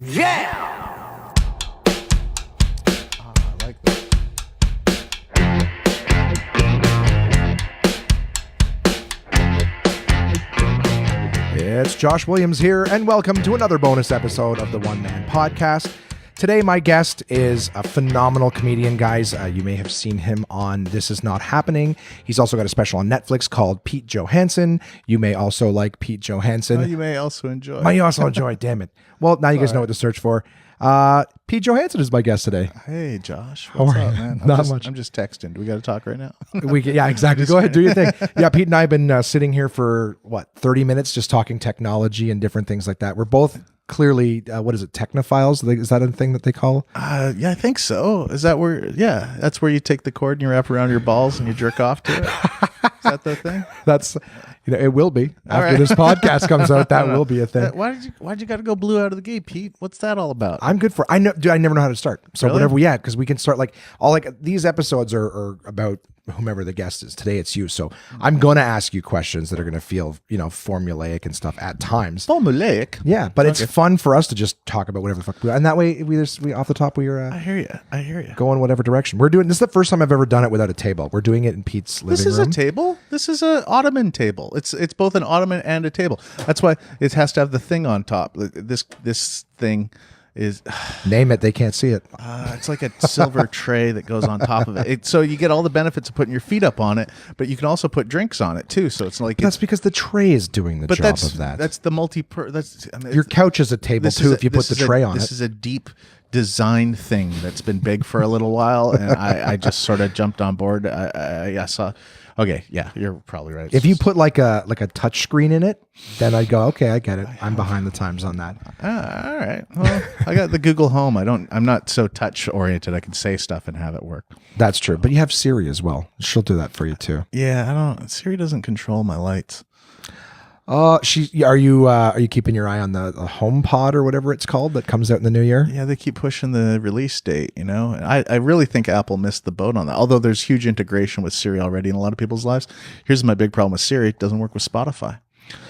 Yeah! I like that. It's Josh Williams here, and welcome to another bonus episode of the One Man Podcast. Today, my guest is a phenomenal comedian, guys. You may have seen him on This Is Not Happening. He's also got a special on Netflix called Pete Johansson. You may also like Pete Johansson. Oh, you may also enjoy. May also enjoy, damn it. Well, now you guys know what to search for. Pete Johansson is my guest today. Hey, Josh. What's up, man? Much. I'm just texting. Do we got to talk right now? Yeah, exactly. Go ahead, do your thing. Yeah, Pete and I have been sitting here for, 30 minutes just talking technology and different things like that. We're both clearly, what is it, technophiles? Is that a thing that they call? Yeah, I think so. Is that where, yeah, that's where you take the cord and you wrap around your balls and you jerk off to it? Is that the thing? That's, it will be. After this podcast comes out, that will be a thing. Why'd you got to go blue out of the gate, Pete? What's that all about? I'm good for, I never know how to start. So Really? whatever, because we can start these episodes are about whomever the guest is. Today it's you. So I'm going to ask you questions that are going to feel, formulaic and stuff at times. Formulaic? Yeah, but it's fun for us to just talk about whatever the fuck and that way we off the top I hear you. go in whatever direction. We're doing this is the first time I've ever done it without a table. We're doing it in Pete's living room. This is a table. This is an ottoman table. It's both an ottoman and a table. That's why it has to have the thing on top. This thing is Name it, they can't see it. it's like a silver tray that goes on top of it. So you get all the benefits of putting your feet up on it, but you can also put drinks on it too. So it's like That's because the tray is doing the job of that. That's the Your couch is a table too if you put the tray on it. This is a deep design thing that's been big for a little while, and I just sort of jumped on board. I saw. Okay, yeah, you're probably right. If you put like a touch screen in it, then I'd go, okay, I get it. I'm behind the times on that. All right. Well, I got the Google Home. I'm not so touch oriented. I can say stuff and have it work. That's true. But you have Siri as well. She'll do that for you too. Yeah, Siri doesn't control my lights. Are you keeping your eye on the HomePod or whatever it's called that comes out in the new year? Yeah, they keep pushing the release date, And I really think Apple missed the boat on that. Although there's huge integration with Siri already in a lot of people's lives. Here's my big problem with Siri. It doesn't work with Spotify.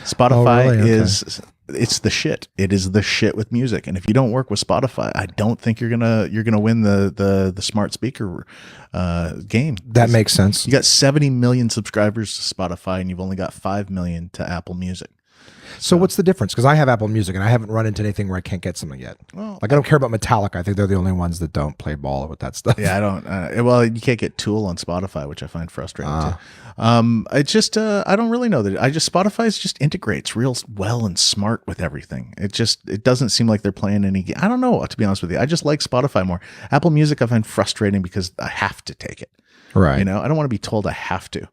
Spotify it's the shit. It is the shit with music. And if you don't work with Spotify, I don't think you're gonna win the smart speaker game. That makes sense. You got 70 million subscribers to Spotify, and you've only got 5 million to Apple Music. So what's the difference? Because I have Apple Music and I haven't run into anything where I can't get something yet. Well, I don't care about Metallica. I think they're the only ones that don't play ball with that stuff. Yeah, I don't. Well, you can't get Tool on Spotify, which I find frustrating too. It's just I don't really know that. Spotify just integrates real well and smart with everything. It doesn't seem like they're playing any. I don't know, to be honest with you. I just like Spotify more. Apple Music I find frustrating because I have to take it. Right. I don't want to be told I have to.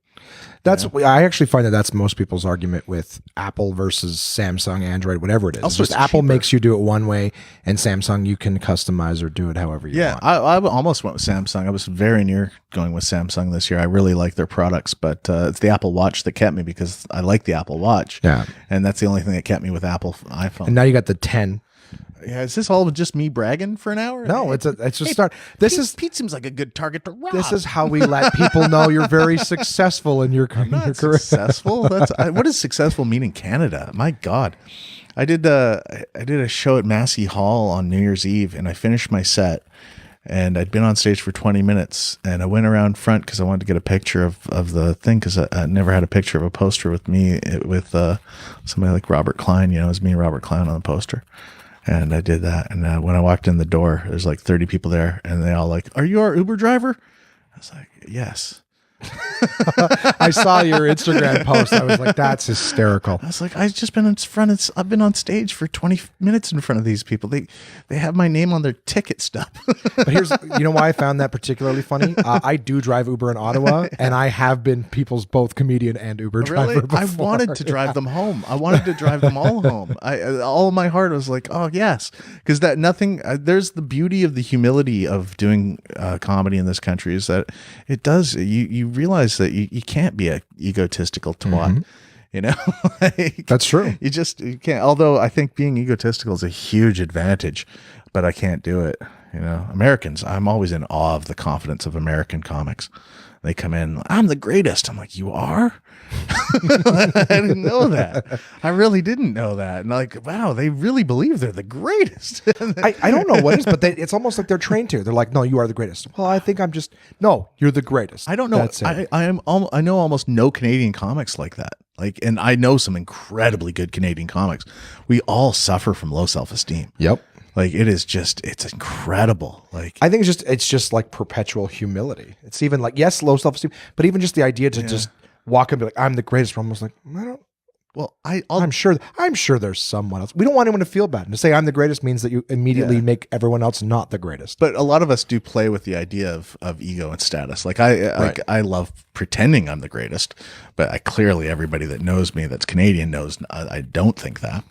I actually find that's most people's argument with Apple versus Samsung, Android, whatever it is. Also, just Apple makes you do it one way, and Samsung you can customize or do it however you want. I almost went with Samsung. I was very near going with Samsung this year. I really like their products, but it's the Apple Watch that kept me because I like the Apple Watch. Yeah, and that's the only thing that kept me with Apple iPhone. And now you got the 10. Yeah, is this all just me bragging for an hour? No, it's just start. Pete seems like a good target to rob. This is how we let people know you're very successful in your career. Successful? What does successful mean in Canada? My God, I did a show at Massey Hall on New Year's Eve, and I finished my set, and I'd been on stage for 20 minutes, and I went around front because I wanted to get a picture of the thing because I never had a picture of a poster with me with somebody like Robert Klein. It was me and Robert Klein on the poster. And I did that. And when I walked in the door, there's like 30 people there. And they all like, "Are you our Uber driver?" I was like, "Yes." I saw your Instagram post. I was like, that's hysterical. I was like, I've been on stage for 20 minutes in front of these people. They have my name on their ticket stub. But you know why I found that particularly funny? I do drive Uber in Ottawa, and I have been people's both comedian and Uber driver before. I wanted to drive them home. I wanted to drive them all home. All my heart was like, oh yes, because there's the beauty of the humility of doing comedy in this country is that it does you realize that you can't be a egotistical twat. Mm-hmm. That's true. You can't. Although I think being egotistical is a huge advantage, but I can't do it. Americans, I'm always in awe of the confidence of American comics. They come in, I'm the greatest. I'm like, you are? I didn't know that. I really didn't know that. And like, wow, they really believe they're the greatest. I don't know what it is, but it's almost like they're trained to. They're like, no, you are the greatest. Well, I think no, you're the greatest. I don't know. That's it. I know almost no Canadian comics like that. Like, and I know some incredibly good Canadian comics. We all suffer from low self-esteem. Yep. Like it's incredible. Like I think it's just like perpetual humility. It's even like, yes, low self-esteem, but even just the idea to just walk and be like, I'm the greatest. We're almost like, I don't. Well, I'm sure there's someone else. We don't want anyone to feel bad. And to say I'm the greatest means that you immediately make everyone else not the greatest. But a lot of us do play with the idea of ego and status. Like I love pretending I'm the greatest, but clearly everybody that knows me that's Canadian knows I don't think that.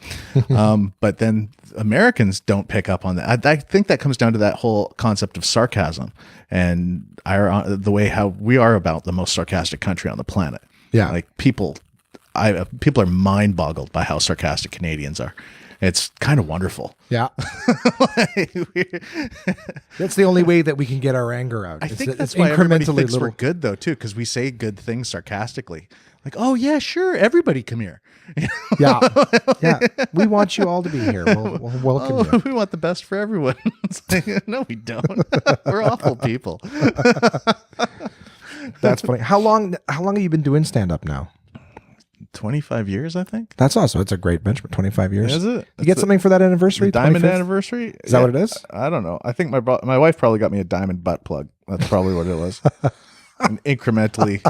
But then Americans don't pick up on that. I think that comes down to that whole concept of sarcasm and the way how we are about the most sarcastic country on the planet. Yeah, like people are mind boggled by how sarcastic Canadians are. It's kind of wonderful. Yeah. That's the only way that we can get our anger out. I think that's why everybody thinks we're good though too, because we say good things sarcastically. Like, oh yeah, sure, everybody come here. Yeah. We want you all to be here. We'll welcome you. We want the best for everyone. It's like, no, we don't. We're awful people. That's funny. How long have you been doing stand-up now? 25 years, I think. That's awesome. It's a great benchmark. 25 years. Is it? You get something for that anniversary? Diamond 25th? anniversary? Is that what it is? I don't know. I think my wife probably got me a diamond butt plug. That's probably what it was. And incrementally,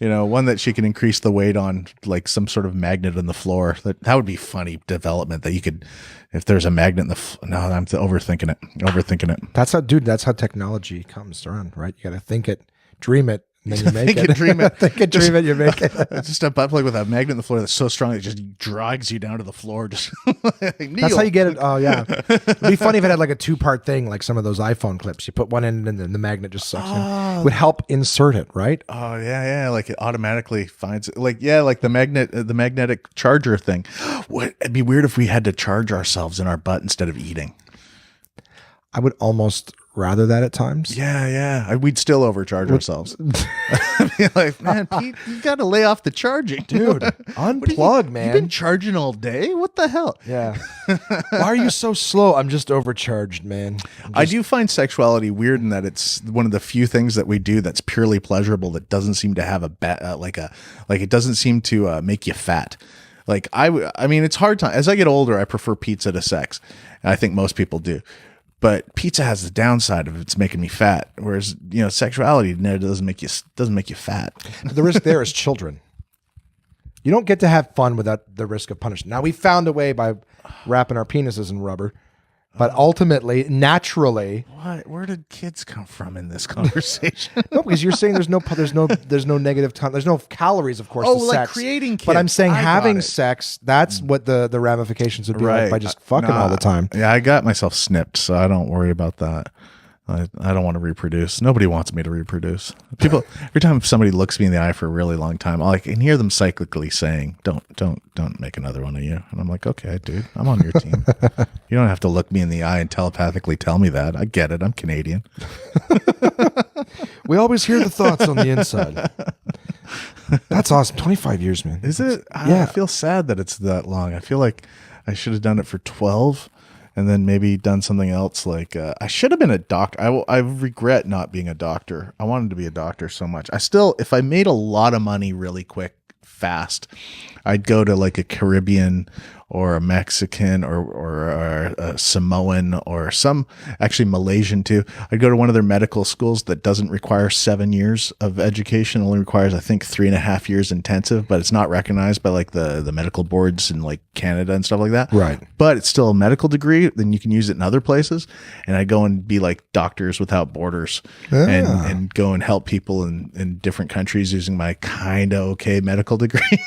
one that she can increase the weight on, like some sort of magnet in the floor. That would be funny development that you could, if there's a magnet in the no, I'm overthinking it. That's how technology comes around, right? You got to think it, dream it, and then you make it. Dream it. Think it, dream it, you make it. It's just a butt plug with a magnet in the floor that's so strong it just drags you down to the floor. Just that's how you get it. Oh yeah, it'd be funny if it had like a 2-part thing, like some of those iPhone clips. You put one in, and then the magnet just sucks in. It would help insert it, right? Oh yeah. Like it automatically finds it. Like the magnetic charger thing. It'd be weird if we had to charge ourselves in our butt instead of eating. I would almost rather that at times. Yeah. We'd still overcharge ourselves. I'd be like, man, Pete, you got to lay off the charging. Dude, unplug, man. You've been charging all day? What the hell? Yeah. Why are you so slow? I'm just overcharged, man. I do find sexuality weird in that it's one of the few things that we do that's purely pleasurable that doesn't seem to have it doesn't seem to make you fat. Like I mean, it's hard time. As I get older, I prefer pizza to sex. And I think most people do. But pizza has the downside of it's making me fat, whereas sexuality doesn't make you fat. The risk there is children. You don't get to have fun without the risk of punishment. Now we found a way by wrapping our penises in rubber, but ultimately, naturally, where did kids come from in this conversation? No, because you're saying there's no negative time. There's no calories, of course. Oh, to like sex. creating kids. But I'm saying having sex. That's what the ramifications would be like by just fucking all the time. Yeah, I got myself snipped, so I don't worry about that. I don't want to reproduce. Nobody wants me to reproduce. People, every time somebody looks me in the eye for a really long time, I can hear them cyclically saying, don't make another one of you. And I'm like, okay, dude, I'm on your team. You don't have to look me in the eye and telepathically tell me that. I get it. I'm Canadian. We always hear the thoughts on the inside. That's awesome. 25 years, man. Is it? I feel sad that it's that long. I feel like I should have done it for 12. And then maybe done something else like I should have been a doctor. I regret not being a doctor. I wanted to be a doctor so much. If I made a lot of money really quick, fast, I'd go to like a Caribbean or a Mexican or a Samoan or actually Malaysian too. I'd go to one of their medical schools that doesn't require 7 years of education, only requires, I think, 3.5 years intensive, but it's not recognized by like the medical boards in like Canada and stuff like that. Right. But it's still a medical degree. Then you can use it in other places. And I go and be like Doctors Without Borders and go and help people in different countries using my kind of okay medical degree.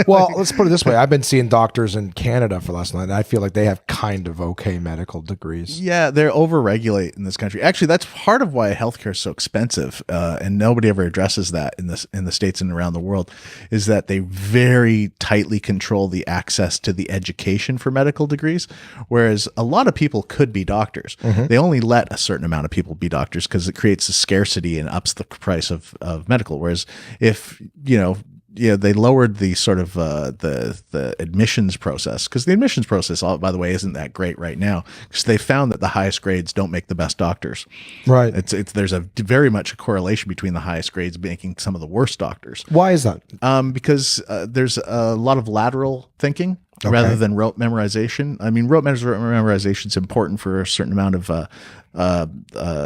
Well, let's put it this way. I've been seeing doctors in Canada for last night. I feel like they have kind of okay medical degrees. Yeah, they're overregulate in this country. Actually, that's part of why healthcare is so expensive, and nobody ever addresses that in the States and around the world. Is that they very tightly control the access to the education for medical degrees, whereas a lot of people could be doctors. They only let a certain amount of people be doctors because it creates a scarcity and ups the price of medical. Whereas if they lowered the sort of the admissions process, because the admissions process, by the way, isn't that great right now, because they found that the highest grades don't make the best doctors. Right. There's a very much a correlation between the highest grades making some of the worst doctors. Why is that? Because there's a lot of lateral thinking. Okay. Rather than rote memorization. I mean, rote memorization is important for a certain amount of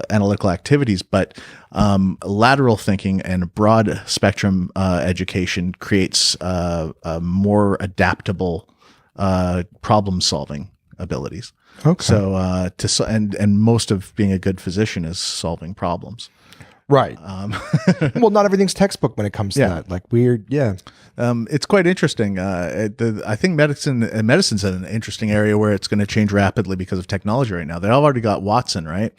analytical activities, but lateral thinking and broad spectrum education creates more adaptable problem solving abilities. Okay. So and most of being a good physician is solving problems. Right. Well, not everything's textbook when it comes to that. Like weird. Yeah. It's quite interesting. I think medicine's an interesting area where it's going to change rapidly because of technology right now. They've already got Watson, right?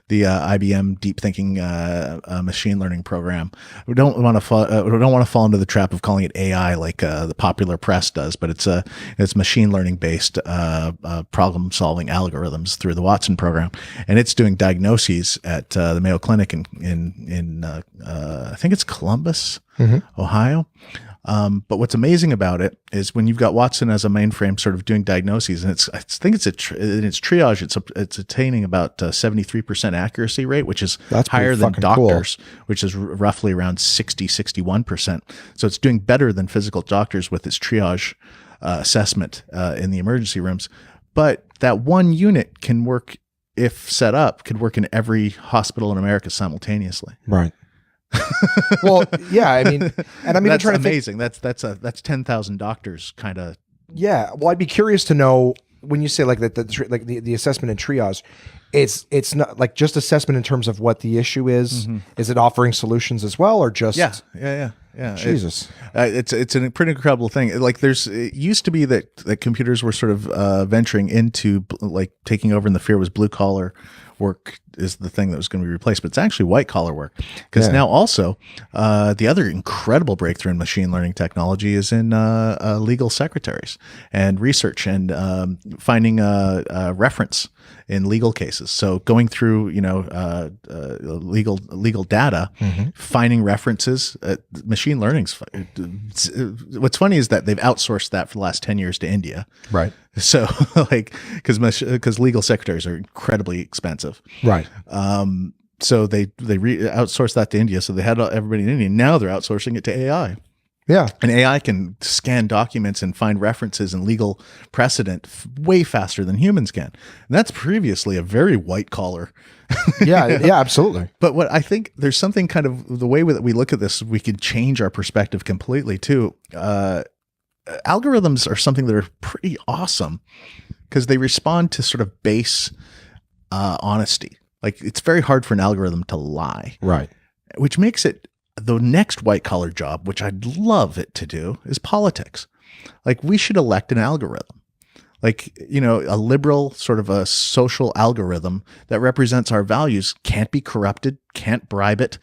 The IBM deep thinking machine learning program. We don't want to fall into the trap of calling it AI like the popular press does, but it's machine learning based problem solving algorithms through the Watson program, and it's doing diagnoses at the Mayo Clinic in I think it's Columbus, Ohio. But what's amazing about it is when you've got Watson as a mainframe sort of doing diagnoses, and I think it's in its triage, it's attaining about 73% accuracy rate, which is higher than doctors, which is roughly around 61%. So it's doing better than physical doctors with its triage assessment in the emergency rooms. But that one unit can work, if set up, could work in every hospital in America simultaneously. Right. Well, yeah, I mean, and I'm even that's trying to amazing. That's 10,000 doctors kind of. Yeah. Well, I'd be curious to know when you say like that, the assessment and triage, it's not like just assessment in terms of what the issue is. Is it offering solutions as well, or just Yeah. Jesus, it's a pretty incredible thing. Like it used to be that computers were sort of venturing into like taking over, and the fear was blue collar work is the thing that was going to be replaced, but it's actually white collar work, because now also the other incredible breakthrough in machine learning technology is in legal secretaries and research and finding reference in legal cases. So going through legal data, finding references. Machine learning's what's funny is that they've outsourced that for the last 10 years to India. Right. So because legal secretaries are incredibly expensive. Right. So they outsourced that to India. So they had everybody in India. Now they're outsourcing it to AI. Yeah. And AI can scan documents and find references and legal precedent way faster than humans can. And that's previously a very white collar. Yeah. Yeah, absolutely. But what I think there's something kind of the way that we look at this, we could change our perspective completely too. Algorithms are something that are pretty awesome because they respond to sort of base honesty. Like it's very hard for an algorithm to lie. Right. Which makes it the next white collar job, which I'd love it to do, is politics. Like we should elect an algorithm, like, a liberal sort of a social algorithm that represents our values, can't be corrupted, can't bribe it,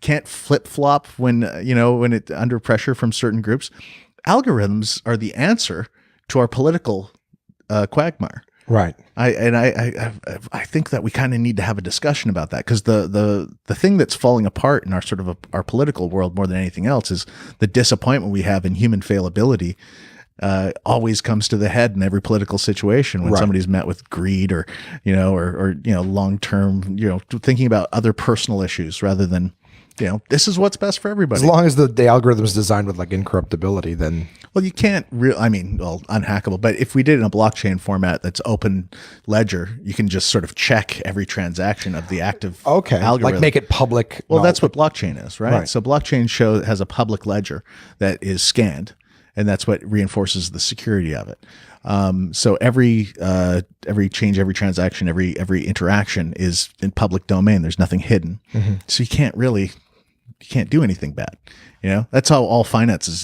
can't flip flop when it under pressure from certain groups. Algorithms are the answer to our political quagmire. Right. I think that we kind of need to have a discussion about that, because the thing that's falling apart in our sort of our political world more than anything else is the disappointment we have in human fallibility. Always comes to the head in every political situation when somebody's met with greed or long term thinking about other personal issues rather than this is what's best for everybody. As long as the algorithm is designed with like incorruptibility, then. Well, you can't unhackable, but if we did it in a blockchain format that's open ledger, you can just sort of check every transaction of the active algorithm. Like make it public. Well, that's what blockchain is, right? So blockchain has a public ledger that is scanned, and that's what reinforces the security of it. So every change, every transaction, every interaction is in public domain. There's nothing hidden. So you can't do anything bad. That's how all finance is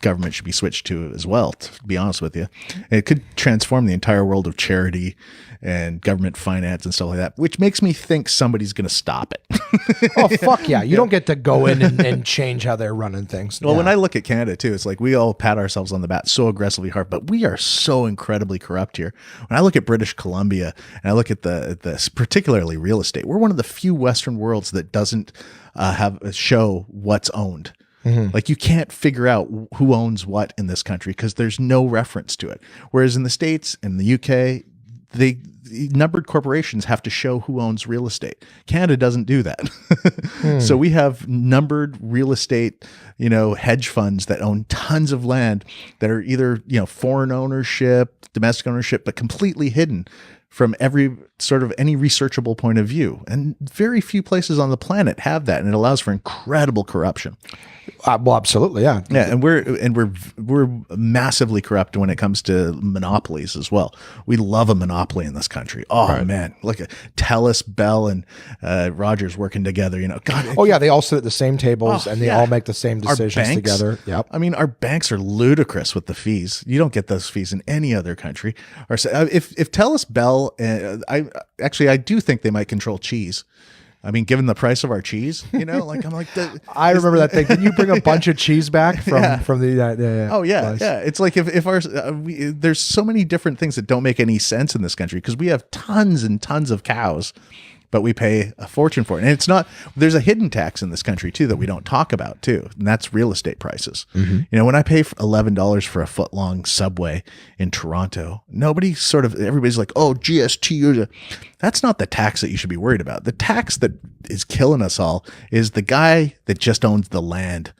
government should be switched to as well, to be honest with you. It could transform the entire world of charity and government finance and stuff like that, which makes me think somebody's going to stop it. Oh, fuck yeah. You don't get to go in and change how they're running things. Well, when I look at Canada too, it's like we all pat ourselves on the back so aggressively hard, but we are so incredibly corrupt here. When I look at British Columbia and I look at the particularly real estate, we're one of the few Western worlds that doesn't show what's owned. Like you can't figure out who owns what in this country because there's no reference to it. Whereas in the States and the UK, the numbered corporations have to show who owns real estate. Canada doesn't do that. So we have numbered real estate, hedge funds that own tons of land that are either, foreign ownership, domestic ownership, but completely hidden from every sort of any researchable point of view. And very few places on the planet have that. And it allows for incredible corruption. Well, absolutely. Yeah. Yeah. And we're massively corrupt when it comes to monopolies as well. We love a monopoly in this country. Oh right. Man, look at TELUS, Bell, and Rogers working together, God. Oh yeah. They all sit at the same tables and they all make the same decisions together. Yep. I mean, our banks are ludicrous with the fees. You don't get those fees in any other country. Or if TELUS, Bell, I do think they might control cheese. I mean, given the price of our cheese, I'm like, I remember that thing. Did you bring a bunch of cheese back from the? Oh yeah, place? Yeah. It's like if our there's so many different things that don't make any sense in this country because we have tons and tons of cows, but we pay a fortune for it. And it's not. There's a hidden tax in this country too that we don't talk about too, and that's real estate prices. When I pay $11 for a foot long subway in Toronto, everybody's like, oh, GST. That's not the tax that you should be worried about. The tax that is killing us all is the guy that just owns the land,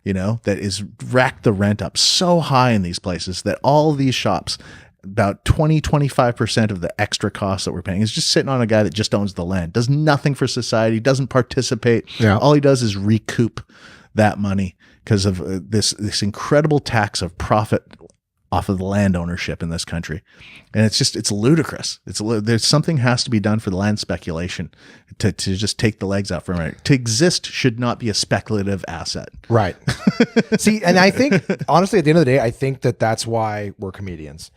that is racked the rent up so high in these places that all these shops, about 25% of the extra costs that we're paying is just sitting on a guy that just owns the land, does nothing for society, doesn't participate. Yeah. All he does is recoup that money because of this incredible tax of profit off of the land ownership in this country. And it's ludicrous. There's something has to be done for the land speculation to just take the legs out from it. To exist should not be a speculative asset. Right. See, and I think, honestly, at the end of the day, I think that's why we're comedians.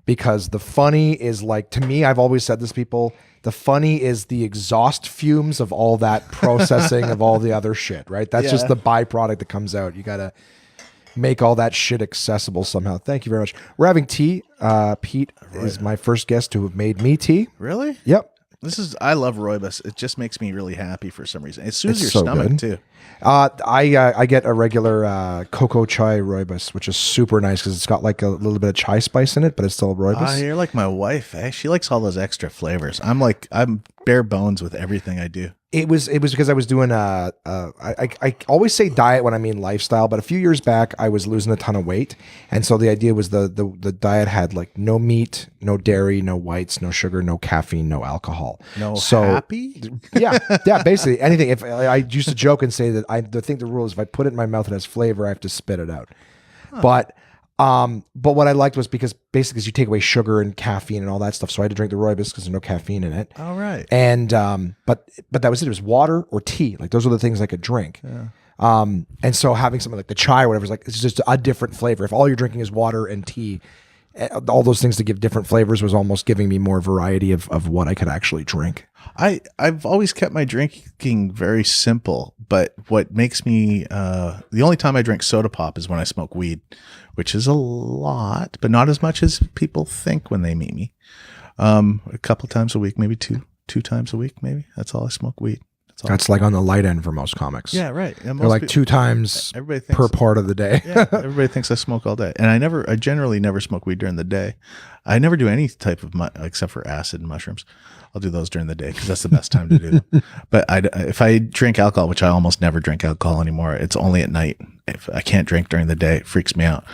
Because the funny is to me, I've always said this to people, the funny is the exhaust fumes of all that processing of all the other shit, right? That's just the byproduct that comes out. You got to make all that shit accessible somehow. Thank you very much. We're having tea. Pete is my first guest to have made me tea. Really? Yep. I love rooibos. It just makes me really happy for some reason. It soothes your stomach too. I get a regular cocoa chai rooibos, which is super nice because it's got a little bit of chai spice in it, but it's still rooibos. You're like my wife. She likes all those extra flavors. I'm bare bones with everything I do. It was because I was doing I always say diet when I mean lifestyle, but a few years back I was losing a ton of weight, and so the idea was the diet had no meat, no dairy, no whites, no sugar, no caffeine, no alcohol. Happy? Yeah, basically anything. If I used to joke and say that I think the rule is if I put it in my mouth it has flavor, I have to spit it out. Huh. But what I liked was because basically you take away sugar and caffeine and all that stuff. So I had to drink the rooibos because there's no caffeine in it. All right. And, but that was it. It was water or tea. Those are the things I could drink. Yeah. And so having something like the chai or whatever, it's just a different flavor. If all you're drinking is water and tea, all those things to give different flavors was almost giving me more variety of what I could actually drink. I've always kept my drinking very simple, but what makes me, the only time I drink soda pop is when I smoke weed, which is a lot, but not as much as people think when they meet me. A couple times a week, maybe two times a week, maybe. That's all I smoke weed. That's on the light end for most comics. Yeah, right. And they're 2 times per part of the day. Yeah, everybody thinks I smoke all day. And I generally never smoke weed during the day. I never do any type of, except for acid and mushrooms. I'll do those during the day because that's the best time to do them. But if I drink alcohol, which I almost never drink alcohol anymore, it's only at night. If I can't drink during the day, it freaks me out.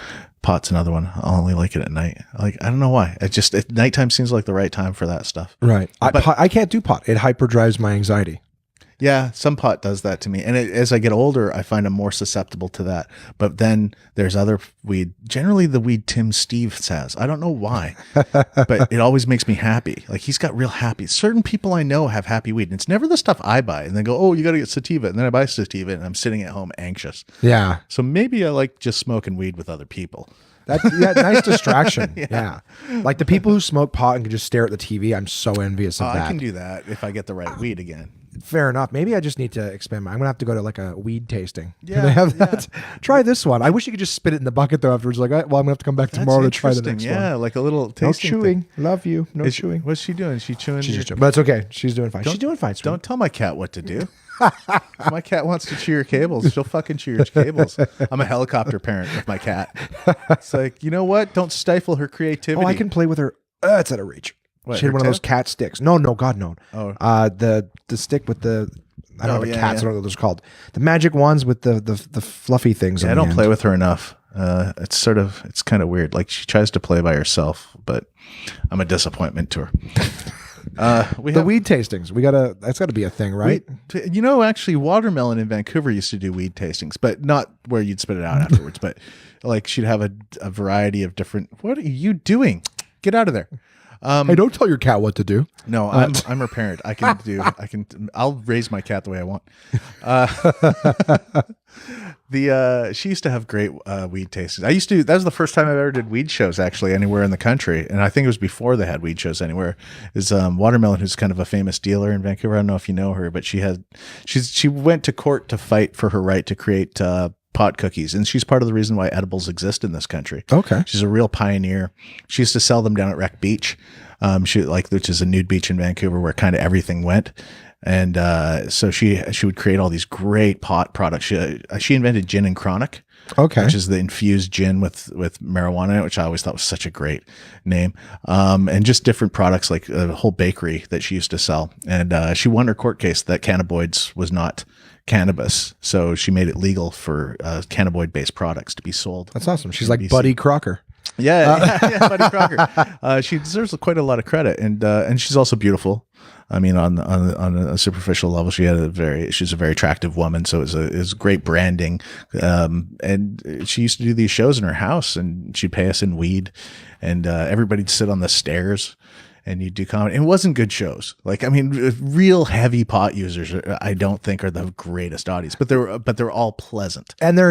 Pot's another one. I only like it at night. I don't know why. Nighttime seems like the right time for that stuff. Right. I can't do pot. It hyperdrives my anxiety. Yeah, some pot does that to me. And as I get older, I find I'm more susceptible to that. But then there's other weed, generally the weed Tim Steves has. I don't know why, but it always makes me happy. Like he's got real happy. Certain people I know have happy weed. And it's never the stuff I buy. And they go, oh, you got to get sativa. And then I buy sativa and I'm sitting at home anxious. Yeah. So maybe I like just smoking weed with other people. Nice distraction. Yeah. Like the people who smoke pot and can just stare at the TV, I'm so envious of that. I can do that if I get the right weed again. Fair enough. Maybe I just need to expand I'm gonna have to go to like a weed tasting. Yeah, they have that? Try this one. I wish you could just spit it in the bucket though afterwards. Like, well, I'm gonna have to come back tomorrow to try the next one. Yeah, like a little tasting. No chewing. Thing. Love you. No chewing. What's she doing? She chewing. She's just chewing. But it's okay. She's doing fine. She's doing fine. Sweetie. Don't tell my cat what to do. If my cat wants to chew your cables, she'll fucking chew your cables. I'm a helicopter parent with my cat. It's like, you know what? Don't stifle her creativity. Oh, I can play with her. It's out of reach. What, she had one of those cat sticks. No, God, no. Oh. The stick with the I don't know the cats. Yeah. I don't know what those are called. The magic ones with the fluffy things. Yeah, I don't play with her enough. It's kind of weird. Like she tries to play by herself, but I'm a disappointment to her. Weed tastings. That's gotta be a thing, right? Actually Watermelon in Vancouver used to do weed tastings, but not where you'd spit it out afterwards, but like she'd have a variety of different, what are you doing? Get out of there. Hey, don't tell your cat what to do. No, I'm her parent. I'll raise my cat the way I want. She used to have great weed tastings. That was the first time I ever did weed shows actually anywhere in the country. And I think it was before they had weed shows anywhere. Is Watermelon, who's kind of a famous dealer in Vancouver. I don't know if you know her, but she went to court to fight for her right to create pot cookies, and she's part of the reason why edibles exist in this country. Okay. She's a real pioneer. She used to sell them down at Wreck Beach, which is a nude beach in Vancouver where kind of everything went. And so she would create all these great pot products. She invented gin and chronic, which is the infused gin with marijuana in it, which I always thought was such a great name. And just different products, like a whole bakery that she used to sell. And she won her court case that cannabinoids was not cannabis, so she made it legal for cannabinoid-based products to be sold. That's awesome. She's like Buddy Crocker. Yeah, Buddy Crocker. She deserves quite a lot of credit, and she's also beautiful. I mean, on a superficial level, she's a very attractive woman. So it was great branding. And she used to do these shows in her house, and she'd pay us in weed, and everybody'd sit on the stairs. And you do comedy. It wasn't good shows. Like, I mean, real heavy pot users, I don't think are the greatest audience, but they're all pleasant, and they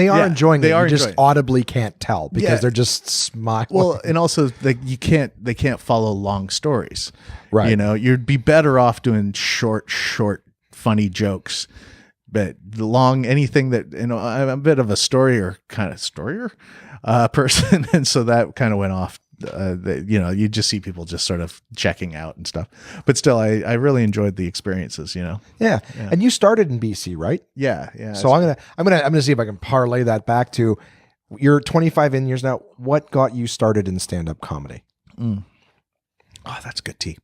are enjoying it. You just audibly can't tell because they're just smiling. Well, and also they can't follow long stories, right? You'd be better off doing short, funny jokes. But anything that, I'm a bit of a storyer person, and so that kind of went off. You just see people just sort of checking out and stuff, but still I really enjoyed the experiences. Yeah. And you started in BC, right? Yeah. So I'm gonna see if I can parlay that back to you're 25 years now. What got you started in stand-up comedy? Oh, that's good tea.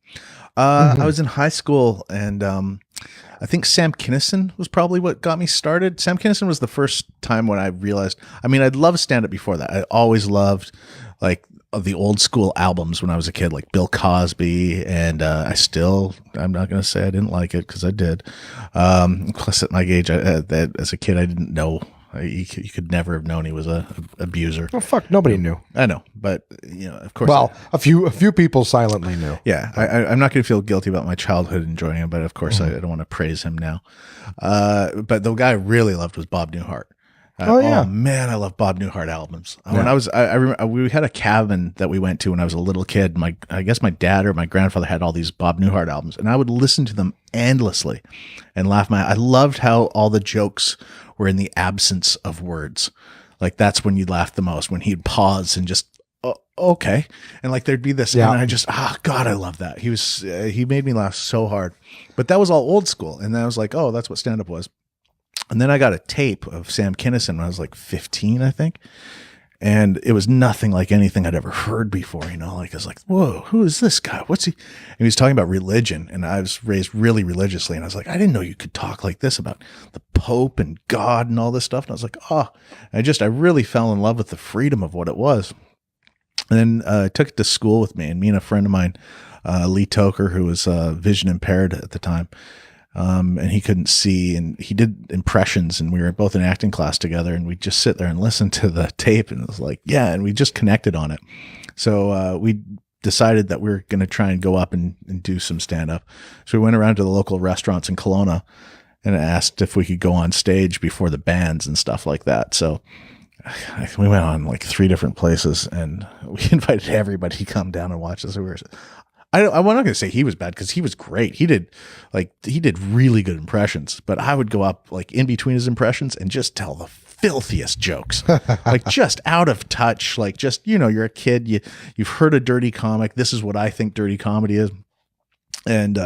I was in high school, and I think Sam Kinison was probably what got me started. Sam Kinison was the first time when I realized, I'd loved stand-up before that. I always loved like of the old school albums when I was a kid, like Bill Cosby, and I'm not going to say I didn't like it because I did. Plus at my age, as a kid, I didn't know. You could never have known he was a abuser. Oh fuck! Nobody knew. I know, but of course. Well, a few people silently knew. Yeah, I'm not going to feel guilty about my childhood enjoying him, but of course I don't want to praise him now. But the guy I really loved was Bob Newhart. Oh man, I love Bob Newhart albums. When I remember we had a cabin that we went to when I was a little kid. I guess my dad or my grandfather had all these Bob Newhart albums, and I would listen to them endlessly and laugh. I loved how all the jokes were in the absence of words. Like that's when you laughed the most, when he'd pause and just okay, and like there'd be this, and I just God, I love that. He made me laugh so hard. But that was all old school, and then I was like, oh, that's what stand up was. And then I got a tape of Sam Kinison when I was like 15, I think. And it was nothing like anything I'd ever heard before, like I was like, whoa, who is this guy? What's he? And he was talking about religion. And I was raised really religiously. And I was like, I didn't know you could talk like this about the Pope and God and all this stuff. And I was like, I really fell in love with the freedom of what it was. And then I took it to school with me and a friend of mine, Lee Toker, who was vision impaired at the time. and he couldn't see, and he did impressions, and we were both in acting class together, and we'd just sit there and listen to the tape, and it was like, yeah, and we just connected on it. So we decided that we were going to try and go up and do some stand-up. So we went around to the local restaurants in Kelowna and asked if we could go on stage before the bands and stuff like that. So we went on like 3 different places, and we invited everybody to come down and watch us. I'm not going to say he was bad, because he was great. He did really good impressions, but I would go up like in between his impressions and just tell the filthiest jokes, like just out of touch. Like, just, you're a kid, you've heard a dirty comic. This is what I think dirty comedy is. And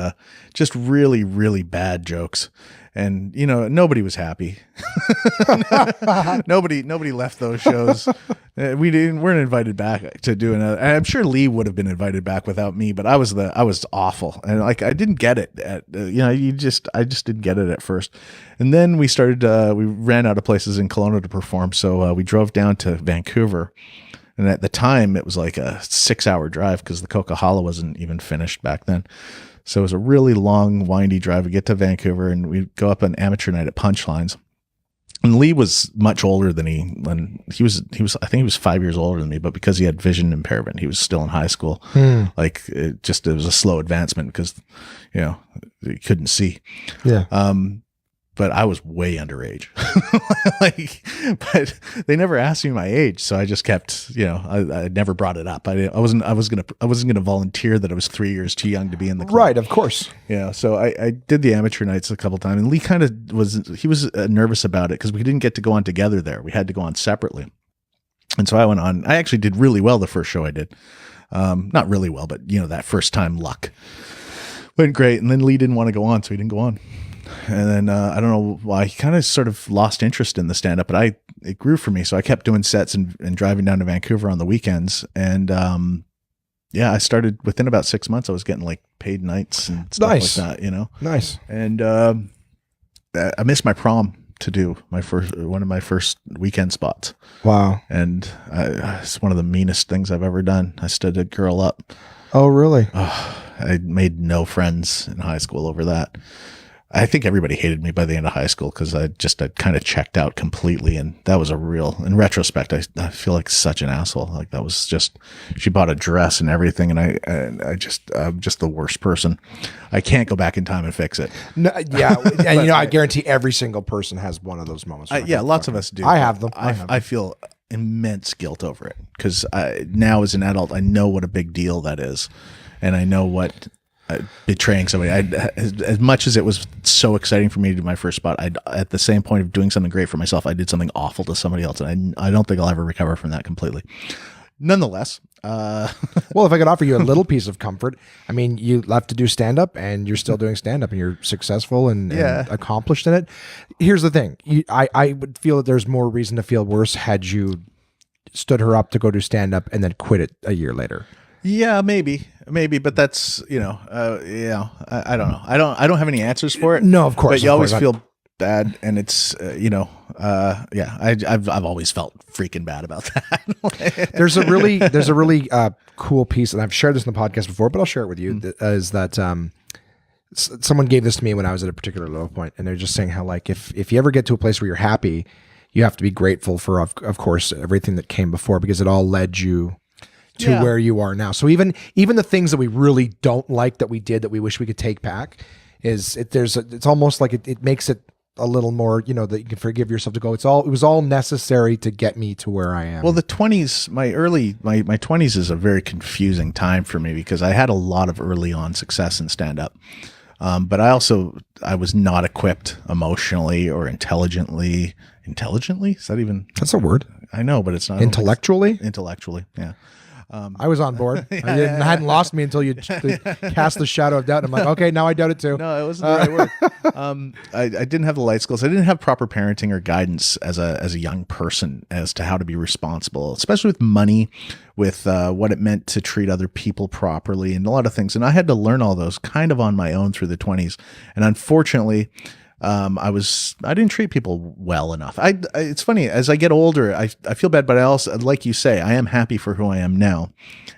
just really, really bad jokes. And, nobody was happy. Nobody left those shows. Weren't invited back to do another. I'm sure Lee would have been invited back without me, but I was awful. And like, I didn't get it I just didn't get it at first. And then we started, we ran out of places in Kelowna to perform. So we drove down to Vancouver. And at the time it was like a 6-hour drive, because the Coquihalla wasn't even finished back then. So it was a really long, windy drive. We get to Vancouver, and we go up an amateur night at Punchlines. And Lee was much older than he was. I think he was 5 years older than me, but because he had vision impairment, he was still in high school. Like, it was a slow advancement, because, he couldn't see. Yeah. But I was way underage. But they never asked me my age, so I just kept, I never brought it up. I wasn't gonna volunteer that I was 3 years too young to be in the club. Right, of course. Yeah, so I did the amateur nights a couple times, and Lee kind of was nervous about it, because we didn't get to go on together there. We had to go on separately. And so I went on. I actually did really well the first show I did. Not really well, but that first time luck went great. And then Lee didn't want to go on, so he didn't go on. And then I don't know why, he kind of sort of lost interest in the stand-up, but it grew for me. So I kept doing sets and driving down to Vancouver on the weekends. And I started within about 6 months. I was getting like paid nights and stuff like that, Nice. And I missed my prom to do one of my first weekend spots. Wow. And it's one of the meanest things I've ever done. I stood a girl up. Oh, really? I made no friends in high school over that. I think everybody hated me by the end of high school, because I kind of checked out completely. And that was in retrospect, I feel like such an asshole. Like, that was just, she bought a dress and everything. And I'm just the worst person. I can't go back in time and fix it. No, yeah. And I guarantee every single person has one of those moments. Lots of us do. I have them. I feel immense guilt over it, because now as an adult, I know what a big deal that is. And I know what betraying somebody. As much as it was so exciting for me to do my first spot, at the same point of doing something great for myself, I did something awful to somebody else, and I don't think I'll ever recover from that completely. Nonetheless, well, if I could offer you a little piece of comfort, I mean, you left to do stand-up, and you're still doing stand-up, and you're successful and accomplished in it. Here's the thing: I would feel that there's more reason to feel worse had you stood her up to go do stand-up and then quit it a year later. Yeah, maybe, but that's, I don't know. I don't have any answers for it. No, of course. But you always feel bad, and it's, I've always felt freaking bad about that. There's a really cool piece, and I've shared this in the podcast before, but I'll share it with you. Is that someone gave this to me when I was at a particular low point, and they're just saying how, like, if you ever get to a place where you're happy, you have to be grateful for, of course, everything that came before, because it all led you to where you are now. So even the things that we really don't like that we did, that we wish we could take back, it's almost like it makes it a little more, that you can forgive yourself to go, it was all necessary to get me to where I am. Well, the 20s, my 20s is a very confusing time for me, because I had a lot of early on success in stand-up. But I was not equipped emotionally or intelligently. Is that even? That's a word. I know, but it's not. Intellectually, yeah. I was on board. I hadn't lost me until you cast the shadow of doubt. And I'm like, okay, now I doubt it too. No, it wasn't the right word. I didn't have the life skills. I didn't have proper parenting or guidance as a young person as to how to be responsible, especially with money, with what it meant to treat other people properly, and a lot of things. And I had to learn all those kind of on my own through the 20s. And unfortunately, I didn't treat people well enough. It's funny, as I get older, I feel bad, but I also, like you say, I am happy for who I am now.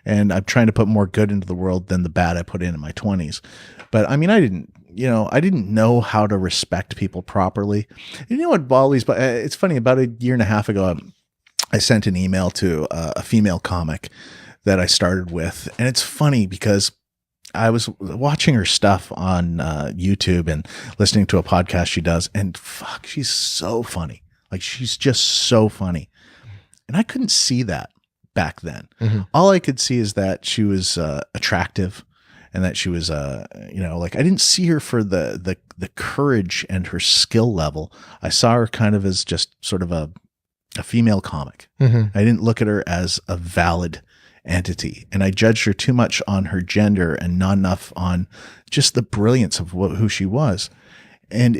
And I'm trying to put more good into the world than the bad I put in my 20s. But I mean, I didn't I didn't know how to respect people properly. You know what bothers, but it's funny, about a year and a half ago, I sent an email to a female comic that I started with. And it's funny because I was watching her stuff on YouTube and listening to a podcast she does. And fuck, she's so funny. Like, she's just so funny. And I couldn't see that back then. Mm-hmm. All I could see is that she was attractive, and that she was, like, I didn't see her for the courage and her skill level. I saw her kind of as just sort of a female comic. Mm-hmm. I didn't look at her as a valid entity, and I judged her too much on her gender and not enough on just the brilliance of who she was. And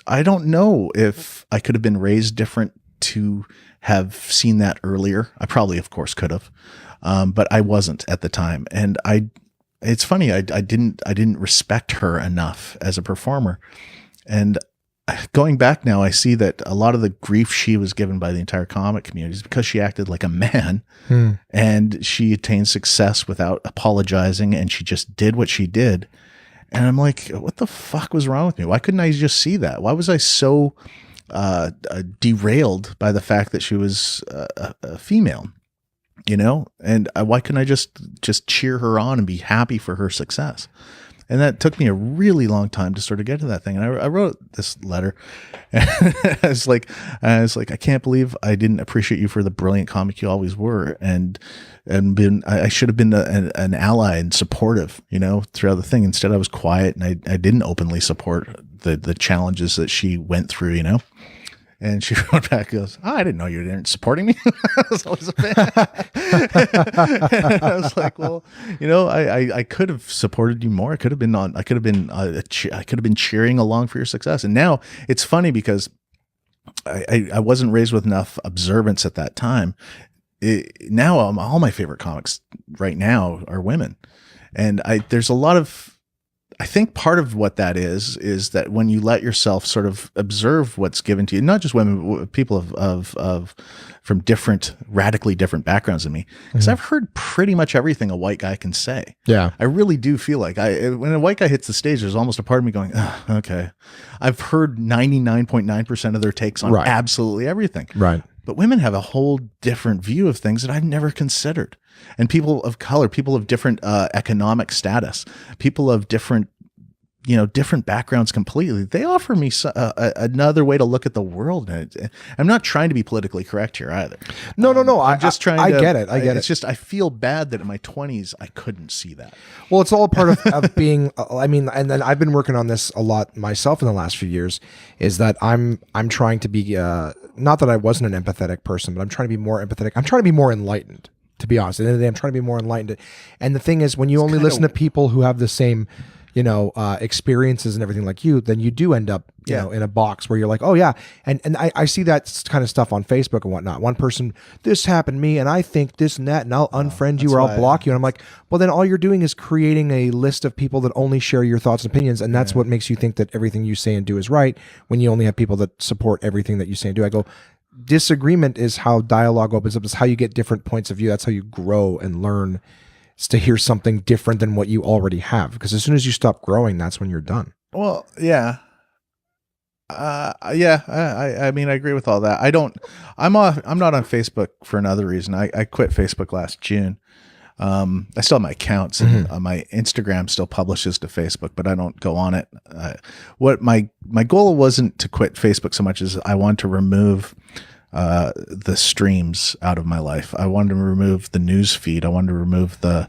I don't know if I could have been raised different to have seen that earlier. I probably, of course, could have, but I wasn't at the time. And it's funny, I didn't respect her enough as a performer. And going back now, I see that a lot of the grief she was given by the entire comic community is because she acted like a man, and she attained success without apologizing, and she just did what she did. And I'm like, what the fuck was wrong with me? Why couldn't I just see that? Why was I so derailed by the fact that she was a female? And why couldn't I just cheer her on and be happy for her success? And that took me a really long time to sort of get to that thing. And I wrote this letter, and I was like, I can't believe I didn't appreciate you for the brilliant comic you always were. And I should have been an ally and supportive, throughout the thing. Instead, I was quiet, and I didn't openly support the challenges that she went through, And she wrote back, goes, I didn't know you weren't supporting me. I was always a fan. And I was like, well, I could have supported you more. I could have been cheering along for your success. And now it's funny because I wasn't raised with enough observance at that time. Now all my favorite comics right now are women. And there's a lot of, I think part of what that is that when you let yourself sort of observe what's given to you, not just women, but people from radically different backgrounds than me, because I've heard pretty much everything a white guy can say. Yeah. I really do feel like when a white guy hits the stage, there's almost a part of me going, oh, okay. I've heard 99.9% of their takes on absolutely everything. Right. But women have a whole different view of things that I've never considered. And people of color, people of different economic status, people of different backgrounds completely, they offer me another way to look at the world. And I'm not trying to be politically correct here either. No. I'm just trying to. I get it. It's just, I feel bad that in my 20s, I couldn't see that. Well, it's all part of being, and then I've been working on this a lot myself in the last few years, is that I'm trying to be, not that I wasn't an empathetic person, but I'm trying to be more empathetic. I'm trying to be more enlightened. To be honest, at the end of the day, I'm trying to be more enlightened. And the thing is, when you only listen to people who have the same, experiences and everything like you, then you do end up, in a box where you're like, oh yeah. And I see that kind of stuff on Facebook and whatnot. One person, this happened to me, and I think this and that, and I'll unfriend you or I'll block you. And I'm like, well, then all you're doing is creating a list of people that only share your thoughts and opinions. And that's what makes you think that everything you say and do is right, when you only have people that support everything that you say and do. I go, disagreement is how dialogue opens up. It's how you get different points of view. That's how you grow and learn, is to hear something different than what you already have. Because as soon as you stop growing, that's when you're done. Well, yeah. I mean, I agree with all that. I'm not on Facebook for another reason. I quit Facebook last June. I still have my accounts, and my Instagram still publishes to Facebook, but I don't go on it. What my goal wasn't to quit Facebook so much as I wanted to remove the streams out of my life. I wanted to remove the news feed. I wanted to remove the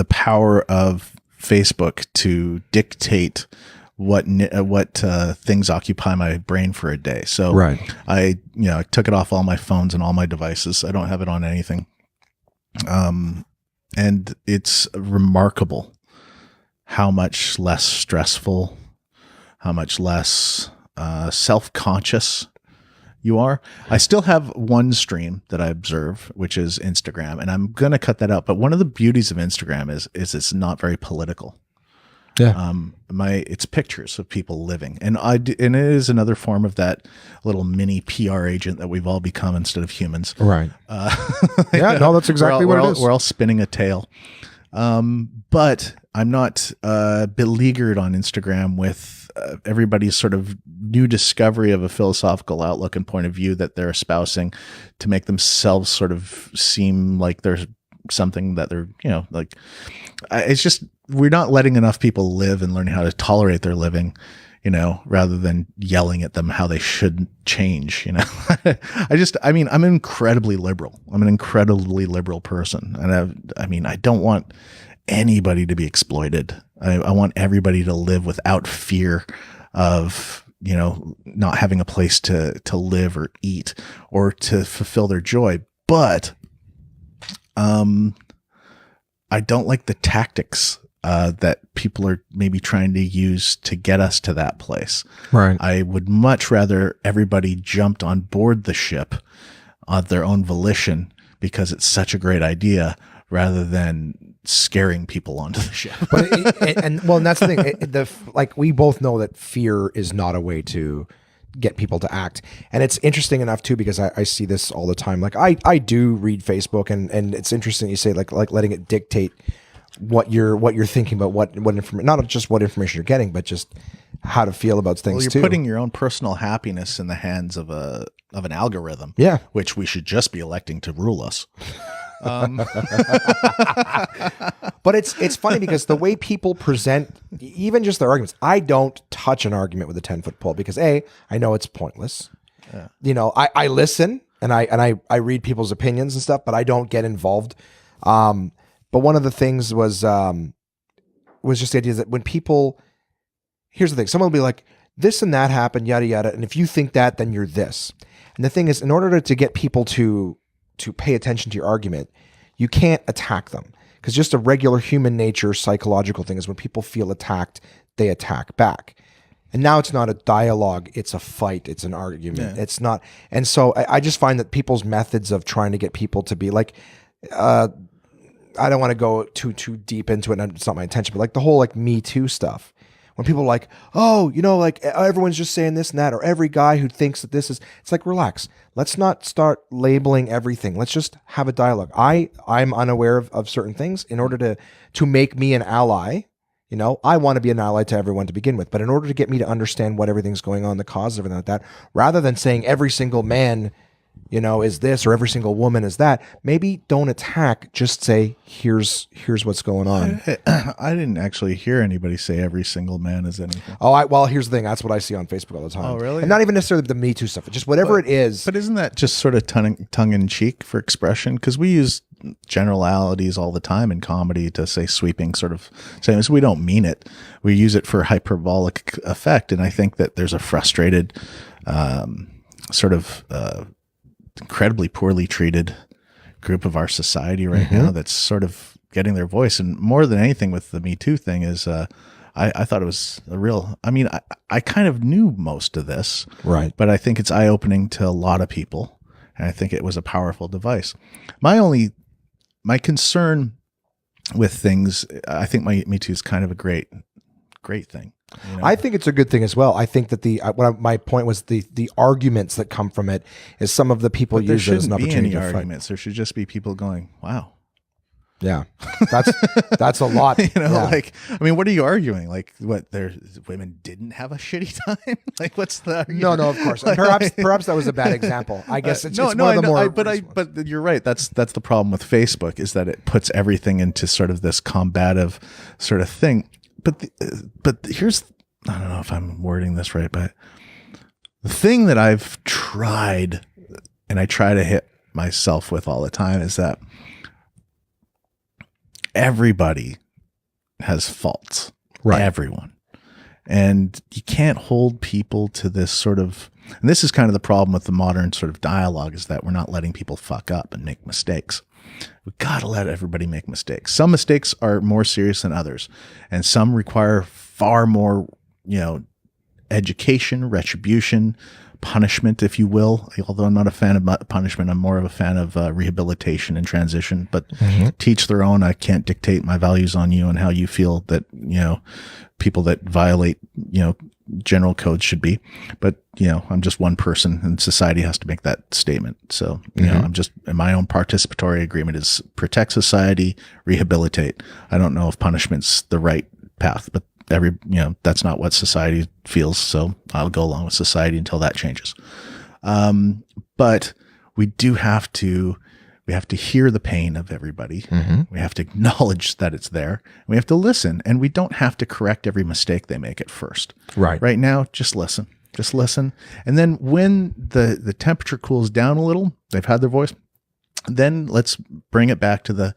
power of Facebook to dictate what things occupy my brain for a day. So I took it off all my phones and all my devices. I don't have it on anything. And it's remarkable how much less stressful, how much less self-conscious you are. I still have one stream that I observe, which is Instagram, and I'm going to cut that out. But one of the beauties of Instagram is it's not very political. Yeah. It's pictures of people living, and it is another form of that little mini PR agent that we've all become instead of humans. Right. Yeah. No, that's exactly what it is. We're all spinning a tale. But I'm not beleaguered on Instagram with everybody's sort of new discovery of a philosophical outlook and point of view that they're espousing to make themselves sort of seem like there's something that they're, like, it's just, we're not letting enough people live and learning how to tolerate their living, rather than yelling at them how they should change, I'm incredibly liberal. I'm an incredibly liberal person. And I don't want anybody to be exploited. I want everybody to live without fear of, not having a place to live or eat or to fulfill their joy. But, I don't like the tactics that people are maybe trying to use to get us to that place. Right. I would much rather everybody jumped on board the ship of their own volition because it's such a great idea rather than scaring people onto the ship. And that's the thing. We both know that fear is not a way to get people to act. And it's interesting enough too, because I see this all the time. Like I do read Facebook and it's interesting you say like letting it dictate what you're thinking about, what information, not just what information you're getting, but just how to feel about things. Well, you're putting your own personal happiness in the hands of an algorithm. Yeah. Which we should just be electing to rule us. But it's funny because the way people present even just their arguments, I don't touch an argument with a 10-foot pole because I know it's pointless. Yeah. I listen and I read people's opinions and stuff, but I don't get involved. But one of the things was just the idea that when people, here's the thing, someone will be like, this and that happened, yada, yada. And if you think that, then you're this. And the thing is, in order to get people to pay attention to your argument, you can't attack them. Because just a regular human nature psychological thing is when people feel attacked, they attack back. And now it's not a dialogue, it's a fight, it's an argument. Yeah. It's not. And so I just find that people's methods of trying to get people to be like, I don't want to go too deep into it, and it's not my intention, but like the whole like Me Too stuff. When people are like, oh, like everyone's just saying this and that, or every guy who thinks that this is, it's like, relax. Let's not start labeling everything. Let's just have a dialogue. I'm unaware of certain things. In order to make me an ally, I want to be an ally to everyone to begin with. But in order to get me to understand what everything's going on, the cause of everything like that, rather than saying every single man, is this, or every single woman is that, maybe don't attack, just say, here's what's going on. I didn't actually hear anybody say every single man is anything. Well, here's the thing. That's what I see on Facebook all the time. Oh, really? And not even necessarily the Me Too stuff, just whatever it is. But isn't that just sort of tongue in cheek for expression? Because we use generalities all the time in comedy to say sweeping sort of statements. We don't mean it. We use it for hyperbolic effect. And I think that there's a frustrated incredibly poorly treated group of our society right now that's sort of getting their voice. And more than anything with the Me Too thing is I thought it was I kind of knew most of this, right? But I think it's eye-opening to a lot of people, and I think it was a powerful device. My concern with things, I think Me Too is kind of a great thing. I think it's a good thing as well. I think that my point was the arguments that come from it is some of the people use it as an opportunity to fight. There should just be people going, wow. Yeah, that's a lot. What are you arguing? Like, women didn't have a shitty time? Like, what's the argument? No, of course. And perhaps that was a bad example. I guess it's one of the more. But you're right. That's the problem with Facebook, is that it puts everything into sort of this combative sort of thing. But here's, I don't know if I'm wording this right, but the thing that I've tried, and I try to hit myself with all the time, is that everybody has faults. Right. Everyone. And you can't hold people to this sort of, and this is kind of the problem with the modern sort of dialogue, is that we're not letting people fuck up and make mistakes. We got to let everybody make mistakes. Some mistakes are more serious than others, and some require far more, education, retribution, punishment, if you will. Although I'm not a fan of punishment, I'm more of a fan of rehabilitation and transition. But teach their own. I can't dictate my values on you and how you feel that, people that violate, general code should be. But, I'm just one person, and society has to make that statement. So, I'm just, my own participatory agreement is protect society, rehabilitate. I don't know if punishment's the right path, but that's not what society feels. So I'll go along with society until that changes. But we do have to hear the pain of everybody. We have to acknowledge that it's there. We have to listen, and we don't have to correct every mistake they make at first. Right now, just listen. And then when the temperature cools down a little, they've had their voice, then let's bring it back to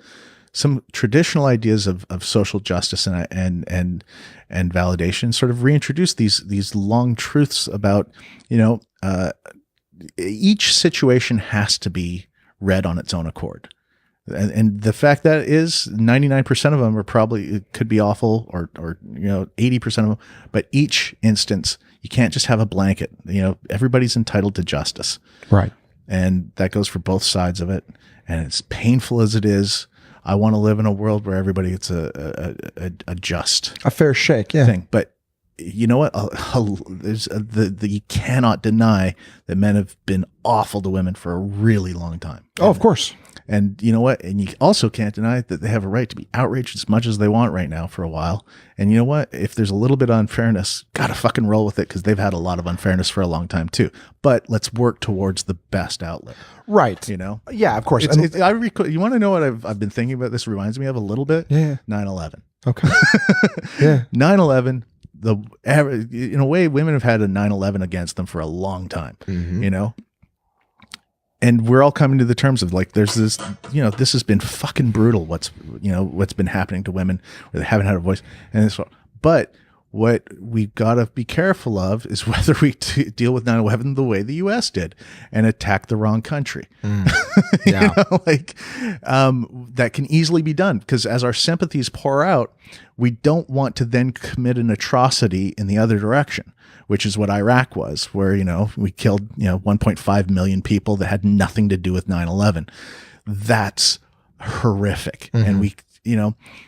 some traditional ideas of social justice and validation, sort of reintroduce these long truths about, each situation has to be read on its own accord. And the fact that is 99% of them are probably, it could be awful or 80% of them, but each instance, you can't just have a blanket. Everybody's entitled to justice. Right. And that goes for both sides of it. And as painful as it is, I want to live in a world where everybody gets a just, a fair shake thing. But you know what? You cannot deny that men have been awful to women for a really long time. Oh, of course. And you know what? And you also can't deny that they have a right to be outraged as much as they want right now for a while. And you know what? If there's a little bit of unfairness, gotta fucking roll with it, because they've had a lot of unfairness for a long time too. But let's work towards the best outlet. Right. Yeah, of course. You want to know what I've been thinking about? This reminds me of a little bit. Yeah. 9/11. Okay. Yeah. 9/11. In a way, women have had a 9/11 against them for a long time. And we're all coming to the terms of like, there's this, this has been fucking brutal. What's been happening to women where they haven't had a voice. But what we got to be careful of is whether we deal with 9/11 the way the U.S. did and attack the wrong country. Yeah. That can easily be done, because as our sympathies pour out, we don't want to then commit an atrocity in the other direction, which is what Iraq was, where, we killed, 1.5 million people that had nothing to do with 9/11. That's horrific. And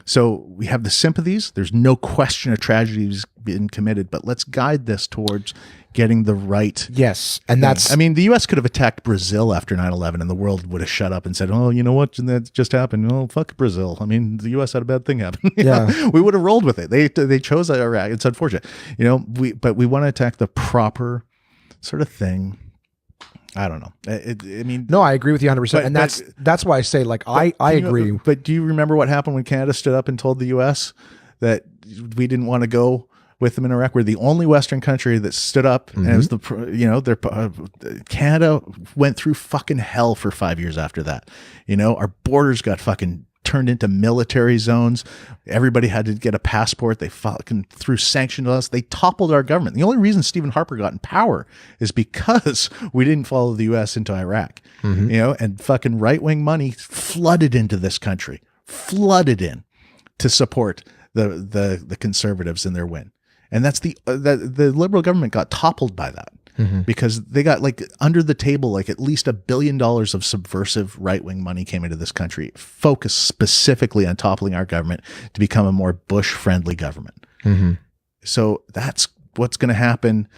so we have the sympathies. There's no question a tragedy has been committed, but let's guide this towards getting the right. Yes. And that's, the U.S. could have attacked Brazil after 9/11 and the world would have shut up and said, oh, you know what? That just happened. Oh, fuck Brazil. The U.S. had a bad thing happen. We would have rolled with it. They chose Iraq. It's unfortunate, but we want to attack the proper sort of thing. I don't know. No, I agree with you 100%. And that's why I say, like, I agree. But do you remember what happened when Canada stood up and told the U.S. that we didn't want to go with them in Iraq? We're the only Western country that stood up, and it was Canada went through fucking hell for 5 years after that. Our borders got fucking turned into military zones. Everybody had to get a passport. They fucking threw sanctions on us. They toppled our government. The only reason Stephen Harper got in power is because we didn't follow the U.S. into Iraq, and fucking right-wing money flooded into this country, flooded in to support the conservatives in their win. And that's the liberal government got toppled by that. Because they got, like, under the table, like at least $1 billion of subversive right-wing money came into this country, focused specifically on toppling our government to become a more Bush-friendly government. So that's what's going to happen.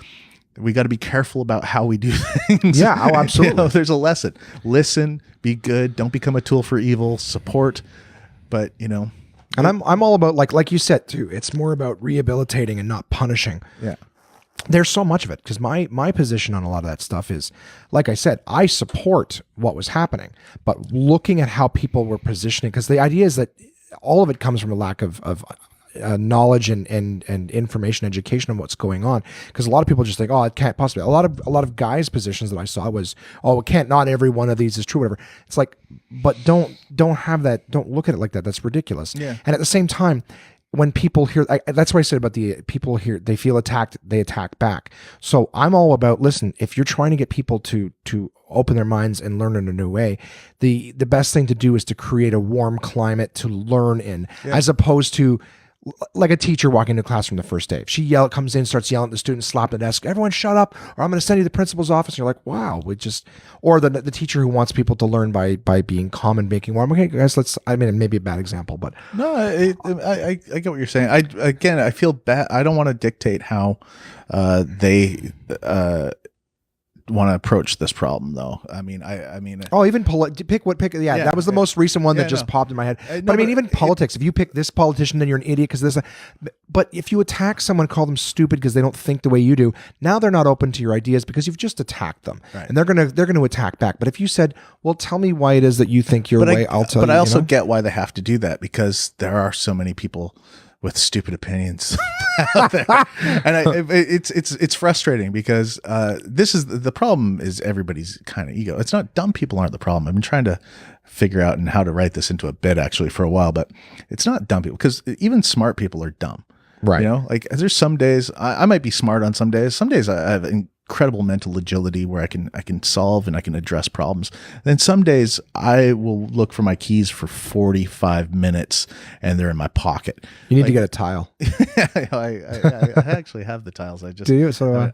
We got to be careful about how we do things. Yeah, oh, absolutely. There's a lesson. Listen, be good, don't become a tool for evil, support, but And I'm all about, like you said too, it's more about rehabilitating and not punishing. Yeah. There's so much of it, because my position on a lot of that stuff is, like I said, I support what was happening, but looking at how people were positioning, because the idea is that all of it comes from a lack of knowledge and information, education on what's going on. Because a lot of people just think, oh, it can't possibly. A lot of guys' positions that I saw was, oh, it can't. Not every one of these is true. Whatever. It's like, but don't have that. Don't look at it like that. That's ridiculous. Yeah. And at the same time, when people hear, that's what I said about the people here, they feel attacked, they attack back. So I'm all about, listen, if you're trying to get people to open their minds and learn in a new way, the best thing to do is to create a warm climate to learn in, as opposed to like a teacher walking into a classroom the first day. If she comes in, starts yelling at the students, slap the desk, everyone shut up, or I'm going to send you to the principal's office. And you're like, wow, or the teacher who wants people to learn by being calm and making warm. Okay, guys, maybe a bad example, but no, I get what you're saying. I feel bad. I don't want to dictate how they want to approach this problem, though. I mean, even that was the most recent one that just popped in my head. But even politics. If you pick this politician, then you're an idiot because this. But if you attack someone, call them stupid because they don't think the way you do, now they're not open to your ideas because you've just attacked them, right. And they're gonna attack back. But if you said, "Well, tell me why it is that you think your way," I'll tell you. But I also get why they have to do that because there are so many people with stupid opinions out there, and it's frustrating because this is the problem. Is everybody's kind of ego. It's not dumb people aren't the problem. I've been trying to figure out and how to write this into a bit actually for a while, but it's not dumb people because even smart people are dumb, right? You know, like there's some days I might be smart on some days. Some days I have incredible mental agility where I can solve and I can address problems. Then some days I will look for my keys for 45 minutes and they're in my pocket. You need to get a tile. I actually have the tiles. I just do you? So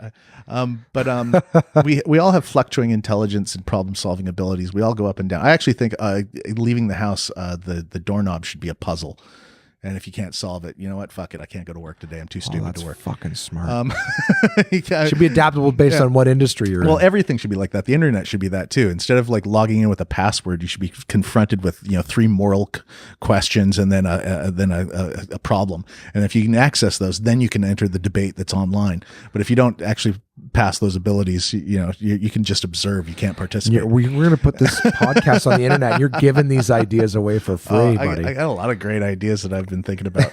we all have fluctuating intelligence and problem solving abilities. We all go up and down. I actually think leaving the house, the doorknob should be a puzzle. And if you can't solve it, you know what? Fuck it. I can't go to work today. I'm too stupid to work. Fucking smart. Should be adaptable based on what industry you're in. Well, everything should be like that. The internet should be that too. Instead of like logging in with a password, you should be confronted with 3 moral questions and then a problem. And if you can access those, then you can enter the debate that's online. But if you don't actually pass those abilities, you can just observe. You can't participate. We're going to put this podcast on the internet. You're giving these ideas away for free, buddy. I got a lot of great ideas that I've been thinking about.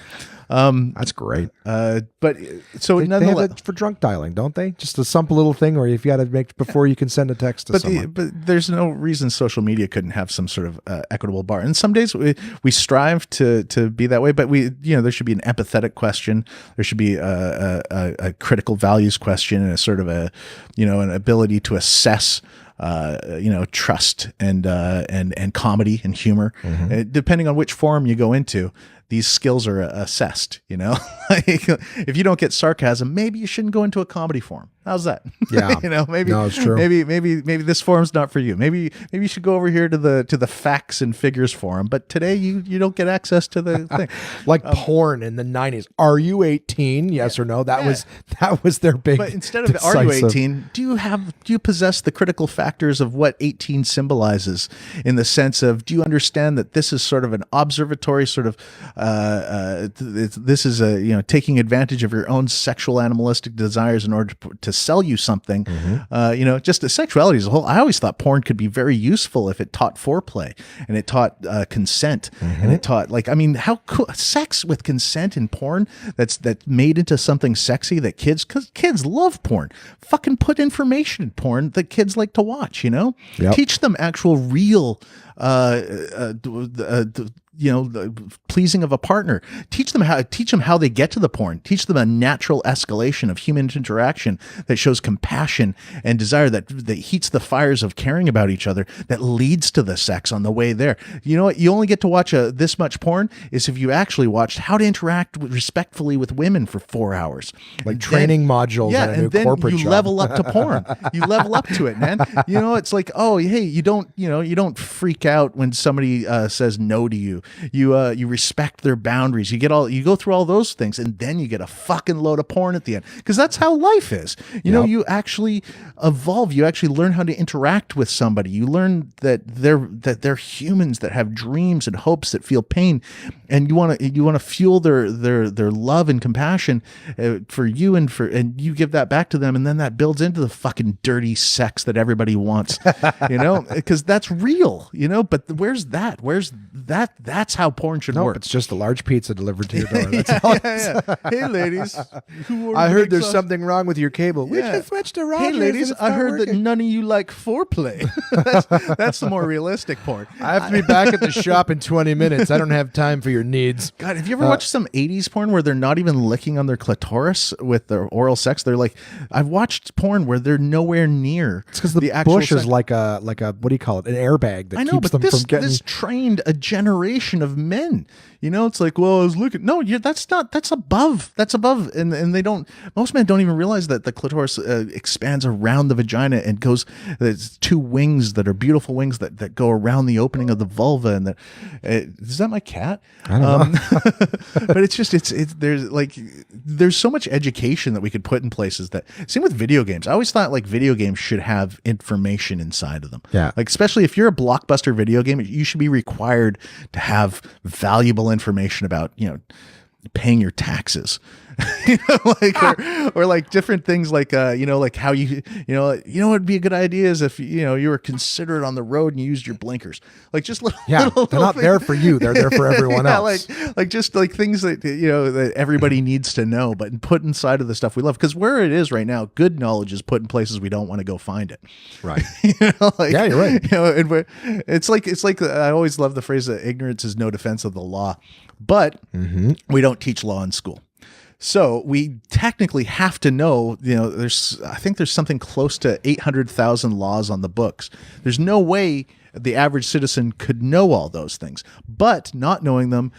That's great. But so they have it for drunk dialing, don't they? Just a simple little thing where if you got to make before you can send a text to someone. But there's no reason social media couldn't have some sort of equitable bar. And some days we strive to be that way, but there should be an empathetic question. There should be a critical values question and a sort of an ability to assess trust and comedy and humor, depending on which forum you go into. These skills are assessed, like if you don't get sarcasm, maybe you shouldn't go into a comedy forum. How's that? Yeah. Maybe no, it's true. Maybe this forum's not for you. Maybe you should go over here to the facts and figures forum. But today you don't get access to the thing. Like porn in the 90s. Are you 18? Yes or no? That was their big. But instead of are you 18, do you possess the critical factors of what 18 symbolizes in the sense of do you understand that this is sort of an observatory sort of this is taking advantage of your own sexual animalistic desires in order to sell you something. Just the sexuality as a whole. I always thought porn could be very useful if it taught foreplay and it taught consent and it taught how cool sex with consent in porn that's made into something sexy that because kids love porn. Fucking put information in porn that kids like to watch. Teach them actual real the pleasing of a partner. Teach them how they get to the porn. Teach them a natural escalation of human interaction that shows compassion and desire that heats the fires of caring about each other that leads to the sex on the way there. You know what? You only get to watch this much porn is if you actually watched how to interact respectfully with women for 4 hours. Like training modules at a new corporate job. You level up to porn. You level up to it, man. It's like, oh, hey, you don't freak out when somebody says no to you. You respect their boundaries. You go through all those things, and then you get a fucking load of porn at the end because that's how life is. You actually evolve. You actually learn how to interact with somebody. You learn that they're humans that have dreams and hopes that feel pain, and you want to fuel their love and compassion for you and you give that back to them, and then that builds into the fucking dirty sex that everybody wants. Because that's real. But where's that? That's how porn should work. It's just a large pizza delivered to your door. That's all Hey, ladies. I heard there's something wrong with your cable. We just switched to Rogers. Hey, ladies. I heard that none of you like foreplay. that's the more realistic porn. I have to be back at the shop in 20 minutes. I don't have time for your needs. God, have you ever watched some 80s porn where they're not even licking on their clitoris with their oral sex? They're like, I've watched porn where they're nowhere near. It's because the bush is like a what do you call it? An airbag that keeps keeps them from getting. This trained a generation of men. You know, it's like, well, I was looking. No, that's above. That's above. And they don't. Most men don't even realize that the clitoris expands around the vagina and goes. There's two wings that are beautiful wings that go around the opening of the vulva. And is that my cat? I don't know. But it's just there's so much education that we could put in places that. Same with video games. I always thought like video games should have information inside of them. Yeah. Like especially if you're a blockbuster video game, you should be required to have valuable information about, paying your taxes. Or like different things like like how it'd be a good idea is if you were considerate on the road and you used your blinkers, like just little they're not there for you, they're there for everyone else. like just like things that that everybody needs to know, but put inside of the stuff we love, because where it is right now, good knowledge is put in places we don't want to go find it, right? Yeah, you're right. And it's like I always love the phrase that ignorance is no defense of the law, but we don't teach law in school. So we technically have to know, I think there's something close to 800,000 laws on the books. There's no way the average citizen could know all those things, but not knowing them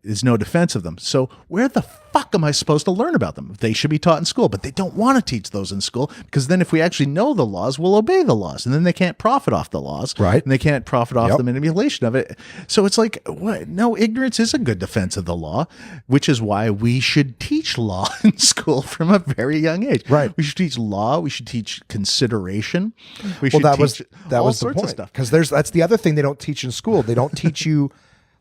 is no defense of them. So where the fuck am I supposed to learn about them? They should be taught in school, but they don't want to teach those in school, because then if we actually know the laws, we'll obey the laws, and then they can't profit off the laws, right? And they can't profit off the manipulation of it. So it's like, what? No, ignorance is a good defense of the law, which is why we should teach law in school from a very young age. Right. We should teach law. We should teach consideration. We should that teach all was sorts the point. of stuff. Because that's the other thing they don't teach in school. They don't teach you.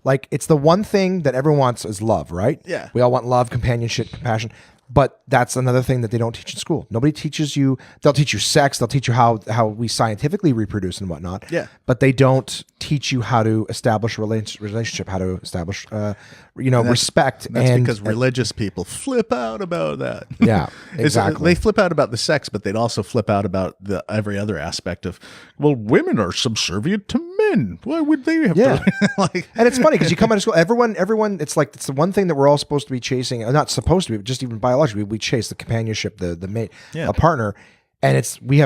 Like, it's the one thing that everyone wants is love, right? Yeah. We all want love, companionship, compassion. But that's another thing that they don't teach in school. Nobody teaches you. They'll teach you sex. They'll teach you how we scientifically reproduce and whatnot. Yeah. But they don't teach you how to establish a relationship, how to establish, respect. That's because religious people flip out about that. Yeah, exactly. They flip out about the sex, but they'd also flip out about every other aspect of, well, women are subservient to men. Why would they have to? And it's funny because you come out of school, everyone, it's like, it's the one thing that we're all supposed to be chasing. Not supposed to be, but just even biologically, we chase the companionship, the mate, a partner. And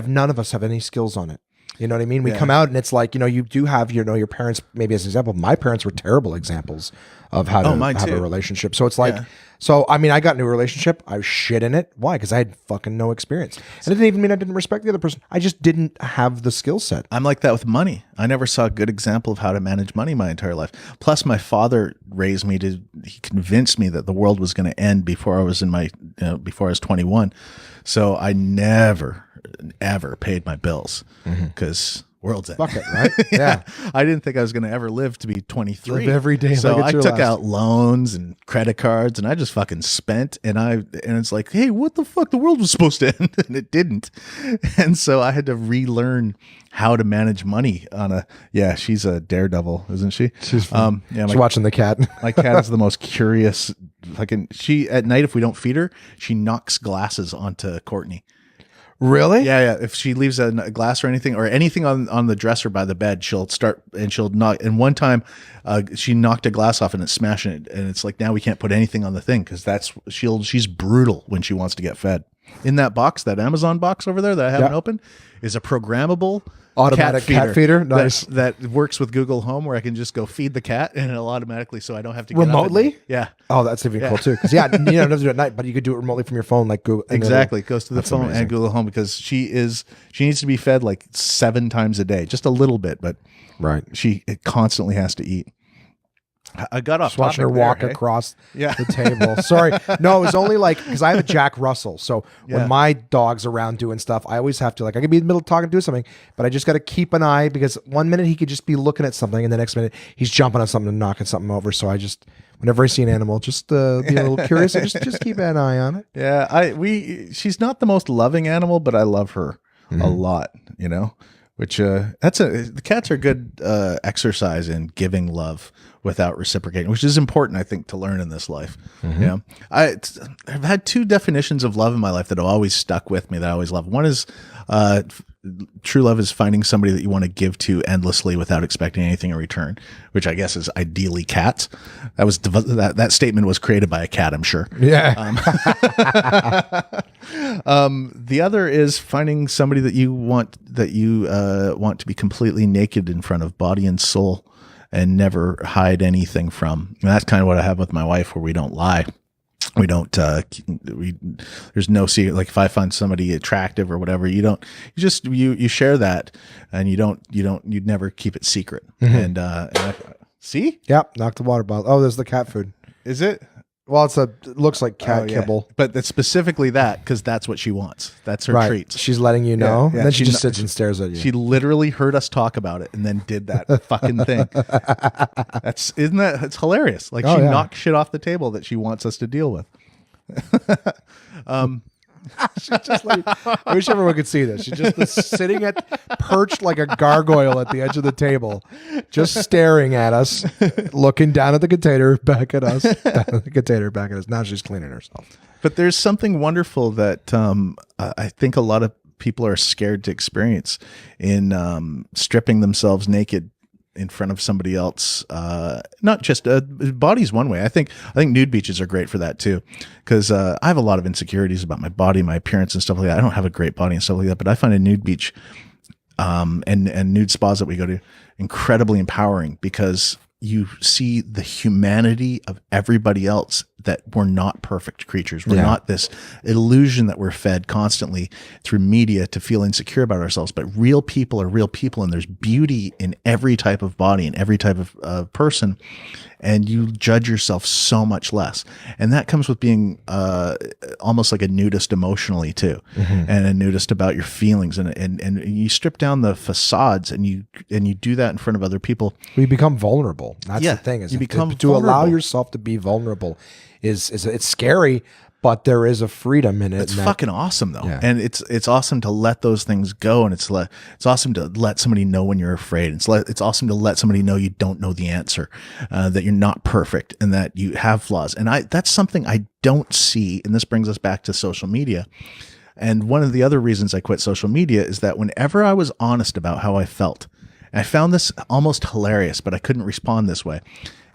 none of us have any skills on it. You know what I mean? We come out and it's like, you do have, your parents, maybe as an example. My parents were terrible examples of how to have a relationship. So it's like, I got into a relationship. I was shit in it. Why? Because I had fucking no experience. And it didn't even mean I didn't respect the other person. I just didn't have the skill set. I'm like that with money. I never saw a good example of how to manage money my entire life. Plus, my father raised me he convinced me that the world was going to end before I was before I was 21. So I never, ever paid my bills because world's end. Fuck it, right? Yeah. I didn't think I was going to ever live to be 23. Live every day. So like I took out loans and credit cards, and I just fucking spent. And it's like, hey, what the fuck? The world was supposed to end, and it didn't. And so I had to relearn how to manage money she's a daredevil, isn't she? She's watching the cat. My cat is the most curious. She at night, if we don't feed her, she knocks glasses onto Courtney. Really? Yeah. If she leaves a glass or anything on the dresser by the bed, she'll knock. And one time, she knocked a glass off and it's smashing it. And it's like, now we can't put anything on the thing because she's brutal when she wants to get fed. In that box, that Amazon box over there that I haven't opened, is a programmable automatic cat feeder. Nice. That works with Google Home, where I can just go feed the cat and it'll automatically, so I don't have to get remotely. Yeah. Oh, that's even cool too. Because you don't have to do it at night, but you could do it remotely from your phone, like Google. Exactly. It goes to the phone amazing. And Google Home, because she needs to be fed like 7 times a day, just a little bit, but she constantly has to eat. I got off. Just watching her walk across the table. Sorry. No, it was only like, because I have a Jack Russell. So when my dog's around doing stuff, I always have to, I could be in the middle of talking, do something, but I just got to keep an eye, because one minute he could just be looking at something and the next minute he's jumping on something and knocking something over. So I just, whenever I see an animal, just be a little curious and just keep an eye on it. Yeah. She's not the most loving animal, but I love her a lot, which the cats are good exercise in giving love without reciprocating, which is important, I think, to learn in this life. I've had 2 definitions of love in my life that have always stuck with me, that I always love. One is true love is finding somebody that you want to give to endlessly without expecting anything in return, which I guess is ideally cats. That statement was created by a cat, I'm sure. Yeah. The other is finding somebody that you want to be completely naked in front of, body and soul, and never hide anything from. And that's kind of what I have with my wife, where we don't lie. We don't, there's no secret. Like if I find somebody attractive or whatever, you share that, and you'd never keep it secret. Mm-hmm. See? Yep. Knock the water bottle. Oh, there's the cat food. Is it? Well, it looks like cat kibble. But it's specifically that, because that's what she wants. That's her treats. She's letting you know. Yeah. And then she just sits and stares at you. She literally heard us talk about it and then did that fucking thing. It's hilarious. Like she knocks shit off the table that she wants us to deal with. She's just like, I wish everyone could see this. She's just sitting perched like a gargoyle at the edge of the table, just staring at us, looking down at the container, back at us, down at the container, back at us. Now she's cleaning herself. But there's something wonderful that I think a lot of people are scared to experience in stripping themselves naked in front of somebody else. Not just body's one way. I think nude beaches are great for that too, because I have a lot of insecurities about my body, my appearance, and stuff like that. I don't have a great body and stuff like that, but I find a nude beach and nude spas that we go to incredibly empowering, because you see the humanity of everybody else, that we're not perfect creatures. We're not this illusion that we're fed constantly through media to feel insecure about ourselves, but real people are real people, and there's beauty in every type of body and every type of person, and you judge yourself so much less. And that comes with being almost like a nudist emotionally too, and a nudist about your feelings, and you strip down the facades, and you do that in front of other people. We become vulnerable. That's the thing. Is you become to allow yourself to be vulnerable is it's scary, but there is a freedom in it. It's fucking awesome though. Yeah. And it's awesome to let those things go. And it's awesome to let somebody know when you're afraid. It's awesome to let somebody know you don't know the answer, that you're not perfect, and that you have flaws. And that's something I don't see. And this brings us back to social media. And one of the other reasons I quit social media is that whenever I was honest about how I felt, and I found this almost hilarious, but I couldn't respond this way,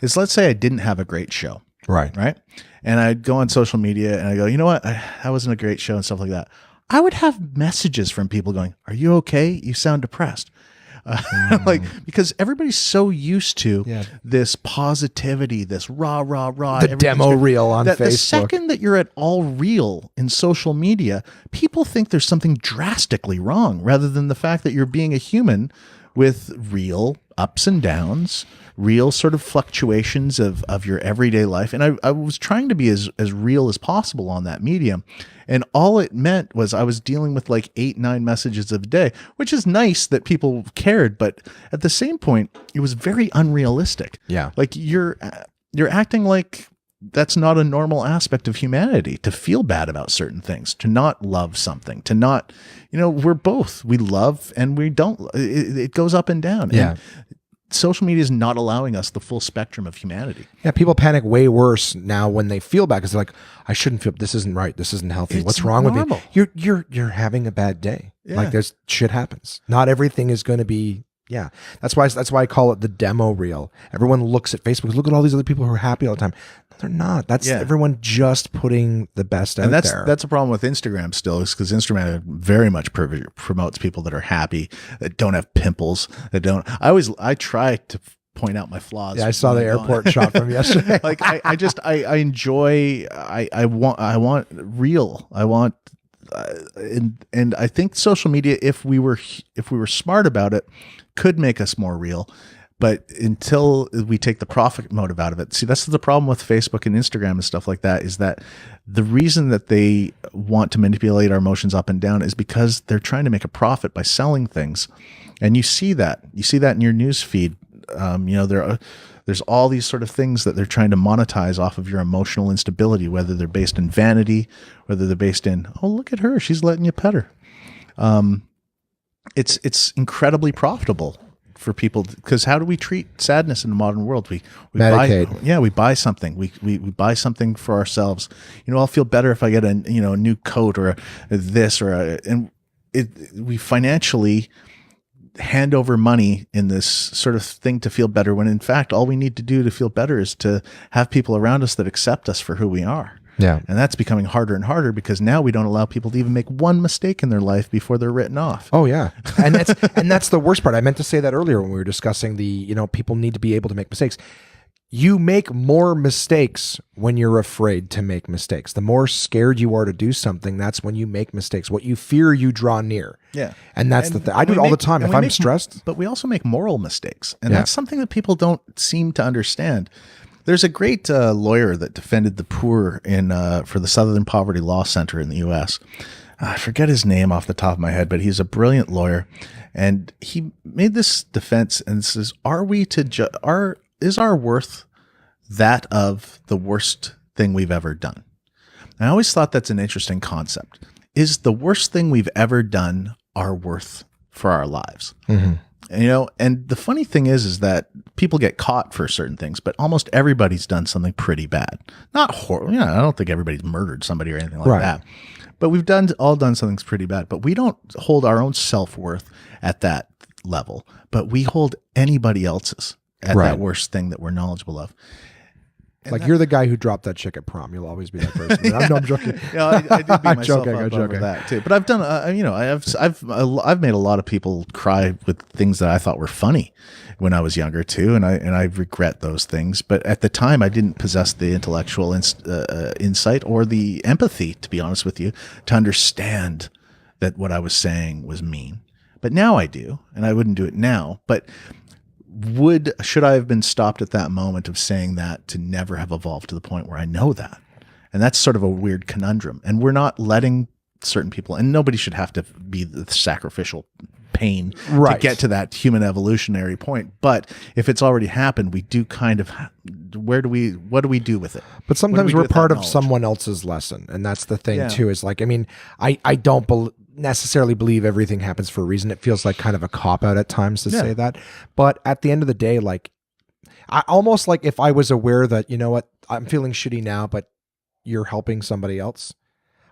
is let's say I didn't have a great show. Right. And I'd go on social media and I go, you know what? That wasn't a great show and stuff like that. I would have messages from people going, are you okay? You sound depressed. Because everybody's so used to this positivity, this rah. The demo reel on Facebook. The second that you're at all real in social media, people think there's something drastically wrong, rather than the fact that you're being a human with real ups and downs, real sort of fluctuations of your everyday life. And I was trying to be as real as possible on that medium. And all it meant was I was dealing with like 8-9 messages a day, which is nice that people cared. But at the same point, it was very unrealistic. Yeah. Like you're acting like that's not a normal aspect of humanity, to feel bad about certain things, to not love something, to not, we love and we don't, it goes up and down. Yeah. And social media is not allowing us the full spectrum of humanity. Yeah. People panic way worse now when they feel bad, because they're like, I shouldn't feel, this isn't right. This isn't healthy. What's wrong with me? You're having a bad day. Yeah. Like there's shit happens. Not everything is going to be. Yeah, that's why I call it the demo reel. Everyone looks at Facebook. Look at all these other people who are happy all the time. No, they're not. That's everyone just putting the best out there. And that's a problem with Instagram still, is because Instagram very much promotes people that are happy, that don't have pimples, that don't. I try to point out my flaws. Yeah, I saw the airport shot from yesterday. Like I enjoy. I want real. I want. And I think social media, if we were smart about it, could make us more real. But until we take the profit motive out of it, see, that's the problem with Facebook and Instagram and stuff like that, is that the reason that they want to manipulate our emotions up and down is because they're trying to make a profit by selling things. And you see that in your news feed. There's all these sort of things that they're trying to monetize off of your emotional instability, whether they're based in vanity, whether they're based in, oh, look at her, she's letting you pet her. It's incredibly profitable for people, because how do we treat sadness in the modern world? We medicate. We buy something. We buy something for ourselves. I'll feel better if I get a new coat or this and we financially hand over money in this sort of thing to feel better, when in fact all we need to do to feel better is to have people around us that accept us for who we are. Yeah. And that's becoming harder and harder, because now we don't allow people to even make one mistake in their life before they're written off. Oh yeah. And that's the worst part. I meant to say that earlier when we were discussing people need to be able to make mistakes. You make more mistakes when you're afraid to make mistakes. The more scared you are to do something, that's when you make mistakes. What you fear, you draw near. Yeah. And that's the thing. I do it all the time. If I'm stressed. But we also make moral mistakes. And that's something that people don't seem to understand. There's a great lawyer that defended the poor for the Southern Poverty Law Center in the U.S. I forget his name off the top of my head, but he's a brilliant lawyer. And he made this defense and says, is our worth that of the worst thing we've ever done? And I always thought that's an interesting concept. Is the worst thing we've ever done our worth for our lives? Mm-hmm. And the funny thing is that people get caught for certain things, but almost everybody's done something pretty bad. Not horrible. I don't think everybody's murdered somebody or anything like that. But we've all done something pretty bad. But we don't hold our own self-worth at that level, but we hold anybody else's at that worst thing that we're knowledgeable of. And you're the guy who dropped that chick at prom. You'll always be that person. I'm joking. I did beat myself up over that too. But I've done, I've made a lot of people cry with things that I thought were funny when I was younger too, and I regret those things. But at the time, I didn't possess the intellectual insight or the empathy, to be honest with you, to understand that what I was saying was mean. But now I do, and I wouldn't do it now. But should I have been stopped at that moment of saying that to never have evolved to the point where I know that? And that's sort of a weird conundrum. And we're not letting certain people, and nobody should have to be the sacrificial pain to get to that human evolutionary point. But if it's already happened, we do kind of, what do we do with it? But sometimes we're part of someone else's lesson. And that's the thing too, is I don't necessarily believe everything happens for a reason. It feels like kind of a cop-out at times to say that. But at the end of the day, I almost if I was aware that, you know what, I'm feeling shitty now, but you're helping somebody else,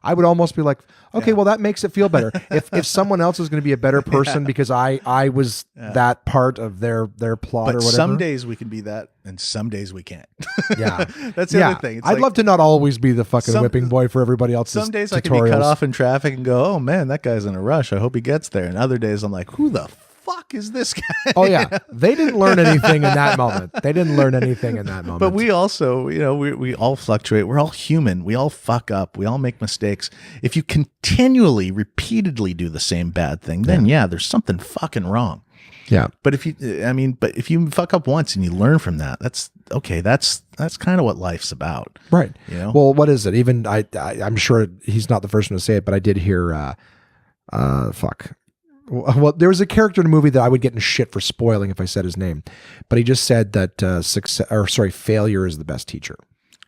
I would almost be like, okay, well, that makes it feel better. If someone else is going to be a better person because I was that part of their plot or whatever. Some days we can be that, and some days we can't. Yeah. That's the other thing. It's I'd love to not always be the fucking whipping boy for everybody else's Some days tutorials. I can be cut off in traffic and go, oh man, that guy's in a rush. I hope he gets there. And other days I'm like, who the fuck is this guy? Oh yeah. They didn't learn anything in that moment. But we also, we all fluctuate. We're all human. We all fuck up. We all make mistakes. If you continually, repeatedly do the same bad thing, then there's something fucking wrong. Yeah. But if you fuck up once and you learn from that, that's okay. That's kind of what life's about. Right. Well, what is it? Even I'm sure he's not the first one to say it, but I did hear, well, there was a character in a movie that I would get in shit for spoiling if I said his name, but he just said that failure is the best teacher.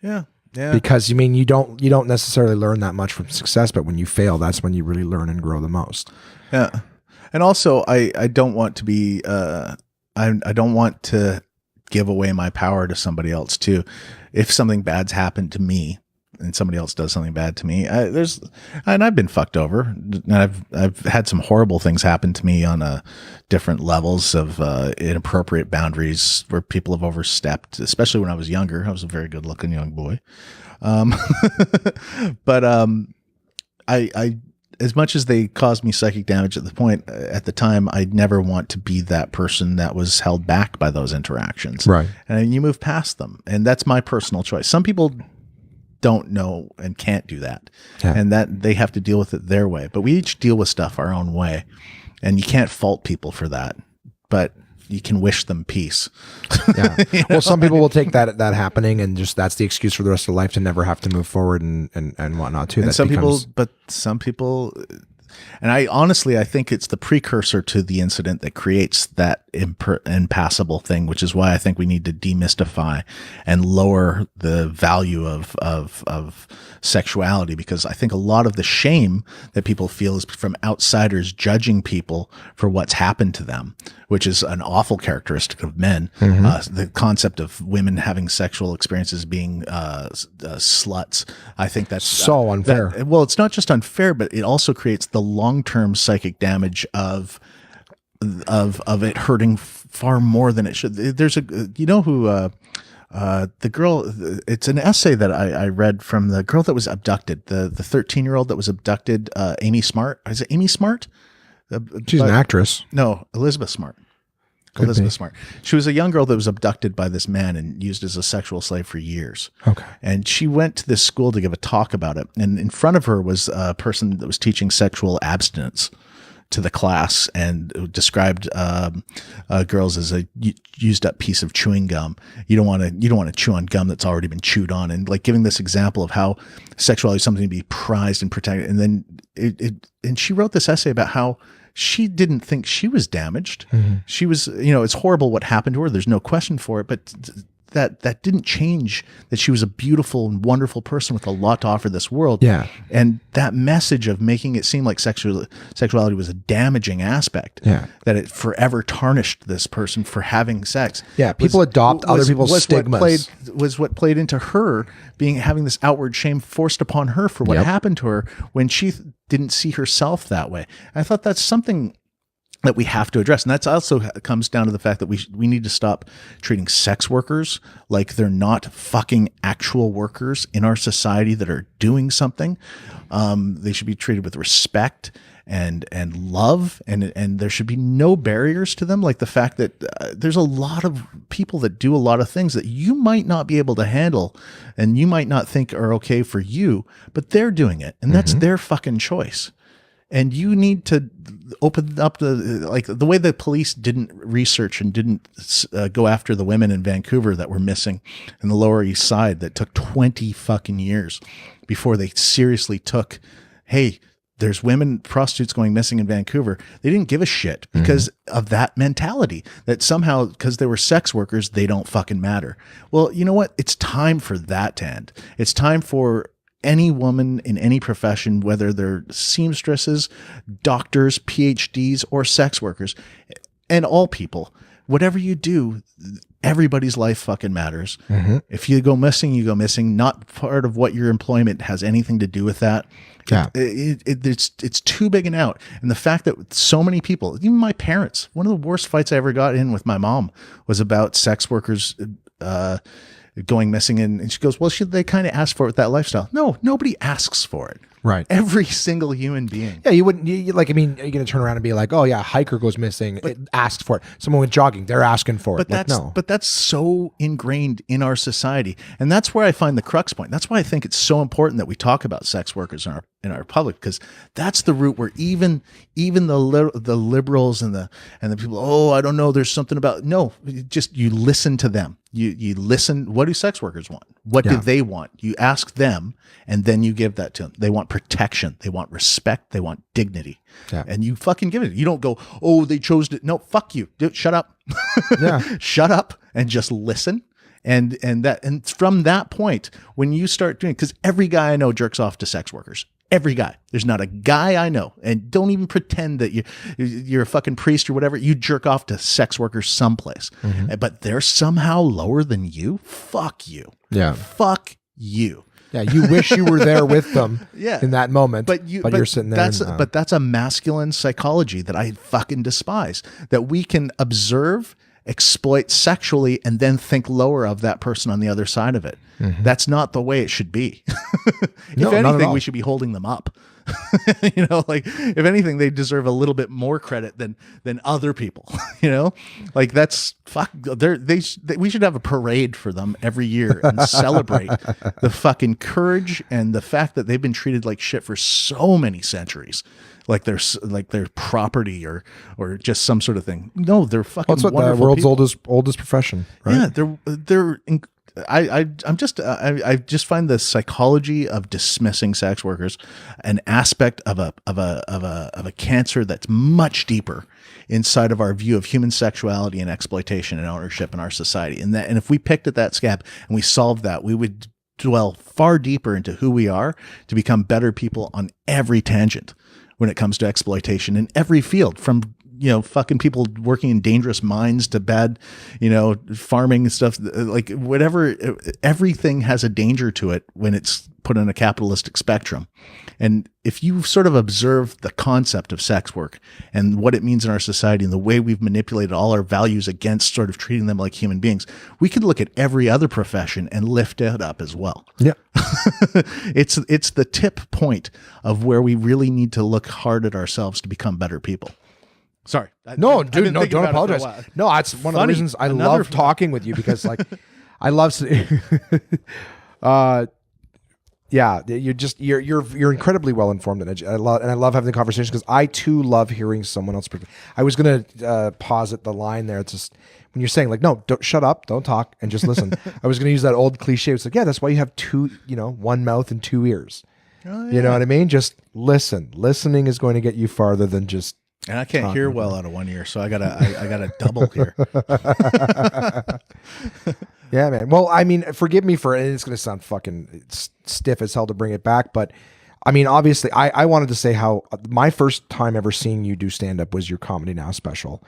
Yeah. Yeah. Because you don't necessarily learn that much from success, but when you fail, that's when you really learn and grow the most. Yeah. And also I don't want to be I don't want to give away my power to somebody else too. If something bad's happened to me and somebody else does something bad to me, I've been fucked over. And I've had some horrible things happen to me on different levels of inappropriate boundaries where people have overstepped, especially when I was younger. I was a very good looking young boy. But I as much as they caused me psychic damage at the time, I'd never want to be that person that was held back by those interactions. Right. And you move past them. And that's my personal choice. Some people don't know and can't do that. Yeah. And that they have to deal with it their way. But we each deal with stuff our own way. And you can't fault people for that. But you can wish them peace. Yeah. Well, some people will take that happening and just that's the excuse for the rest of life to never have to move forward and whatnot too. And some people, and I think it's the precursor to the incident that creates that impassable thing, which is why I think we need to demystify and lower the value of sexuality, because I think a lot of the shame that people feel is from outsiders judging people for what's happened to them, which is an awful characteristic of men. Mm-hmm. The concept of women having sexual experiences being sluts, I think that's so unfair. Well, it's not just unfair, but it also creates the long-term psychic damage of it hurting far more than it should. There's the girl, it's an essay that I read from the girl that was abducted, the 13-year-old that was abducted, Amy Smart. Is it Amy Smart? She's an actress. No, Elizabeth Smart. Elizabeth Smart. She was a young girl that was abducted by this man and used as a sexual slave for years. Okay. And she went to this school to give a talk about it. And in front of her was a person that was teaching sexual abstinence to the class and described girls as a used up piece of chewing gum. You don't want to chew on gum that's already been chewed on, and like giving this example of how sexuality is something to be prized and protected. And then and she wrote this essay about how she didn't think she was damaged. Mm-hmm. She was, it's horrible what happened to her. There's no question for it, but that didn't change that she was a beautiful and wonderful person with a lot to offer this world. Yeah. And that message of making it seem like sexuality was a damaging aspect, that it forever tarnished this person for having sex. Yeah. People adopt other people's stigmas. Was what played into her having this outward shame forced upon her for what happened to her when she didn't see herself that way. I thought that's something that we have to address. And that's also comes down to the fact that we need to stop treating sex workers like they're not fucking actual workers in our society that are doing something. They should be treated with respect and love, and there should be no barriers to them. Like the fact that there's a lot of people that do a lot of things that you might not be able to handle and you might not think are okay for you, but they're doing it. And that's their fucking choice. And you need to open up the way the police didn't research and didn't go after the women in Vancouver that were missing in the Lower East Side that took 20 fucking years before they seriously took, hey, there's women prostitutes going missing in Vancouver. They didn't give a shit because of that mentality that somehow, because they were sex workers, they don't fucking matter. Well, you know what? It's time for that to end. It's time for any woman in any profession, whether they're seamstresses, doctors, PhDs, or sex workers, and all people, whatever you do, everybody's life fucking matters. If you go missing, you go missing. Not part of what your employment has anything to do with that. Yeah. It's too big an out. And the fact that so many people, even my parents, one of the worst fights I ever got in with my mom was about sex workers, going missing, and she goes, well, they kind of ask for it with that lifestyle. No, nobody asks for it. Right. Every single human being. Yeah, you wouldn't, are you going to turn around and be like, oh yeah, a hiker goes missing, it asked for it. Someone went jogging, they're asking for it. But that's so ingrained in our society. And that's where I find the crux point. That's why I think it's so important that we talk about sex workers in our public, because that's the route where even the liberals and the people, oh, I don't know, there's something about, no, just you listen to them. You listen. What do sex workers want? What do they want? You ask them, and then you give that to them. They want protection. They want respect. They want dignity. Yeah. And you fucking give it. You don't go, oh, they chose to. No, fuck you. Dude, shut up. Shut up and just listen. And from that point, when you start doing, because every guy I know jerks off to sex workers. Every guy. There's not a guy I know, and don't even pretend that you're a fucking priest or whatever. You jerk off to sex workers someplace, but they're somehow lower than you. Fuck you. Yeah. Fuck you. Yeah. You wish you were there with them in that moment, but you're sitting there. But that's a masculine psychology that I fucking despise, that we can observe, exploit sexually, and then think lower of that person on the other side of it. That's not the way it should be. If anything, we should be holding them up. If anything, they deserve a little bit more credit than other people. That's fuck. We should have a parade for them every year and celebrate the fucking courage and the fact that they've been treated like shit for so many centuries. Like they're property or just some sort of thing. No, they're fucking. That's what the world's oldest profession, right? Yeah, they're. I just find the psychology of dismissing sex workers an aspect of a cancer that's much deeper inside of our view of human sexuality and exploitation and ownership in our society. And if we picked at that scab and we solved that, we would dwell far deeper into who we are to become better people on every tangent when it comes to exploitation in every field, from fucking people working in dangerous mines to bad, farming and stuff, like whatever, everything has a danger to it when it's put in a capitalistic spectrum. And if you sort of observe the concept of sex work and what it means in our society and the way we've manipulated all our values against sort of treating them like human beings, we could look at every other profession and lift it up as well. Yeah. It's the tip point of where we really need to look hard at ourselves to become better people. Sorry. No, dude, no, don't apologize. No, that's one of the reasons I love talking with you, because like I love yeah, you're incredibly well informed, and I love having the conversation, because I too love hearing someone else. I was gonna posit the line there. It's just when you're saying like, no, don't shut up, don't talk, and just listen. I was gonna use that old cliche. It's like, yeah, that's why you have one mouth and two ears. Oh, yeah. You know what I mean? Just listen. Listening is going to get you farther than just. And I can't hear well out of one ear, so I gotta double here. Yeah, man. Well, I mean, forgive me for, and it's going to sound fucking stiff as hell to bring it back, but I mean, obviously, I wanted to say how my first time ever seeing you do stand-up was your Comedy Now special.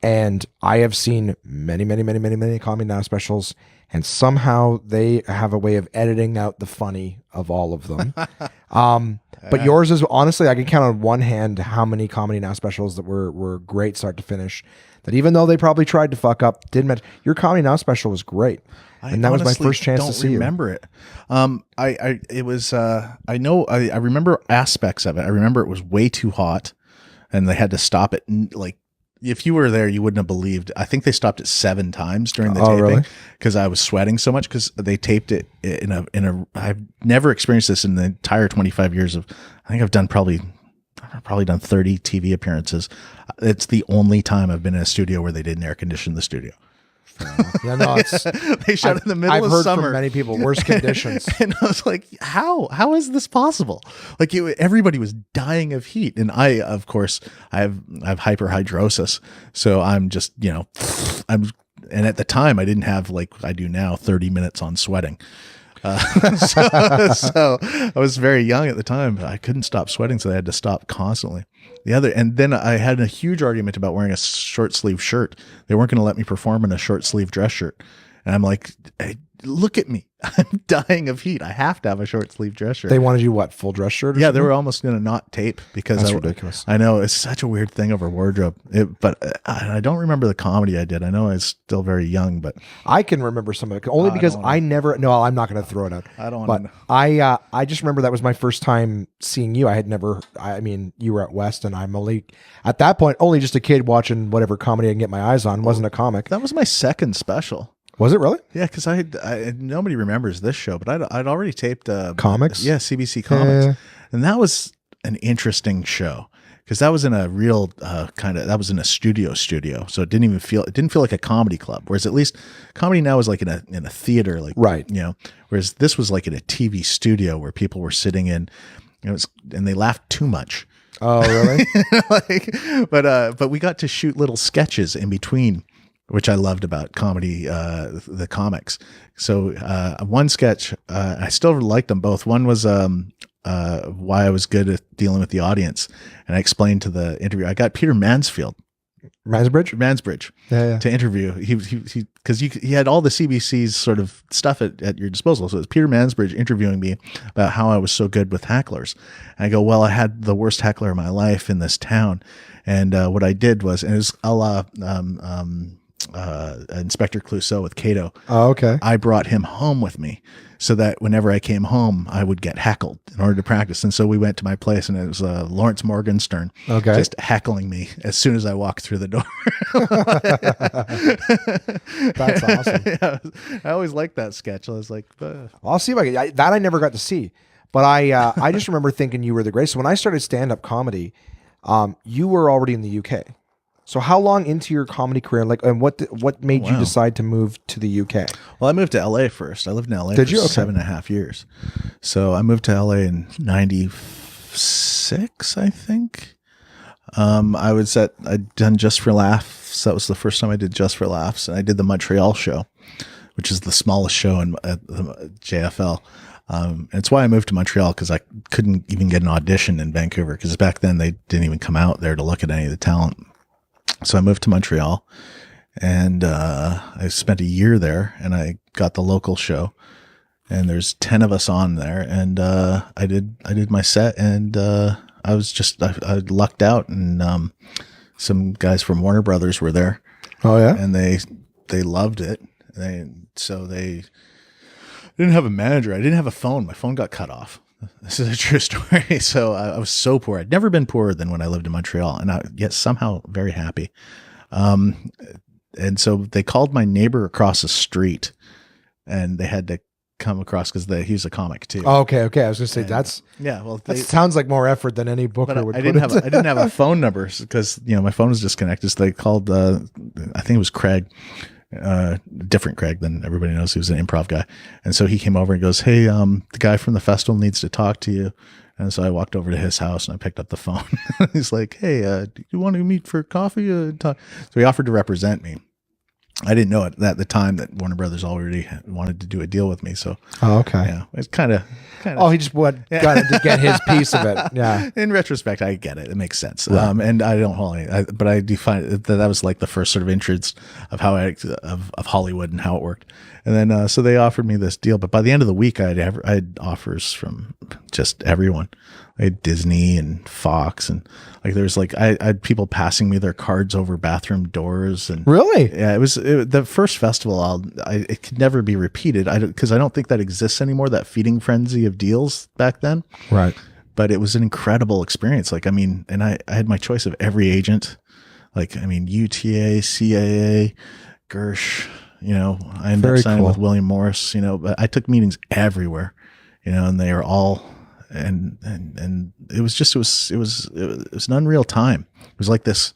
And I have seen many, many, many, many, many Comedy Now specials, and somehow they have a way of editing out the funny of all of them. But yours is, honestly, I can count on one hand how many Comedy Now specials that were great start to finish, that even though they probably tried to fuck up, didn't matter. Your Comedy Now special was great. And that was my first chance to see you. I remember it. I remember aspects of it. I remember it was way too hot and they had to stop it. Like, if you were there, you wouldn't have believed. I think they stopped it 7 times during the taping because I was sweating so much, because they taped it in a, I've never experienced this in the entire 25 years of, I think I've probably done 30 TV appearances. It's the only time I've been in a studio where they didn't air condition the studio. Yeah, no, it's they shot in the middle of heard summer. From many people, worst conditions. And I was like, how is this possible? Like, everybody was dying of heat. And I, of course, I have hyperhidrosis. So I'm just, and at the time I didn't have, like I do now, 30 minutes on sweating. So I was very young at the time, but I couldn't stop sweating, so I had to stop constantly. And then I had a huge argument about wearing a short sleeve shirt. They weren't going to let me perform in a short sleeve dress shirt. And I'm like, hey, look at me. I'm dying of heat. I have to have a short sleeve dress shirt. They wanted you what, full dress shirt? Yeah, they were almost going to not tape because that's ridiculous. I know it's such a weird thing over wardrobe. But I don't remember the comedy I did. I know I was still very young, but I can remember some of it only because I never. No, I'm not going to throw it out. I don't. But I just remember that was my first time seeing you. I had never. I mean, you were at West, and I'm only at that point only just a kid watching whatever comedy I can get my eyes on. Wasn't a comic. That was my second special. Was it really? Yeah, because I nobody remembers this show, but I'd already taped comics. Yeah, CBC Comics, and that was an interesting show because that was in a real that was in a studio, so it didn't feel like a comedy club. Whereas at least Comedy Now was like in a theater, like right, Whereas this was like in a TV studio where people were sitting in, and they laughed too much. Oh, really? But we got to shoot little sketches in between, which I loved about comedy, the comics. So one sketch, I still liked them both. One was why I was good at dealing with the audience. And I explained to the interview, I got Peter Mansbridge to interview. He because he had all the CBC's sort of stuff at your disposal. So it was Peter Mansbridge interviewing me about how I was so good with hecklers. And I go, well, I had the worst heckler of my life in this town. And what I did was, and it was a la Inspector Clouseau with Cato. Oh, okay. I brought him home with me so that whenever I came home, I would get heckled in order to practice. And so we went to my place, and it was Lawrence Morgenstern just heckling me as soon as I walked through the door. That's awesome. Yeah, I always liked that sketch. I was like, I'll see if I never got to see, but I just remember thinking you were the greatest. So when I started stand-up comedy, you were already in the UK. So how long into your comedy career, and what made you decide to move to the UK? Well, I moved to LA first. I lived in LA for 7.5 years. So I moved to LA in 96, I think. I'd done Just for Laughs. That was the first time I did Just for Laughs. And I did the Montreal show, which is the smallest show at the JFL. And it's why I moved to Montreal, because I couldn't even get an audition in Vancouver, because back then they didn't even come out there to look at any of the talent. So I moved to Montreal, and I spent a year there, and I got the local show, and there's 10 of us on there, and I did my set, and I lucked out, and some guys from Warner Brothers were there. Oh yeah. And they loved it. They didn't have a manager. I didn't have a phone. My phone got cut off. This is a true story. So I was so poor. I'd never been poorer than when I lived in Montreal, and yet somehow very happy. And so they called my neighbor across the street, and they had to come across because he's a comic too. Oh, okay. I was gonna say that sounds like more effort than any booker would. I didn't have a phone number because my phone was disconnected. So they called. I think it was Craig, different Craig than everybody knows. He was an improv guy, and so he came over and goes, "Hey, the guy from the festival needs to talk to you." And so I walked over to his house and I picked up the phone. He's like, "Hey, do you want to meet for coffee?" So he offered to represent me. I didn't know it at the time that Warner Brothers already wanted to do a deal with me. So, okay. Yeah, it's kind of. Oh, he just got to get his piece of it. Yeah. In retrospect, I get it. It makes sense. Right. And I don't but I define that was like the first sort of entrance of how of Hollywood and how it worked. And then, so they offered me this deal, but by the end of the week, I had offers from just everyone. I had Disney and Fox, and like there's like I had people passing me their cards over bathroom doors, and really, yeah, it was the first festival. It could never be repeated. Because I don't think that exists anymore. That feeding frenzy of deals back then, right? But it was an incredible experience. Like and I had my choice of every agent, like UTA, CAA, Gersh. I ended up signing with William Morris. But I took meetings everywhere. And they are all. And it was an unreal time. It was like this,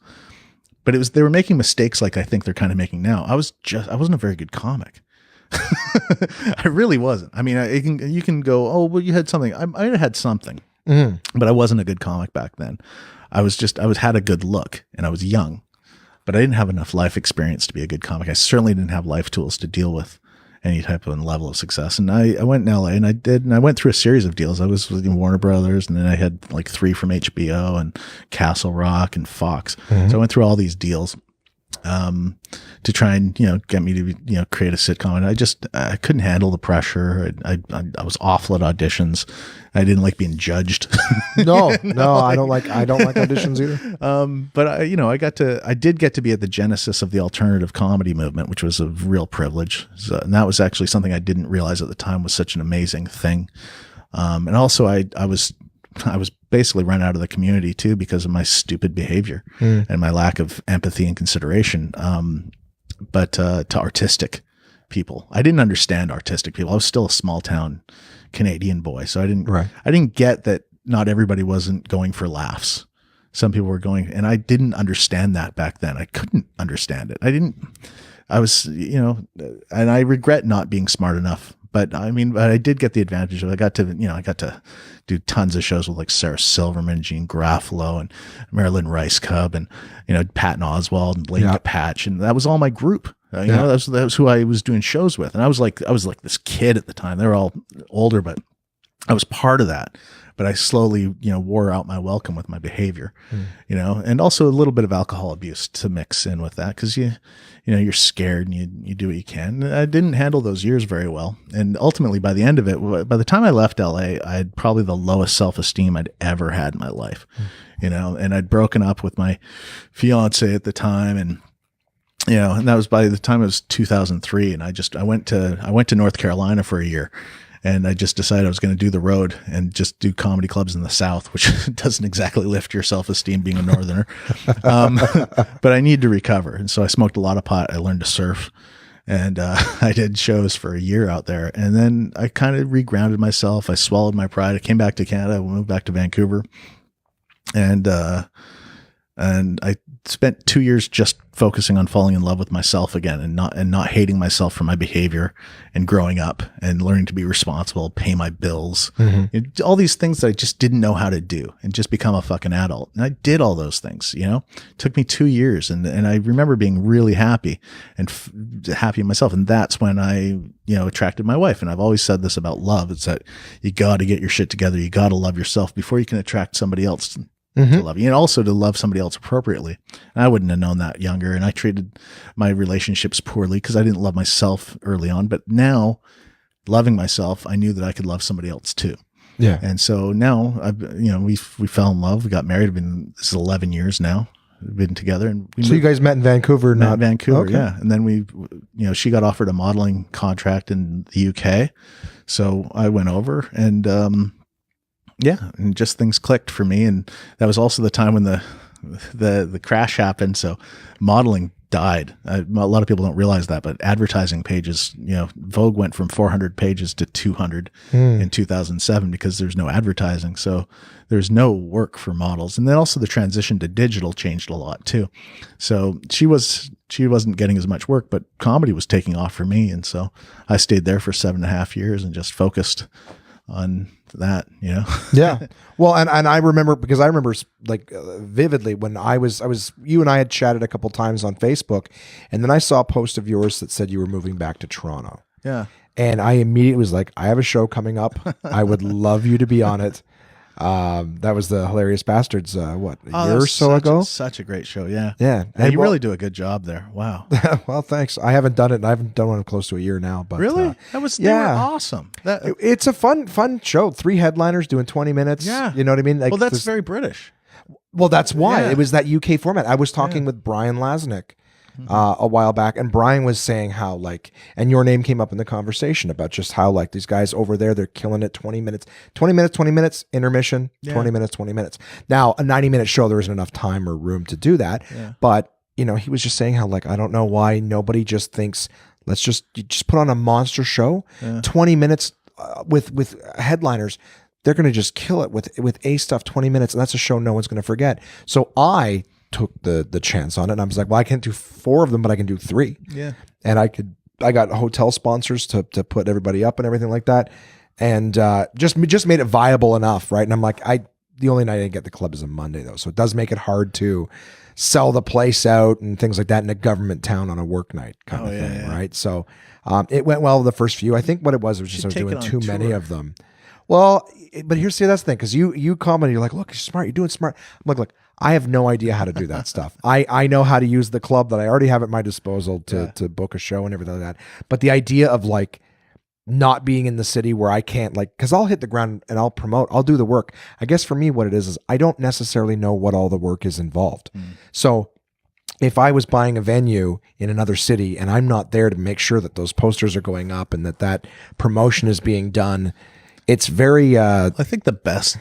but they were making mistakes like I think they're kind of making now. I wasn't a very good comic. I really wasn't. I mean, you can go, oh, well, you had something. I had something, but I wasn't a good comic back then. I had a good look, and I was young, but I didn't have enough life experience to be a good comic. I certainly didn't have life tools to deal with any type of level of success. And I went in LA and I went through a series of deals. I was with Warner Brothers, and then I had like 3 from HBO and Castle Rock and Fox. So I went through all these deals to try and, get me to, create a sitcom. And I couldn't handle the pressure. I was awful at auditions. I didn't like being judged. No, I don't like auditions either. But I did get to be at the genesis of the alternative comedy movement, which was a real privilege. And that was actually something I didn't realize at the time was such an amazing thing. And also I was basically run out of the community too because of my stupid behavior and my lack of empathy and consideration. But to artistic people, I didn't understand artistic people. I was still a small town Canadian boy, so I didn't get that not everybody wasn't going for laughs. Some people were going, and I didn't understand that back then. I couldn't understand it. I was, and I regret not being smart enough. But I did get the advantage of I got to do tons of shows with like Sarah Silverman, Gene Garofalo, and Marilyn Rice Cub, and Patton Oswalt and Lady Patch, and that was all my group. That was who I was doing shows with, and I was like this kid at the time. They were all older, but I was part of that. But I slowly, wore out my welcome with my behavior, and also a little bit of alcohol abuse to mix in with that because you're scared and you do what you can. And I didn't handle those years very well, and ultimately by the end of it, by the time I left LA, I had probably the lowest self-esteem I'd ever had in my life, and I'd broken up with my fiance at the time, and and that was by the time it was 2003, and I went to North Carolina for a year. And I just decided I was going to do the road and just do comedy clubs in the South, which doesn't exactly lift your self-esteem being a Northerner. But I need to recover. And so I smoked a lot of pot. I learned to surf, and I did shows for a year out there. And then I kind of regrounded myself. I swallowed my pride. I came back to Canada. We moved back to Vancouver. And I spent 2 years just focusing on falling in love with myself again and not hating myself for my behavior and growing up and learning to be responsible, pay my bills, all these things that I just didn't know how to do and just become a fucking adult. And I did all those things, it took me 2 years. And I remember being really happy and happy in myself. And that's when I, attracted my wife. And I've always said this about love. It's that you got to get your shit together. You got to love yourself before you can attract somebody else to love you, and also to love somebody else appropriately. And I wouldn't have known that younger, and I treated my relationships poorly because I didn't love myself early on. But now, loving myself, I knew that I could love somebody else too. Yeah. And so now, we fell in love. We got married. This is 11 years now. We've been together, and so you guys met in Vancouver, met not in Vancouver, okay. yeah. And then she got offered a modeling contract in the UK, so I went over, and and just things clicked for me. And that was also the time when the crash happened. So modeling died. A lot of people don't realize that, but advertising pages, Vogue went from 400 pages to 200 in 2007 because there's no advertising. So there's no work for models. And then also the transition to digital changed a lot too. So she wasn't getting as much work, but comedy was taking off for me. And so I stayed there for 7.5 years and just focused on that, Yeah. Well, and I remember, because I remember like vividly when I was, you and I had chatted a couple times on Facebook, and then I saw a post of yours that said you were moving back to Toronto. Yeah. And I immediately was like, I have a show coming up. I would love you to be on it. That was the Hilarious Bastards, a year or so ago? Such a great show, yeah. Yeah. And you really do a good job there. Wow. Well, thanks. I haven't done it, and I haven't done one in close to a year now. But really? They were awesome. It's a fun show. 3 headliners doing 20 minutes. Yeah. You know what I mean? Like, well, that's very British. Well, that's why. Yeah. It was that UK format. I was talking with Brian Lasnick a while back, and Brian was saying how, like, and your name came up in the conversation about just how, like, these guys over there, they're killing it. 20 minutes, intermission, 20 minutes. Now, a 90-minute show, there isn't enough time or room to do that. Yeah. But, he was just saying how, like, I don't know why nobody just thinks, let's just put on a monster show, 20 minutes with headliners. They're going to just kill it with A stuff, 20 minutes, and that's a show no one's going to forget. So I took the chance on it, and I was like, well, I can't do 4 of them, but I can do 3. Yeah. And I got hotel sponsors to put everybody up and everything like that, and just made it viable enough, right? And I'm like, the only night I didn't get the club is a Monday though, so it does make it hard to sell the place out and things like that in a government town on a work night kind of thing, right? So it went well the first few. I think what it was just I was doing too many of them. Well, but that's the thing, because you comment, you're like, look, you're smart, you're doing smart. I'm like, look, I have no idea how to do that stuff. I know how to use the club that I already have at my disposal to book a show and everything like that. But the idea of, like, not being in the city where I can't, like, because I'll hit the ground and I'll promote, I'll do the work. I guess for me, what it is I don't necessarily know what all the work is involved. So if I was buying a venue in another city and I'm not there to make sure that those posters are going up and that promotion is being done, it's very. I think the best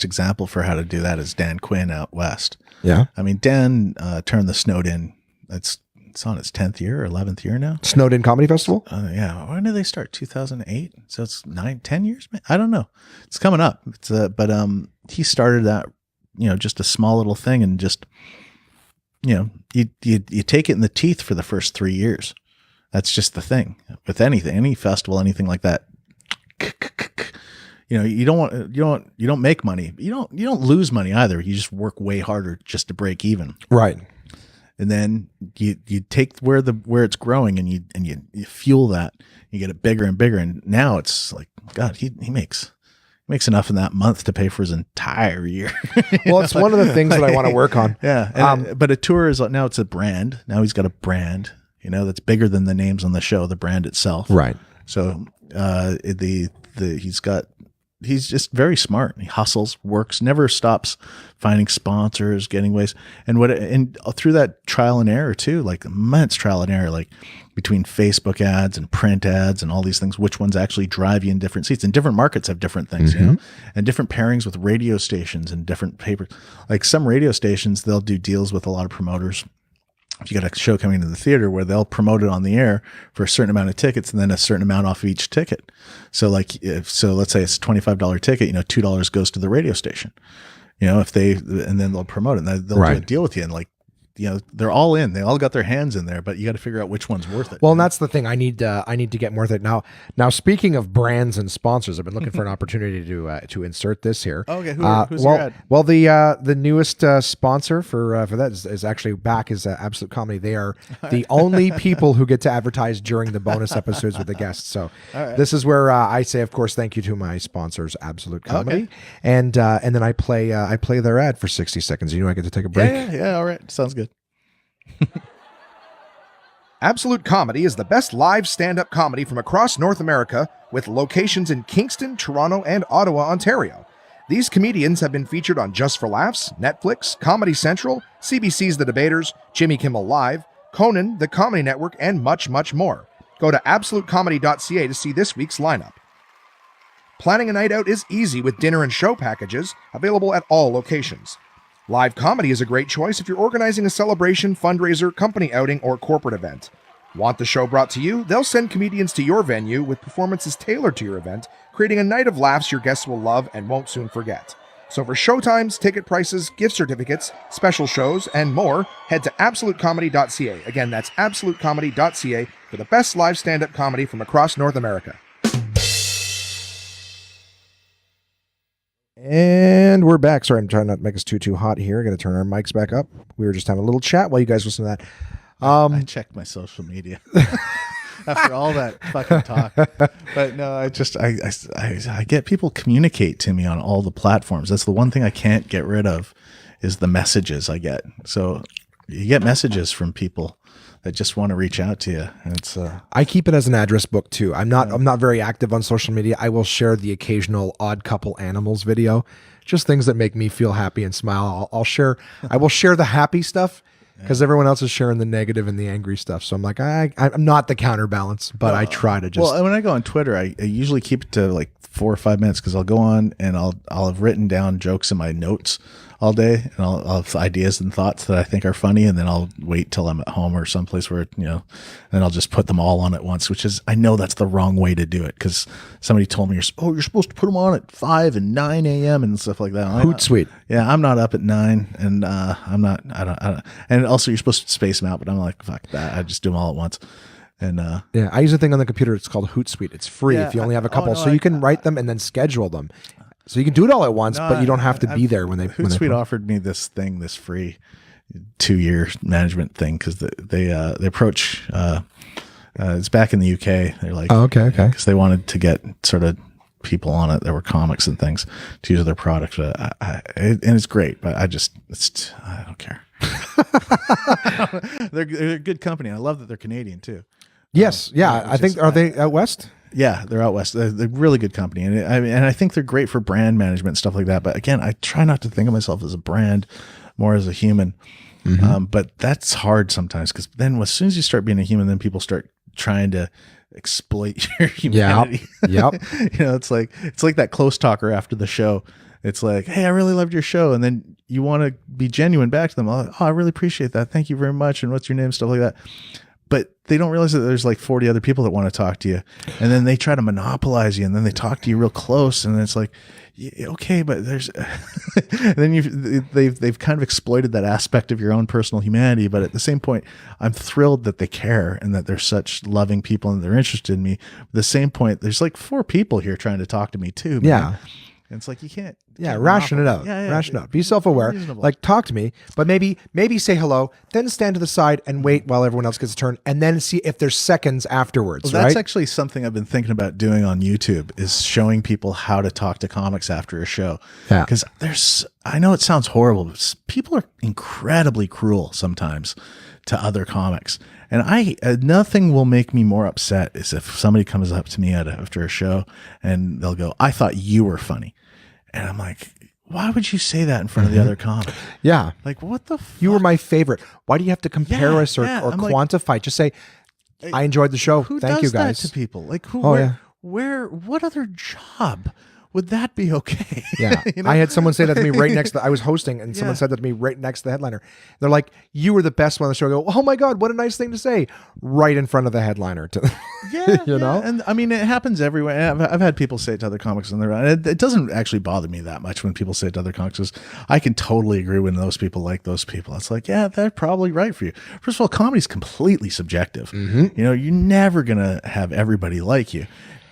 example for how to do that is Dan Quinn out west. Yeah, I mean, Dan turned the Snowed In. It's on its 10th year or 11th year now. Snowed In Comedy Festival. Yeah, when did they start? 2008. So it's 10 years. I don't know. It's coming up. But he started that. Just a small little thing, and just you take it in the teeth for the first 3 years. That's just the thing with anything, any festival, anything like that. You don't make money. You don't lose money either. You just work way harder just to break even. Right. And then you take where it's growing and you fuel that. You get it bigger and bigger. And now it's like, God, he makes enough in that month to pay for his entire year. Well, it's one of the things that I want to work on. Yeah. But a tour is now it's a brand. Now he's got a brand, that's bigger than the names on the show, the brand itself. Right. So he's just very smart. He hustles, works, never stops finding sponsors, getting ways. And through that trial and error too, like immense trial and error, like between Facebook ads and print ads and all these things, which ones actually drive you in different seats, and different markets have different things, and different pairings with radio stations and different papers. Like some radio stations, they'll do deals with a lot of promoters. If you got a show coming to the theater where they'll promote it on the air for a certain amount of tickets and then a certain amount off of each ticket. So let's say it's a $25 ticket, $2 goes to the radio station, and then they'll promote it and they'll do a deal with you. And like they're all in. They all got their hands in there, but you got to figure out which one's worth it. Well, and that's the thing. I need to get more of it now. Now, speaking of brands and sponsors, I've been looking for an opportunity to insert this here. Okay, who's your ad? Well, the newest sponsor for that is actually back is Absolute Comedy. They are the only people who get to advertise during the bonus episodes with the guests. So this is where I say, of course, thank you to my sponsors, Absolute Comedy, and then I play their ad for 60 seconds. I get to take a break. Yeah. All right, sounds good. Absolute Comedy is the best live stand-up comedy from across North America, with locations in Kingston, Toronto, and Ottawa, Ontario. These comedians have been featured on Just for Laughs, Netflix, Comedy Central, CBC's The Debaters, Jimmy Kimmel Live, Conan, The Comedy Network, and much, much more. Go to absolutecomedy.ca to see this week's lineup. Planning a night out is easy with dinner and show packages available at all locations. Live comedy is a great choice if you're organizing a celebration, fundraiser, company outing, or corporate event. Want the show brought to you? They'll send comedians to your venue with performances tailored to your event, creating a night of laughs your guests will love and won't soon forget. So for showtimes, ticket prices, gift certificates, special shows, and more, head to absolutecomedy.ca. Again, that's absolutecomedy.ca for the best live stand-up comedy from across North America. And we're back. Sorry, I'm trying not to make us too hot here. I got to turn our mics back up. We were just having a little chat while you guys listen to that. I checked my social media after all that fucking talk. But no, I get people communicate to me on all the platforms. That's the one thing I can't get rid of is the messages I get. So you get messages from people that just want to reach out to you. And it's I keep it as an address book too. I'm not very active on social media. I will share the occasional Odd Couple Animals video, just things that make me feel happy and smile. I will share the happy stuff because everyone else is sharing the negative and the angry stuff. So I'm like, I'm not the counterbalance, but I try to just. Well, when I go on Twitter, I usually keep it to like 4 or 5 minutes because I'll go on and I'll have written down jokes in my notes all day, and I'll have ideas and thoughts that I think are funny, and then I'll wait till I'm at home or someplace where, and I'll just put them all on at once, which is, I know that's the wrong way to do it because somebody told me, you're supposed to put them on at 5 and 9 a.m. and stuff like that. Hootsuite. Yeah, I'm not up at 9, and I don't, and also you're supposed to space them out, but I'm like, fuck that. I just do them all at once. And yeah, I use a thing on the computer. It's called Hootsuite. It's free if you only have a couple, so you can write them and then schedule them. So you can do it all at once, but you don't have to be there when they. Hootsuite offered me this free 2-year management thing because they approach. It's back in the UK. They're like, oh, okay, because they wanted to get sort of people on it that were comics and things to use their product, and it's great. But I don't care. They're a good company. I love that they're Canadian too. Yes, I think are they out west? Yeah, they're out west. They're a really good company, and I think they're great for brand management and stuff like that. But again, I try not to think of myself as a brand, more as a human. Mm-hmm. But that's hard sometimes because then as soon as you start being a human, then people start trying to exploit your humanity. Yep. It's like that close talker after the show. It's like, hey, I really loved your show, and then you want to be genuine back to them. Oh, I really appreciate that. Thank you very much. And what's your name? Stuff like that. But they don't realize that there's like 40 other people that want to talk to you, and then they try to monopolize you, and then they talk to you real close, and then it's like, yeah, okay, but there's, and then they've kind of exploited that aspect of your own personal humanity. But at the same point, I'm thrilled that they care and that they're such loving people and they're interested in me. At the same point, there's like 4 people here trying to talk to me too. Man. Yeah. And it's like, you can't. Ration it out. Ration it out. Be self-aware. Reasonable. Like, talk to me, but maybe say hello, then stand to the side and wait while everyone else gets a turn, and then see if there's seconds afterwards. Well, that's right? actually something I've been thinking about doing on YouTube, is showing people how to talk to comics after a show. Yeah. Because I know it sounds horrible, but people are incredibly cruel sometimes to other comics. And nothing will make me more upset is if somebody comes up to me after a show and they'll go, I thought you were funny. And I'm like, why would you say that in front of the other comic? Yeah. Like, what the fuck? You were my favorite. Why do you have to compare us or quantify? Like, just say, I enjoyed the show. Thank you, guys. That to people? Like, what other job would that be okay? Yeah. You know? I had someone say that to me right next to, I was hosting and someone said that to me right next to the headliner. They're like, you were the best one on the show. I go, oh my God, what a nice thing to say. Right in front of the headliner. You know? And I mean, it happens everywhere. I've had people say it to other comics and it doesn't actually bother me that much when people say it to other comics. 'Cause I can totally agree when those people like those people. It's like, yeah, they're probably right for you. First of all, comedy's completely subjective. You know, you're never going to have everybody like you,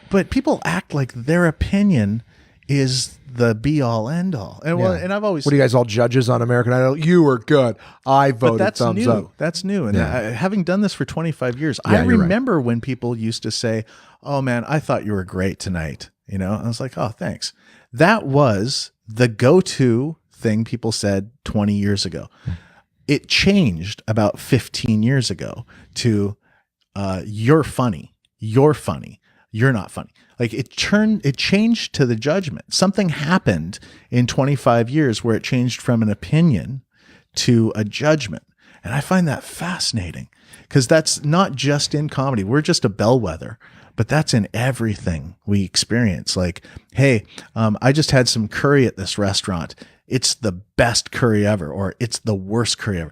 but people act like their opinion is the be all end all. And well, and I've always, what are you guys all judges on American Idol? You were good. I voted but that's thumbs new. up. That's new. And having done this for 25 years, Yeah, I you're remember when people used to say, oh man, I thought you were great tonight. You know, I was like, oh, thanks. That was the go-to thing people said 20 years ago. It changed about 15 years ago to you're funny. You're funny. You're not funny. Like it changed to the judgment. Something happened in 25 years where it changed from an opinion to a judgment. And I find that fascinating because that's not just in comedy. We're just a bellwether, but that's in everything we experience. Like, hey, I just had some curry at this restaurant. It's the best curry ever, or it's the worst curry ever.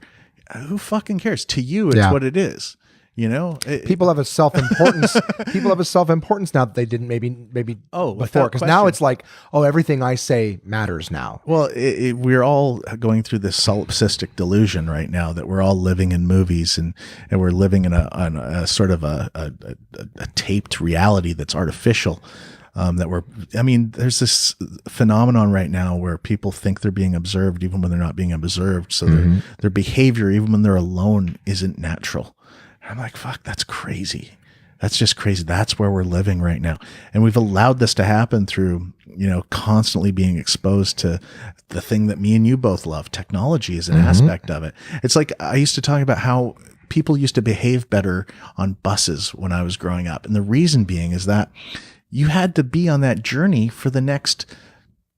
Who fucking cares? To you, it's what it is. You know, people have a self-importance. People have a self-importance now that they didn't maybe before. Because now it's like, oh, everything I say matters now. Well, we're all going through this solipsistic delusion right now that we're all living in movies and we're living in a sort of a taped reality that's artificial. There's this phenomenon right now where people think they're being observed even when they're not being observed. So their behavior, even when they're alone, isn't natural. I'm like, fuck, that's crazy. That's just crazy. That's where we're living right now. And we've allowed this to happen through, you know, constantly being exposed to the thing that me and you both love. Technology is an aspect of it. It's like I used to talk about how people used to behave better on buses when I was growing up. And the reason being is that you had to be on that journey for the next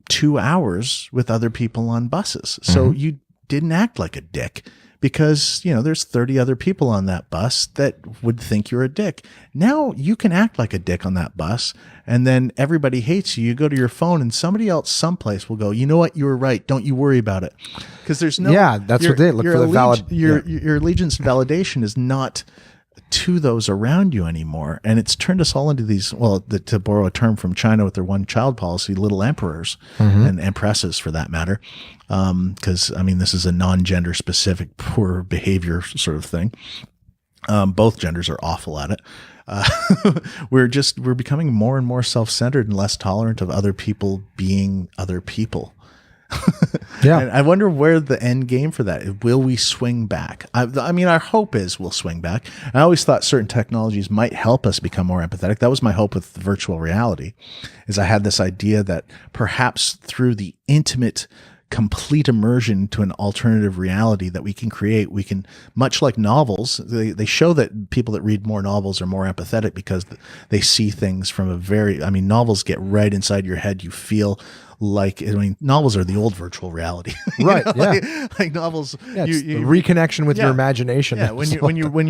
2 hours with other people on buses. So you didn't act like a dick. Because, you know, there's 30 other people on that bus that would think you're a dick. Now you can act like a dick on that bus and then everybody hates you. You go to your phone and somebody else someplace will go, you know what? You were right. Don't you worry about it. Because there's no... Yeah, that's what they look for the valid... Your allegiance and validation is not to those around you anymore. And it's turned us all into these, to borrow a term from China with their one-child policy, little emperors and empresses for that matter. Because, I mean, this is a non-gender specific poor behavior sort of thing. Both genders are awful at it. We're becoming more and more self-centered and less tolerant of other people being other people. And I wonder where the end game for that is. Will we swing back? I mean, our hope is we'll swing back. I always thought certain technologies might help us become more empathetic. That was my hope with virtual reality, is I had this idea that perhaps through the intimate, complete immersion to an alternative reality that we can create, we can, much like novels, they show that people that read more novels are more empathetic because they see things from novels get right inside your head. You feel like, novels are the old virtual reality, right? Like novels, you reconnection with your imagination. Yeah, when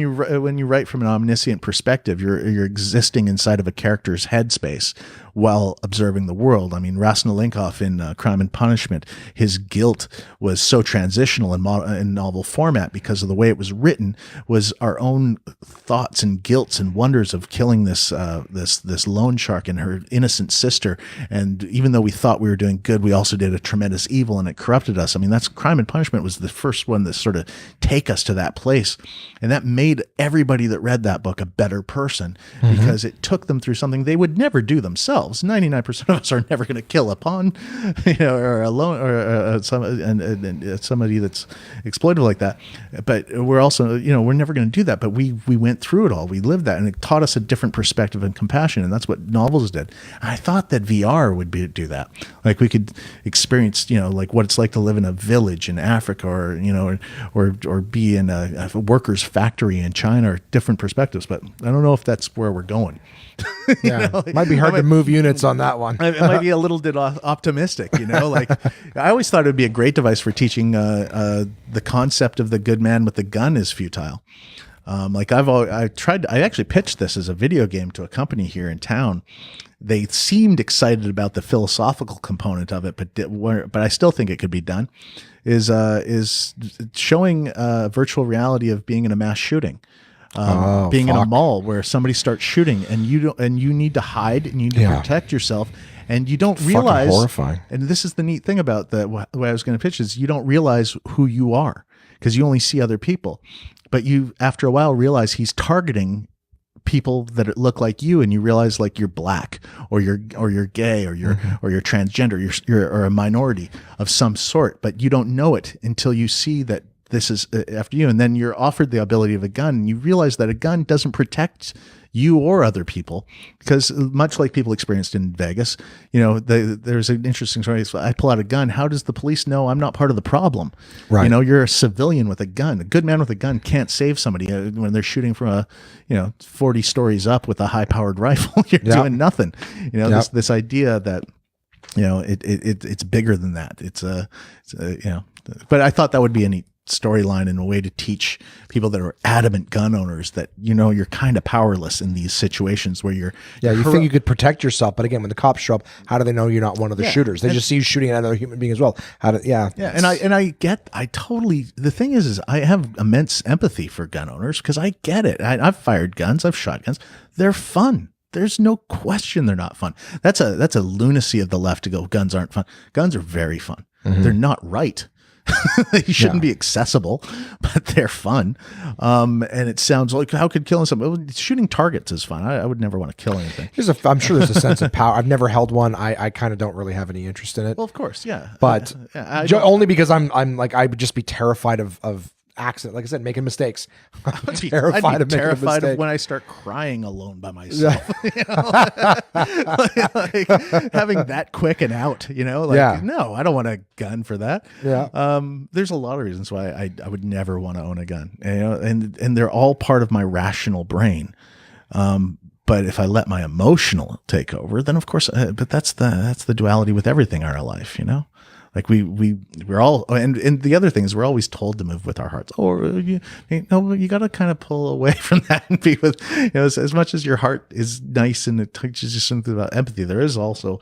you write from an omniscient perspective, you're existing inside of a character's headspace while observing the world. I mean, Raskolnikov in Crime and Punishment, his guilt was so transitional in novel format because of the way it was written, was our own thoughts and guilts and wonders of killing this loan shark and her innocent sister. And even though we thought we were doing good, we also did a tremendous evil and it corrupted us. I mean, that's Crime and Punishment was the first one that sort of take us to that place. And that made everybody that read that book a better person because it took them through something they would never do themselves. 99% of us are never going to kill a pawn, or a loan, or somebody that's exploitive like that. But we're also, we're never going to do that. But we went through it all. We lived that, and it taught us a different perspective and compassion. And that's what novels did. And I thought that VR would do that. Like we could experience, like what it's like to live in a village in Africa, or be in a worker's factory in China, or different perspectives. But I don't know if that's where we're going. Might be hard to move units on that one. It might be a little bit optimistic, like I always thought it would be a great device for teaching the concept of the good man with the gun is futile. I actually pitched this as a video game to a company here in town, they seemed excited about the philosophical component of it, but I still think it could be done. Is showing virtual reality of being in a mass shooting. Being in a mall where somebody starts shooting and you need to hide and you need to protect yourself, and you don't realize. Fucking horrifying. And this is the neat thing about the way I was going to pitch is you don't realize who you are because you only see other people, but you after a while realize he's targeting people that look like you, and you realize like you're black or you're gay or you're transgender, you're a minority of some sort, but you don't know it until you see that this is after you. And then you're offered the ability of a gun, and you realize that a gun doesn't protect you or other people, because much like people experienced in Vegas, there's an interesting story. I pull out a gun. How does the police know I'm not part of the problem? Right. You're a civilian with a gun. A good man with a gun can't save somebody when they're shooting from 40 stories up with a high powered rifle. You're doing nothing. This idea that, it's bigger than that. But I thought that would be a neat storyline and a way to teach people that are adamant gun owners that you're kind of powerless in these situations where you think you could protect yourself, but again, when the cops show up, how do they know you're not one of the shooters? They just see you shooting at another human being as well. The thing is I have immense empathy for gun owners because I get it. I've fired guns, I've shot guns. They're fun. There's no question they're not fun. That's a lunacy of the left to go, guns aren't fun. Guns are very fun. Mm-hmm. They're not right. They shouldn't be accessible, but they're fun. And it sounds like, how could killing somebody? Shooting targets is fun. I would never want to kill anything. I'm sure there's a sense of power. I've never held one. I kind of don't really have any interest in it. Well, of course, yeah. But only because I'm like, I would just be terrified of accident. Like I said, making mistakes. I'd be terrified of when I start crying alone by myself. like having that quick and out. No, I don't want a gun for that. Yeah. There's a lot of reasons why I would never want to own a gun. And they're all part of my rational brain. But if I let my emotional take over, then of course. But that's the duality with everything in our life. Like we're all, and the other thing is we're always told to move with our hearts. You got to kind of pull away from that and be with, as much as your heart is nice and it teaches you something about empathy, there is also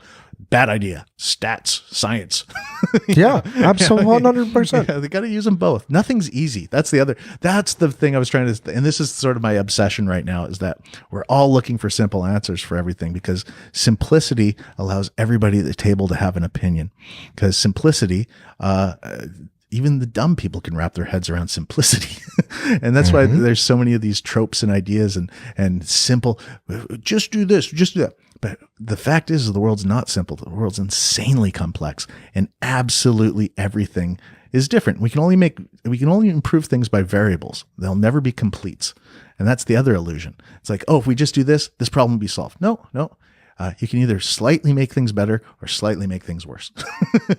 bad idea, stats, science. Absolutely, 100%. They got to use them both. Nothing's easy. That's the thing I was trying to, and this is sort of my obsession right now, is that we're all looking for simple answers for everything, because simplicity allows everybody at the table to have an opinion. Because simplicity, even the dumb people can wrap their heads around simplicity. And that's why there's so many of these tropes and ideas and simple, just do this, just do that. But the fact is the world's not simple. The world's insanely complex, and absolutely everything is different. We can only improve things by variables. They'll never be completes. And that's the other illusion. It's like, if we just do this problem will be solved. No. You can either slightly make things better or slightly make things worse.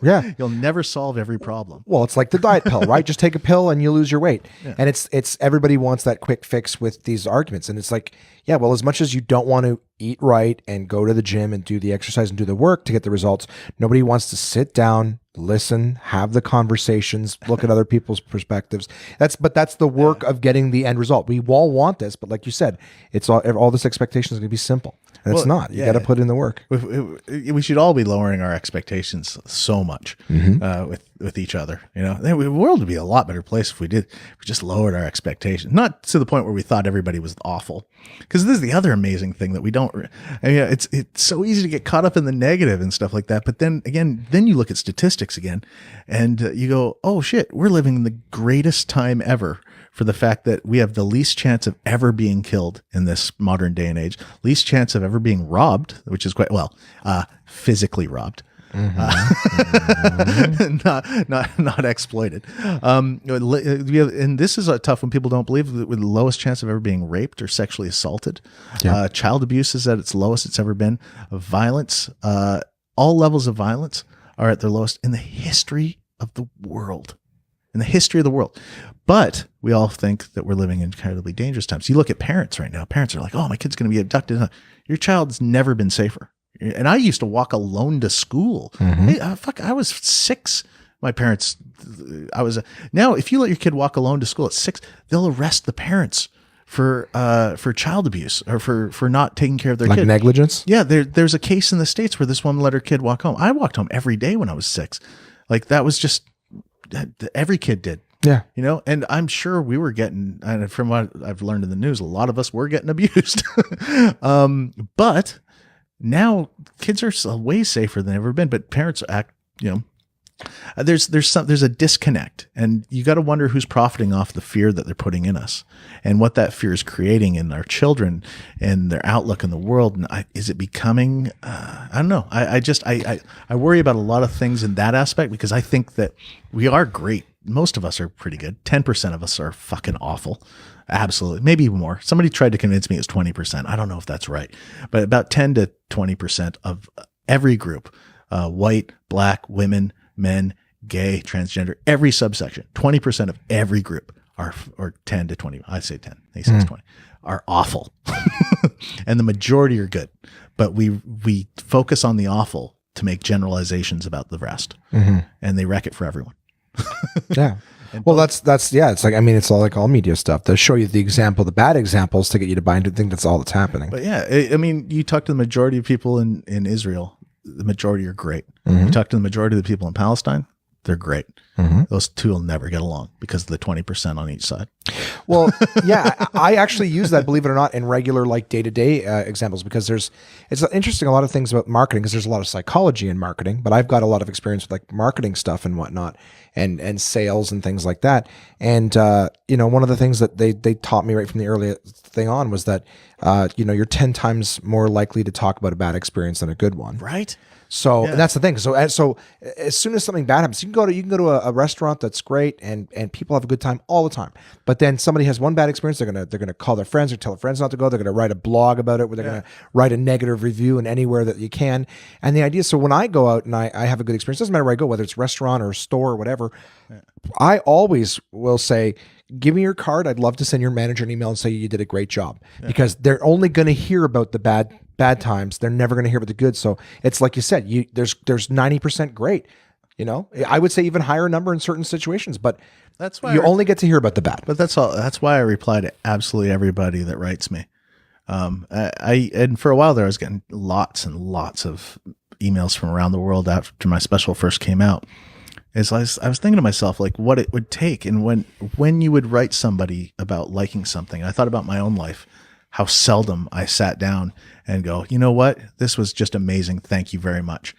Yeah. You'll never solve every problem. Well, it's like the diet pill, right? Just take a pill and you lose your weight. Yeah. And it's everybody wants that quick fix with these arguments. And it's like, well, as much as you don't want to eat right and go to the gym and do the exercise and do the work to get the results, nobody wants to sit down, listen, have the conversations, look at other people's perspectives. That's the work of getting the end result. We all want this, but like you said, it's all this expectation is going to be simple. And it's not. You got to put in the work. We should all be lowering our expectations so much with each other. The world would be a lot better place if we just lowered our expectations. Not to the point where we thought everybody was awful. Because this is the other amazing thing that we don't. It's so easy to get caught up in the negative and stuff like that. But then you look at statistics again, and you go, oh shit, we're living in the greatest time ever. For the fact that we have the least chance of ever being killed in this modern day and age, least chance of ever being robbed, which is quite physically robbed, not exploited. And this is a tough one. People don't believe that we're the lowest chance of ever being raped or sexually assaulted. Yeah. Child abuse is at its lowest it's ever been. Violence, all levels of violence are at their lowest in the history of the world. But we all think that we're living in incredibly dangerous times. You look at parents right now. Parents are like, oh, my kid's going to be abducted. Your child's never been safer. And I used to walk alone to school. Hey, I was 6. My parents, now if you let your kid walk alone to school at 6, they'll arrest the parents for child abuse or for not taking care of their Like kid. negligence? Yeah, there's a case in the States where this woman let her kid walk home. I walked home every day when I was 6. Like that was just every kid did. Yeah. You know, and I'm sure we were getting, and from what I've learned in the news, a lot of us were getting abused. But now kids are way safer than ever been, but parents act, you know, there's a disconnect, and you got to wonder who's profiting off the fear that they're putting in us and what that fear is creating in our children and their outlook in the world. And is it becoming, I don't know. I worry about a lot of things in that aspect, because I think that we are great. Most of us are pretty good. 10% of us are fucking awful. Absolutely. Maybe more. Somebody tried to convince me it's 20%. I don't know if that's right, but about 10 to 20% of every group, white, black, women, men, gay, transgender, every subsection, 20% of every group are, or 10 to 20, I say 10, they say it's 20, are awful. And the majority are good. But we focus on the awful to make generalizations about the rest. And they wreck it for everyone. Yeah. Well, that's yeah. It's like, I mean, it's all like all media stuff. They show you the example, the bad examples, to get you to buy into think that's all that's happening. But yeah, I mean, you talk to the majority of people in Israel, the majority are great. You talk to the majority of the people in Palestine, they're great. Those two will never get along because of the 20% on each side. Well, yeah, I actually use that, believe it or not, in regular like day-to-day examples, because it's interesting, a lot of things about marketing, because there's a lot of psychology in marketing, but I've got a lot of experience with like marketing stuff and whatnot, and sales and things like that. And you know, one of the things that they taught me right from the early thing on was that you know, you're 10 times more likely to talk about a bad experience than a good one. Right. So and that's the thing. So as soon as something bad happens, you can go to a restaurant that's great, and people have a good time all the time. But then somebody has one bad experience, they're gonna call their friends or tell their friends not to go. They're gonna write a blog about it, where they're gonna write a negative review in anywhere that you can. And the idea, so when I go out and I have a good experience, doesn't matter where I go, whether it's restaurant or store or whatever, I always will say, give me your card. I'd love to send your manager an email and say you did a great job, because they're only going to hear about the bad times. They're never going to hear about the good. So it's like you said, there's 90% great. You know, I would say even higher number in certain situations, but that's why you only get to hear about the bad. But that's all. That's why I reply to absolutely everybody that writes me. And for a while there, I was getting lots and lots of emails from around the world after my special first came out. I was thinking to myself, like, what it would take, and when you would write somebody about liking something, I thought about my own life, how seldom I sat down and go, you know what, this was just amazing, thank you very much.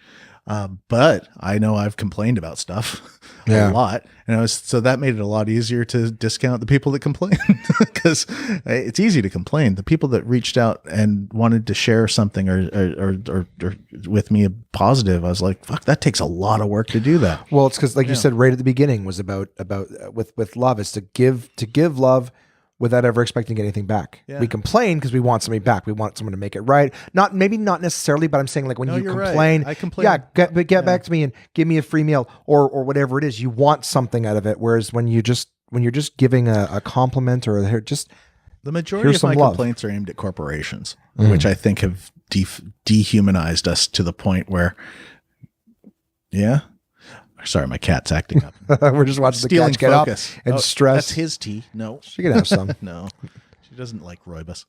But I know I've complained about stuff a lot, and so that made it a lot easier to discount the people that complain, because it's easy to complain. The people that reached out and wanted to share something or with me a positive, I was like, fuck, that takes a lot of work to do that. Well, it's because, like you said right at the beginning, was about with love, is to give love without ever expecting anything back. We complain because we want something back. We want someone to make it right. Maybe not necessarily, but I'm saying, like, when you complain, right. I complain. Yeah, get back to me and give me a free meal or whatever it is. You want something out of it. Whereas when you're just giving a compliment or just the majority of my complaints are aimed at corporations, which I think have dehumanized us to the point where, sorry, my cat's acting up. We're just watching the cat get focus. Up and stress. That's his tea. No. She can have some. No. She doesn't like rooibos.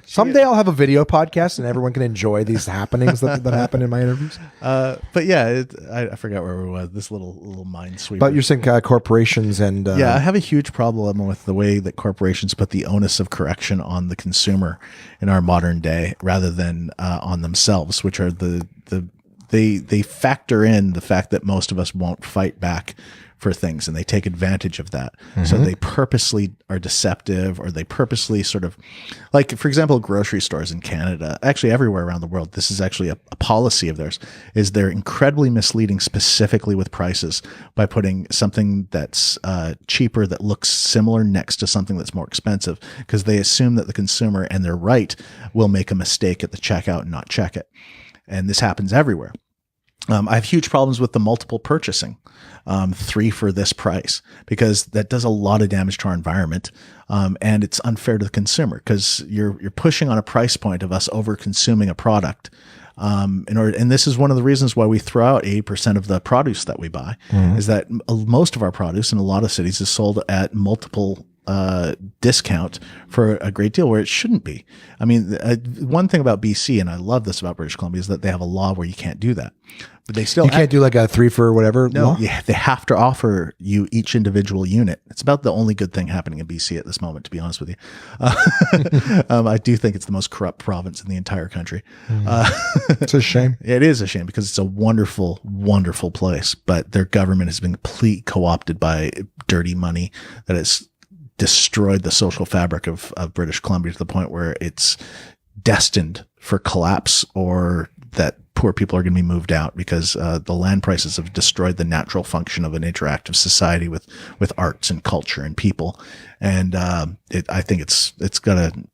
Someday I'll have a video podcast and everyone can enjoy these happenings that happen in my interviews. But yeah, I forgot where we were. This little mind sweeper. But you're saying corporations and... I have a huge problem with the way that corporations put the onus of correction on the consumer in our modern day, rather than on themselves, which are they factor in the fact that most of us won't fight back for things, and they take advantage of that. So they purposely are deceptive, or they purposely sort of, like, for example, grocery stores in Canada, actually everywhere around the world, this is actually a policy of theirs, is they're incredibly misleading, specifically with prices, by putting something that's cheaper that looks similar next to something that's more expensive, because they assume that the consumer, and they're right, will make a mistake at the checkout and not check it. And this happens everywhere. I have huge problems with the multiple purchasing, 3 for this price, because that does a lot of damage to our environment. And it's unfair to the consumer, because you're pushing on a price point of us over consuming a product. And this is one of the reasons why we throw out 80% of the produce that we buy, is that most of our produce in a lot of cities is sold at multiple discount for a great deal where it shouldn't be. I mean, one thing about BC, and I love this about British Columbia, is that they have a law where you can't do that. But they still you can't do like a 3 for whatever. No, yeah, they have to offer you each individual unit. It's about the only good thing happening in BC at this moment, to be honest with you. I do think it's the most corrupt province in the entire country. It's a shame. It is a shame because it's a wonderful, wonderful place, but their government has been completely co-opted by dirty money that has destroyed the social fabric of British Columbia to the point where it's destined for collapse, or that poor people are going to be moved out because the land prices have destroyed the natural function of an interactive society with arts and culture and people. And I think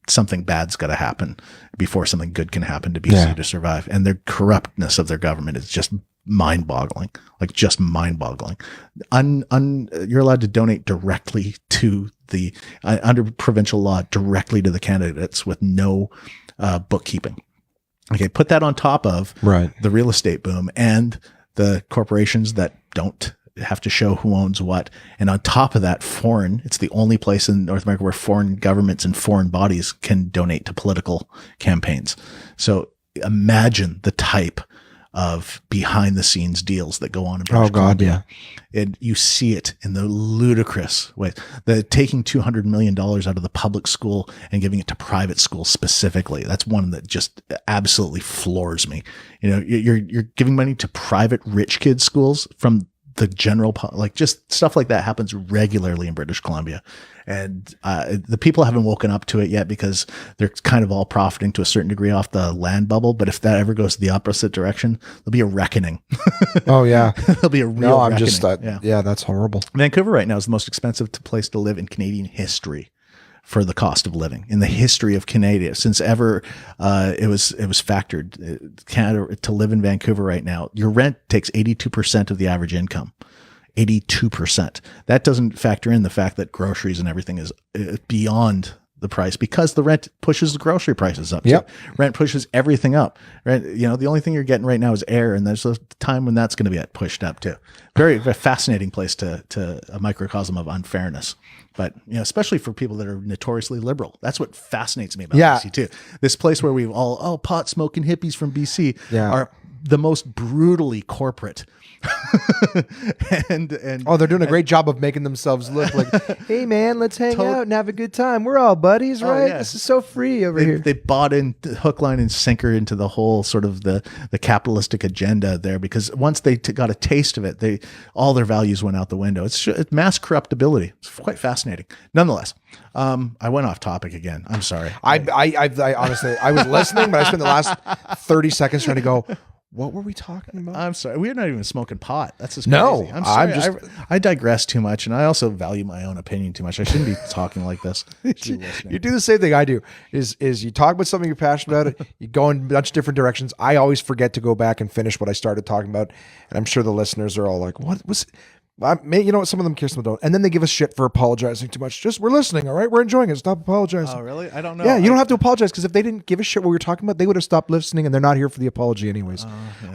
something bad's got to happen before something good can happen to BC to survive. And the corruptness of their government is just mind-boggling, like just mind-boggling. You're allowed to donate directly to the under provincial law, directly to the candidates with no bookkeeping. Okay, put that on top of the real estate boom and the corporations that don't have to show who owns what. And on top of that, it's the only place in North America where foreign governments and foreign bodies can donate to political campaigns. So imagine the type of behind the scenes deals that go on in British Columbia. And you see it in the ludicrous way. The taking $200 million out of the public school and giving it to private schools specifically. That's one that just absolutely floors me. You know, you're giving money to private rich kids schools from the general, like just stuff like that happens regularly in British Columbia. And the people haven't woken up to it yet because they're kind of all profiting to a certain degree off the land bubble. But if that ever goes the opposite direction, there'll be a reckoning. Oh, yeah. There'll be a real reckoning. Yeah, that's horrible. Vancouver right now is the most expensive place to live in Canadian history for the cost of living in the history of Canada since ever it was factored. Canada, to live in Vancouver right now, your rent takes 82% of the average income. 82%. That doesn't factor in the fact that groceries and everything is beyond the price because the rent pushes the grocery prices up. Yep. So rent pushes everything up. Right? You know, the only thing you're getting right now is air, and there's a time when that's going to be pushed up too. Very, very fascinating place to a microcosm of unfairness. But, you know, especially for people that are notoriously liberal. That's what fascinates me about BC too. This place where we've all, pot smoking hippies from BC are the most brutally corporate. and they're doing a great job of making themselves look like, hey man, let's hang out and have a good time. We're all buddies, right? This is so free over here. They bought in hook, line, and sinker into the whole sort of the capitalistic agenda there, because once they got a taste of it, all their values went out the window. It's mass corruptibility. It's quite fascinating. Nonetheless, I went off topic again. I'm sorry. I honestly, I was listening, but I spent the last 30 seconds trying to go, what were we talking about? I'm sorry. We're not even smoking pot. That's just No, crazy. I'm sorry. I digress too much, and I also value my own opinion too much. I shouldn't be talking like this. You do the same thing I do. Is you talk about something you're passionate about, you go in a bunch of different directions. I always forget to go back and finish what I started talking about, and I'm sure the listeners are all like, "What was?" You know what? Some of them care, some of them don't. And then they give us shit for apologizing too much. We're listening, all right? We're enjoying it. Stop apologizing. Oh, really? I don't know. Yeah, you don't have to apologize, because if they didn't give a shit what we were talking about, they would have stopped listening, and they're not here for the apology anyways.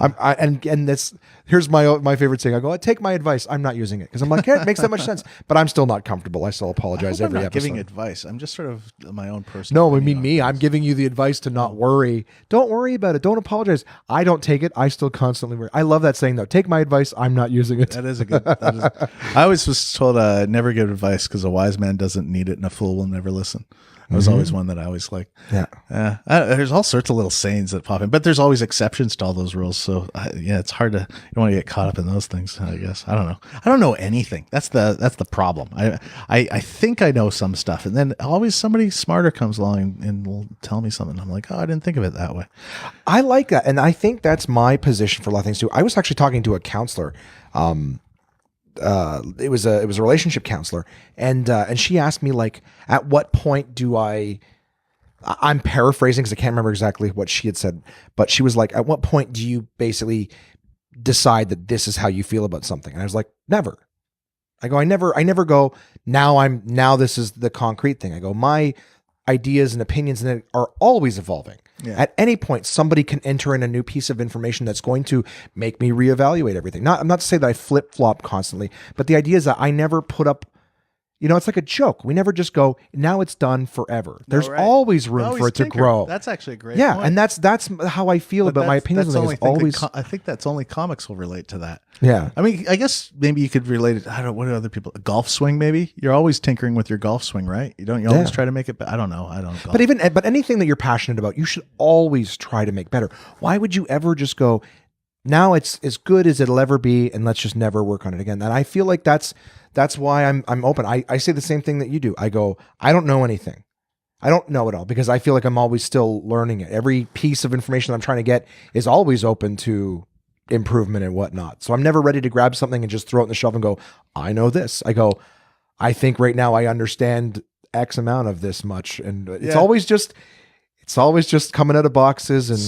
And that's, here's my favorite thing. I go, take my advice. I'm not using it because I'm like, yeah, it makes that much sense. But I'm still not comfortable. I still apologize every episode. Giving advice. I'm just sort of my own person. No, I mean me. I'm giving you the advice to not worry. Don't worry about it. Don't apologize. I don't take it. I still constantly worry. I love that saying though. Take my advice. I'm not using it. That is a good. I always was told never give advice because a wise man doesn't need it and a fool will never listen. That was always one that I always liked. Yeah. There's all sorts of little sayings that pop in, but there's always exceptions to all those rules. So it's hard to, you don't want to get caught up in those things, I guess. I don't know. I don't know anything. That's the problem. I think I know some stuff, and then always somebody smarter comes along and will tell me something. I'm like, I didn't think of it that way. I like that. And I think that's my position for a lot of things too. I was actually talking to a counselor, it was a relationship counselor, and she asked me, like, at what point do I'm paraphrasing because I can't remember exactly what she had said, but she was like, at what point do you basically decide that this is how you feel about something? And I was like, never. I go, I never go, now this is the concrete thing. I go, my ideas and opinions and are always evolving. Yeah. At any point, somebody can enter in a new piece of information that's going to make me reevaluate everything. I'm not to say that I flip-flop constantly, but the idea is that I never put up it's like a joke. We never just go, now it's done forever. There's right. always room Always for it to tinker. grow. That's actually a great Yeah, point. and that's how I feel about my opinions on things. I think that's only comics will relate to that. Yeah. I mean, I guess maybe you could relate it. I don't know. What do other people? A golf swing, maybe? You're always tinkering with your golf swing, right? You always try to make it better. I don't know. I don't golf. But anything that you're passionate about, you should always try to make better. Why would you ever just go, now it's as good as it'll ever be, and let's just never work on it again? And I feel like that's why I'm open. I say the same thing that you do. I go, I don't know anything. I don't know it all, because I feel like I'm always still learning it. Every piece of information I'm trying to get is always open to improvement and whatnot. So I'm never ready to grab something and just throw it in the shelf and go, I know this. I go, I think right now I understand X amount of this much. And it's always just coming out of boxes and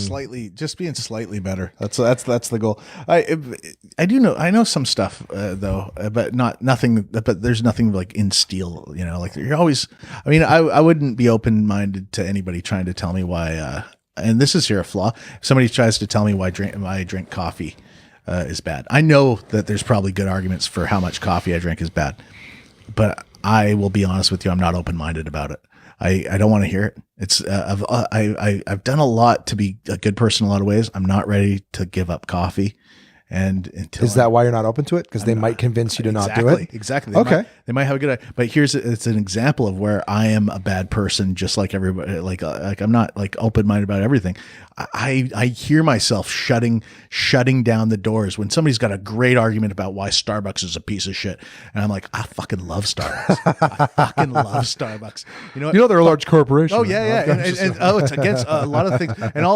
being slightly better. That's the goal. I know some stuff though, but nothing. But there's nothing like in steel. Like you're always. I mean, I wouldn't be open minded to anybody trying to tell me why. And this is here a flaw. If somebody tries to tell me why I drink coffee is bad. I know that there's probably good arguments for how much coffee I drink is bad, but I will be honest with you. I'm not open minded about it. I don't want to hear it. It's I've done a lot to be a good person in a lot of ways. I'm not ready to give up coffee. And is that why you're not open to it? Because they might convince you to not do it. Exactly. They Okay. might have a good idea. But it's an example of where I am a bad person, just like everybody. Like I'm not like open minded about everything. I hear myself shutting down the doors when somebody's got a great argument about why Starbucks is a piece of shit, and I'm like, I fucking love Starbucks. I fucking love Starbucks. They're a large corporation. Oh yeah, and it's against a lot of things. And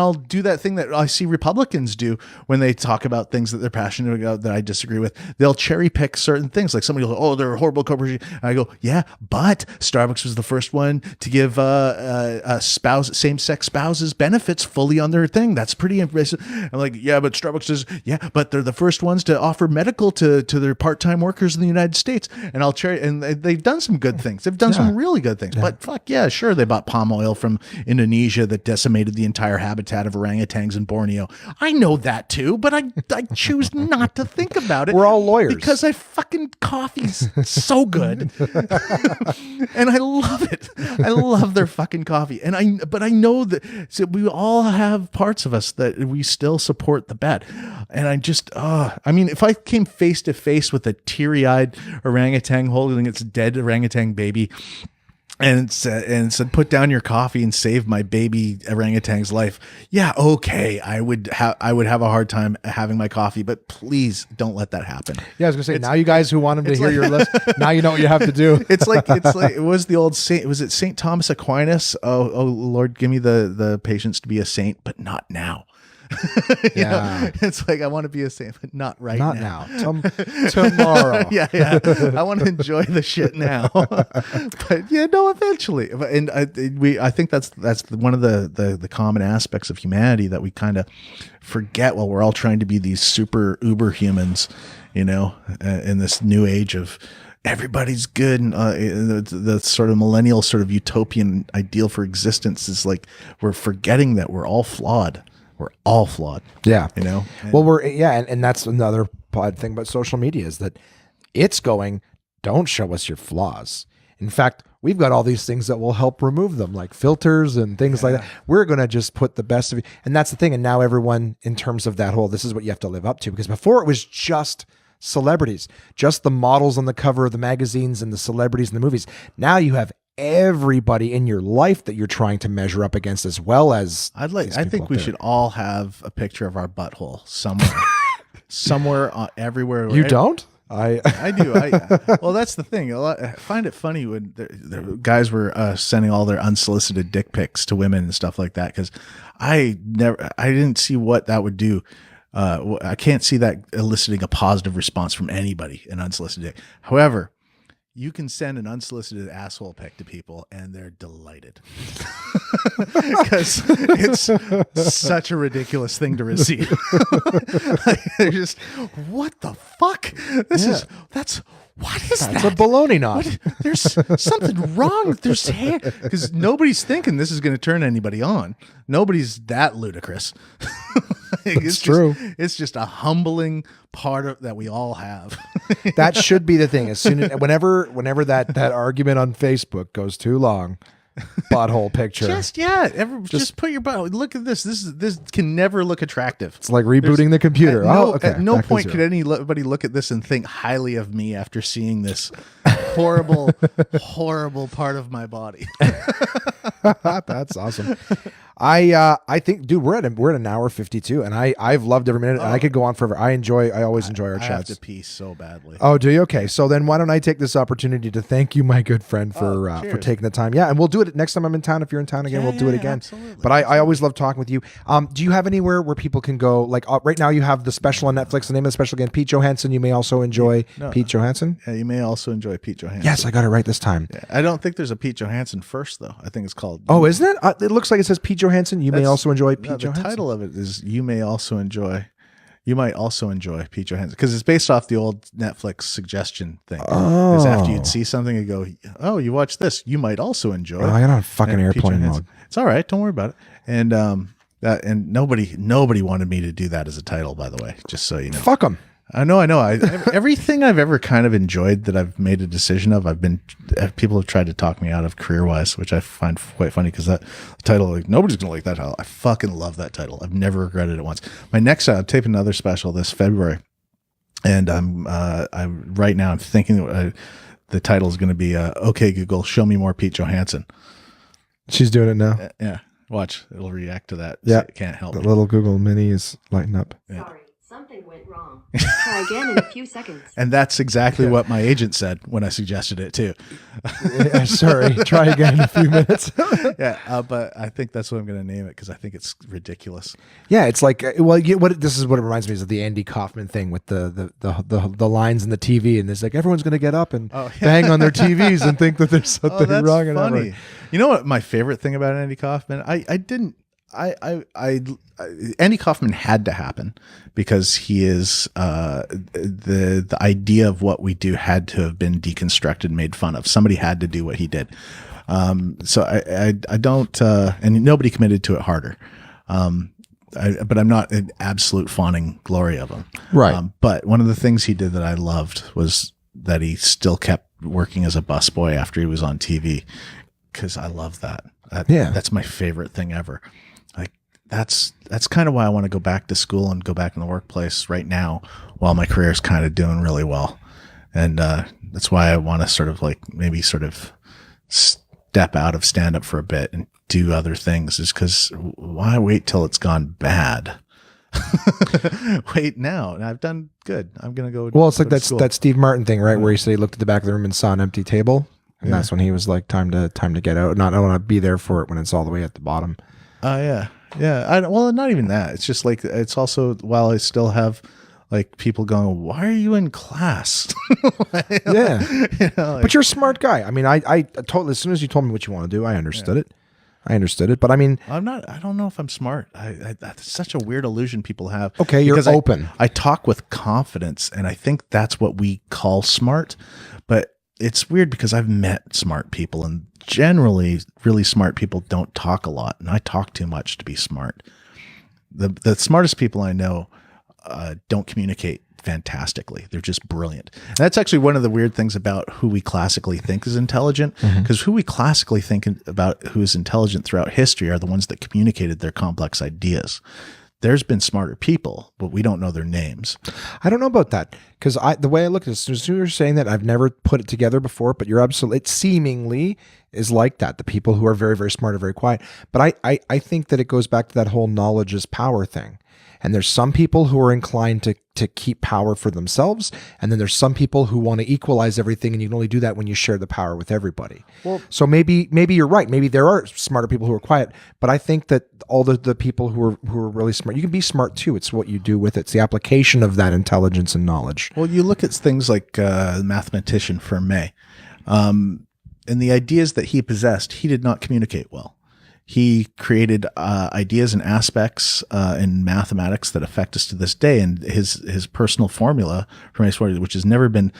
I'll do that thing that I see Republicans do when they talk about things that they're passionate about that I disagree with. They'll cherry pick certain things. Like somebody will go, oh, they're a horrible corporation. And I go, yeah, but Starbucks was the first one to give same-sex spouses benefits fully on their thing. That's pretty impressive. I'm like, yeah, but Starbucks is, yeah, but they're the first ones to offer medical to their part-time workers in the United States. And and they've done some good things. They've done some really good things. But fuck yeah, sure, they bought palm oil from Indonesia that decimated the entire habitat of orangutans in Borneo. I know that too, but I choose not to think about it. We're all lawyers. Because coffee's so good. And I love it. I love their fucking coffee. But I know that we all have parts of us that we still support the bad. And if I came face to face with a teary-eyed orangutan holding its dead orangutan baby and said, put down your coffee and save my baby orangutan's life. Yeah, okay. I would have a hard time having my coffee, but please don't let that happen. Yeah, I was gonna say, now you guys who want him to hear your list, now you know what you have to do. It's like it was the old saint. Was it Saint Thomas Aquinas? Oh Lord, give me the patience to be a saint, but not now. It's like I want to be a saint, but not now. Tomorrow. yeah. I want to enjoy the shit now, but yeah, no, eventually. And I think that's one of the common aspects of humanity that we kind of forget while we're all trying to be these super uber humans, in this new age of everybody's good, and the sort of millennial sort of utopian ideal for existence is like we're forgetting that we're all flawed. We're all flawed. Yeah. And and that's another odd thing about social media is that it's going, don't show us your flaws. In fact, we've got all these things that will help remove them, like filters and things like that. We're going to just put the best of you. And that's the thing. And now everyone, in terms of that whole, this is what you have to live up to, because before it was just celebrities, just the models on the cover of the magazines and the celebrities in the movies. Now you have everybody in your life that you're trying to measure up against, as well as I think we should all have a picture of our butthole somewhere everywhere. You don't? I do. Well, that's the thing. I find it funny when the guys were sending all their unsolicited dick pics to women and stuff like that, because I didn't see what that would do. I can't see that eliciting a positive response from anybody, an unsolicited dick. However, you can send an unsolicited asshole pic to people and they're delighted because it's such a ridiculous thing to receive. They're just, what the fuck? What is that? That's a baloney knot. There's something wrong. There's hair, because nobody's thinking this is going to turn anybody on. Nobody's that ludicrous. It's true. It's just a humbling part of that we all have. That should be the thing. As soon as whenever that argument on Facebook goes too long, butthole picture. Just put your butt. Look at this. This can never look attractive. It's like rebooting the computer. At no point could anybody look at this and think highly of me after seeing this horrible, horrible part of my body. That's awesome. I think, dude, we're at an hour 52, and I've loved every minute, and I could go on forever. I always enjoy our chats. I have to pee so badly. Oh, do you? Okay, so then why don't I take this opportunity to thank you, my good friend, for taking the time. Yeah, and we'll do it next time I'm in town. If you're in town again, we'll do it again. Absolutely. But I always love talking with you. Do you have anywhere where people can go? Like right now, you have the special on Netflix. The name of the special again, Pete Johansson. You may also enjoy Pete Johansson. Yeah, you may also enjoy Pete Johansson. Yes, I got it right this time. Yeah, I don't think there's a Pete Johansson first, though. I think it's called. Oh, isn't it? It looks like it says Pete Johansson. You may also enjoy Pete Johansson. The title of it is You Might Also Enjoy Pete Johansson, because it's based off the old Netflix suggestion thing. Because after you'd see something, you go, "Oh, you watch this, you might also enjoy." I got on fucking airplane mode. It's all right, don't worry about it. And nobody wanted me to do that as a title, by the way, just so you know. Fuck them. I know. Everything I've ever kind of enjoyed that I've made a decision of, people have tried to talk me out of career-wise, which I find quite funny, because that title, like, nobody's going to like that title. I fucking love that title. I've never regretted it once. My next, I'm taping another special this February, and I'm right now I'm thinking the title is going to be, "Okay, Google, show me more Pete Johansson." She's doing it now. Yeah. Watch. It'll react to that. Yeah. So it can't help The it. little Google Mini is lighting up. Yeah. Sorry, something went wrong. Try again in a few seconds. And that's exactly what my agent said when I suggested it too. Sorry, try again in a few minutes. Yeah, but I think that's what I'm going to name it, because I think it's ridiculous. Yeah, it's like, this is what it reminds me is of the Andy Kaufman thing with the lines in the TV, and it's like everyone's going to get up and bang on their TVs and think that there's something that's wrong. Funny. You know what my favorite thing about Andy Kaufman? Andy Kaufman had to happen, because he is the idea of what we do had to have been deconstructed, made fun of. Somebody had to do what he did. So I don't, and nobody committed to it harder. But I'm not an absolute fawning glory of him. Right. But one of the things he did that I loved was that he still kept working as a busboy after he was on TV, because I love that. That's my favorite thing ever. Like, that's kind of why I want to go back to school and go back in the workplace right now while my career is kind of doing really well. And that's why I want to sort of step out of stand up for a bit and do other things, is because why wait till it's gone bad? Wait now. And I've done good. I'm going to go. Well, it's like that Steve Martin thing, right? Where he said he looked at the back of the room and saw an empty table. And that's when he was like, time to get out. I want to be there for it when it's all the way at the bottom. Yeah. Well, not even that. It's just like, it's also, while I still have like people going, "Why are you in class?" Yeah. But you're a smart guy. I mean, I totally, as soon as you told me what you want to do, I understood it. But I mean, I don't know if I'm smart. That's such a weird illusion people have. Okay. You're open. I talk with confidence, and I think that's what we call smart, but it's weird because I've met smart people, and generally really smart people don't talk a lot, and I talk too much to be smart. The smartest people I know don't communicate fantastically. They're just brilliant. And that's actually one of the weird things about who we classically think is intelligent, because who we classically think about who is intelligent throughout history are the ones that communicated their complex ideas. There's been smarter people, but we don't know their names. I don't know about that, because the way I look at this, as soon as you're saying that, I've never put it together before, but you're absolutely, it seemingly is like that. The people who are very, very smart are very quiet. But I think that it goes back to that whole knowledge is power thing. And there's some people who are inclined to keep power for themselves. And then there's some people who want to equalize everything. And you can only do that when you share the power with everybody. Well, so maybe you're right. Maybe there are smarter people who are quiet. But I think that all the people who are really smart, you can be smart too. It's what you do with it. It's the application of that intelligence and knowledge. Well, you look at things like the mathematician Fermat. And the ideas that he possessed, he did not communicate well. He created ideas and aspects in mathematics that affect us to this day. And his personal formula, which has never been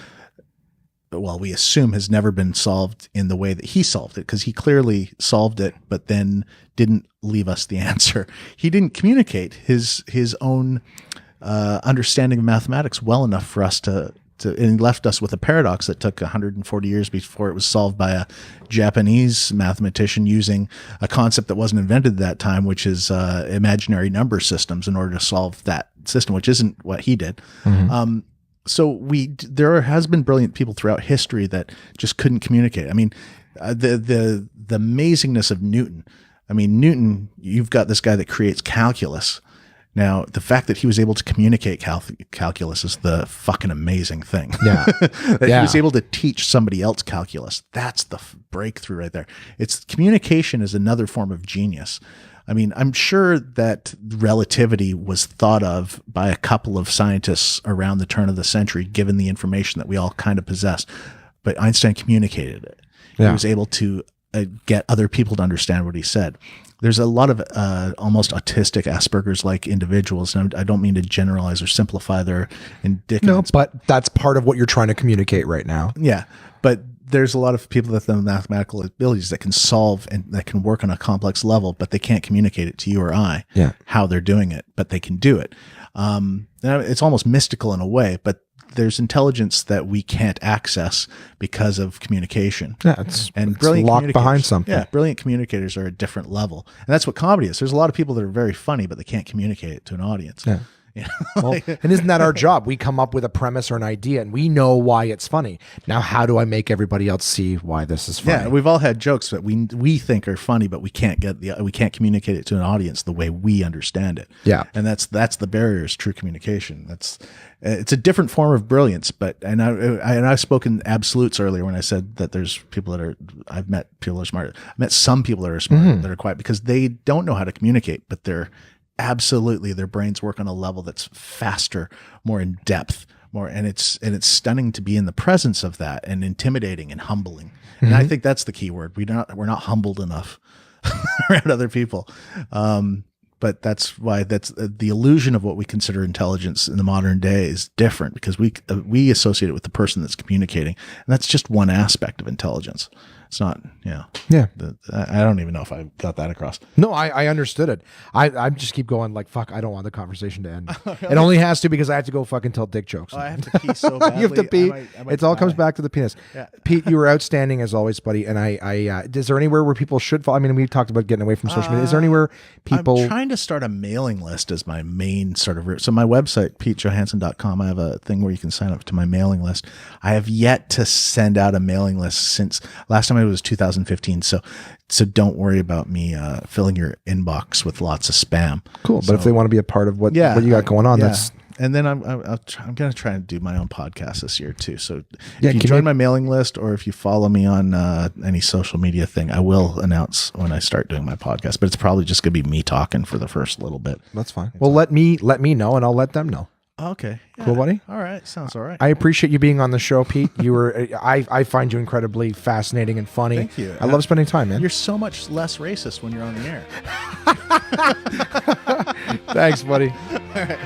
well, we assume has never been solved in the way that he solved it, because he clearly solved it, but then didn't leave us the answer. He didn't communicate his own understanding of mathematics well enough for us to and he left us with a paradox that took 140 years before it was solved by a Japanese mathematician using a concept that wasn't invented at that time, which is imaginary number systems, in order to solve that system, which isn't what he did. So there has been brilliant people throughout history that just couldn't communicate. I mean, the amazingness of Newton. I mean, Newton, you've got this guy that creates calculus. Now, the fact that he was able to communicate calculus is the fucking amazing thing. Yeah. That he was able to teach somebody else calculus. That's the breakthrough right there. Communication is another form of genius. I mean, I'm sure that relativity was thought of by a couple of scientists around the turn of the century, given the information that we all kind of possessed. But Einstein communicated it. Yeah. He was able to get other people to understand what he said. There's a lot of almost autistic Asperger's-like individuals, and I don't mean to generalize or simplify their indicators. No, but that's part of what you're trying to communicate right now. Yeah, but there's a lot of people that have mathematical abilities that can solve and that can work on a complex level, but they can't communicate it to you or I how they're doing it, but they can do it. It's almost mystical in a way, but there's intelligence that we can't access because of communication. Yeah, it's brilliant locked behind something. Yeah, brilliant communicators are a different level. And that's what comedy is. There's a lot of people that are very funny, but they can't communicate it to an audience. Yeah. You know? Well, and isn't that our job? We come up with a premise or an idea and we know why it's funny. Now, how do I make everybody else see why this is funny? Yeah, we've all had jokes that we think are funny, but we can't communicate it to an audience the way we understand it. Yeah. And that's the barrier, is true communication. It's a different form of brilliance, I've spoken absolutes earlier when I said that there's people I've met people that are smart. I've met some people that are smart, that are quiet, because they don't know how to communicate, but their brains work on a level that's faster, more in depth, and it's stunning to be in the presence of that, and intimidating and humbling. And I think that's the key word. We're not humbled enough around other people. But that's why the illusion of what we consider intelligence in the modern day is different, because we associate it with the person that's communicating, and that's just one aspect of intelligence. It's not, I don't even know if I got that across. No, I understood it. I just keep going like, fuck, I don't want the conversation to end. It only has to, because I have to go fucking tell dick jokes. Oh, I have to pee so badly. You have to pee. I might It all comes die. back to the penis. Yeah. Pete, you were outstanding as always, buddy. And is there anywhere where people should follow? I mean, we've talked about getting away from social media. Is there anywhere people... I'm trying to start a mailing list as my main sort of route. So my website, petejohansson.com, I have a thing where you can sign up to my mailing list. I have yet to send out a mailing list since last time it was 2015. So don't worry about me filling your inbox with lots of spam. Cool. But if they want to be a part of what you got going on, that's... And then I'm going to try and do my own podcast this year too. So Yeah, if you join my mailing list, or if you follow me on any social media thing, I will announce when I start doing my podcast. But it's probably just going to be me talking for the first little bit. That's fine. Well, let me know, and I'll let them know. Okay. Yeah. Cool, buddy. All right. Sounds all right. I appreciate you being on the show, Pete. You were I find you incredibly fascinating and funny. Thank you. I love spending time, man. You're so much less racist when you're on the air. Thanks, buddy. All right.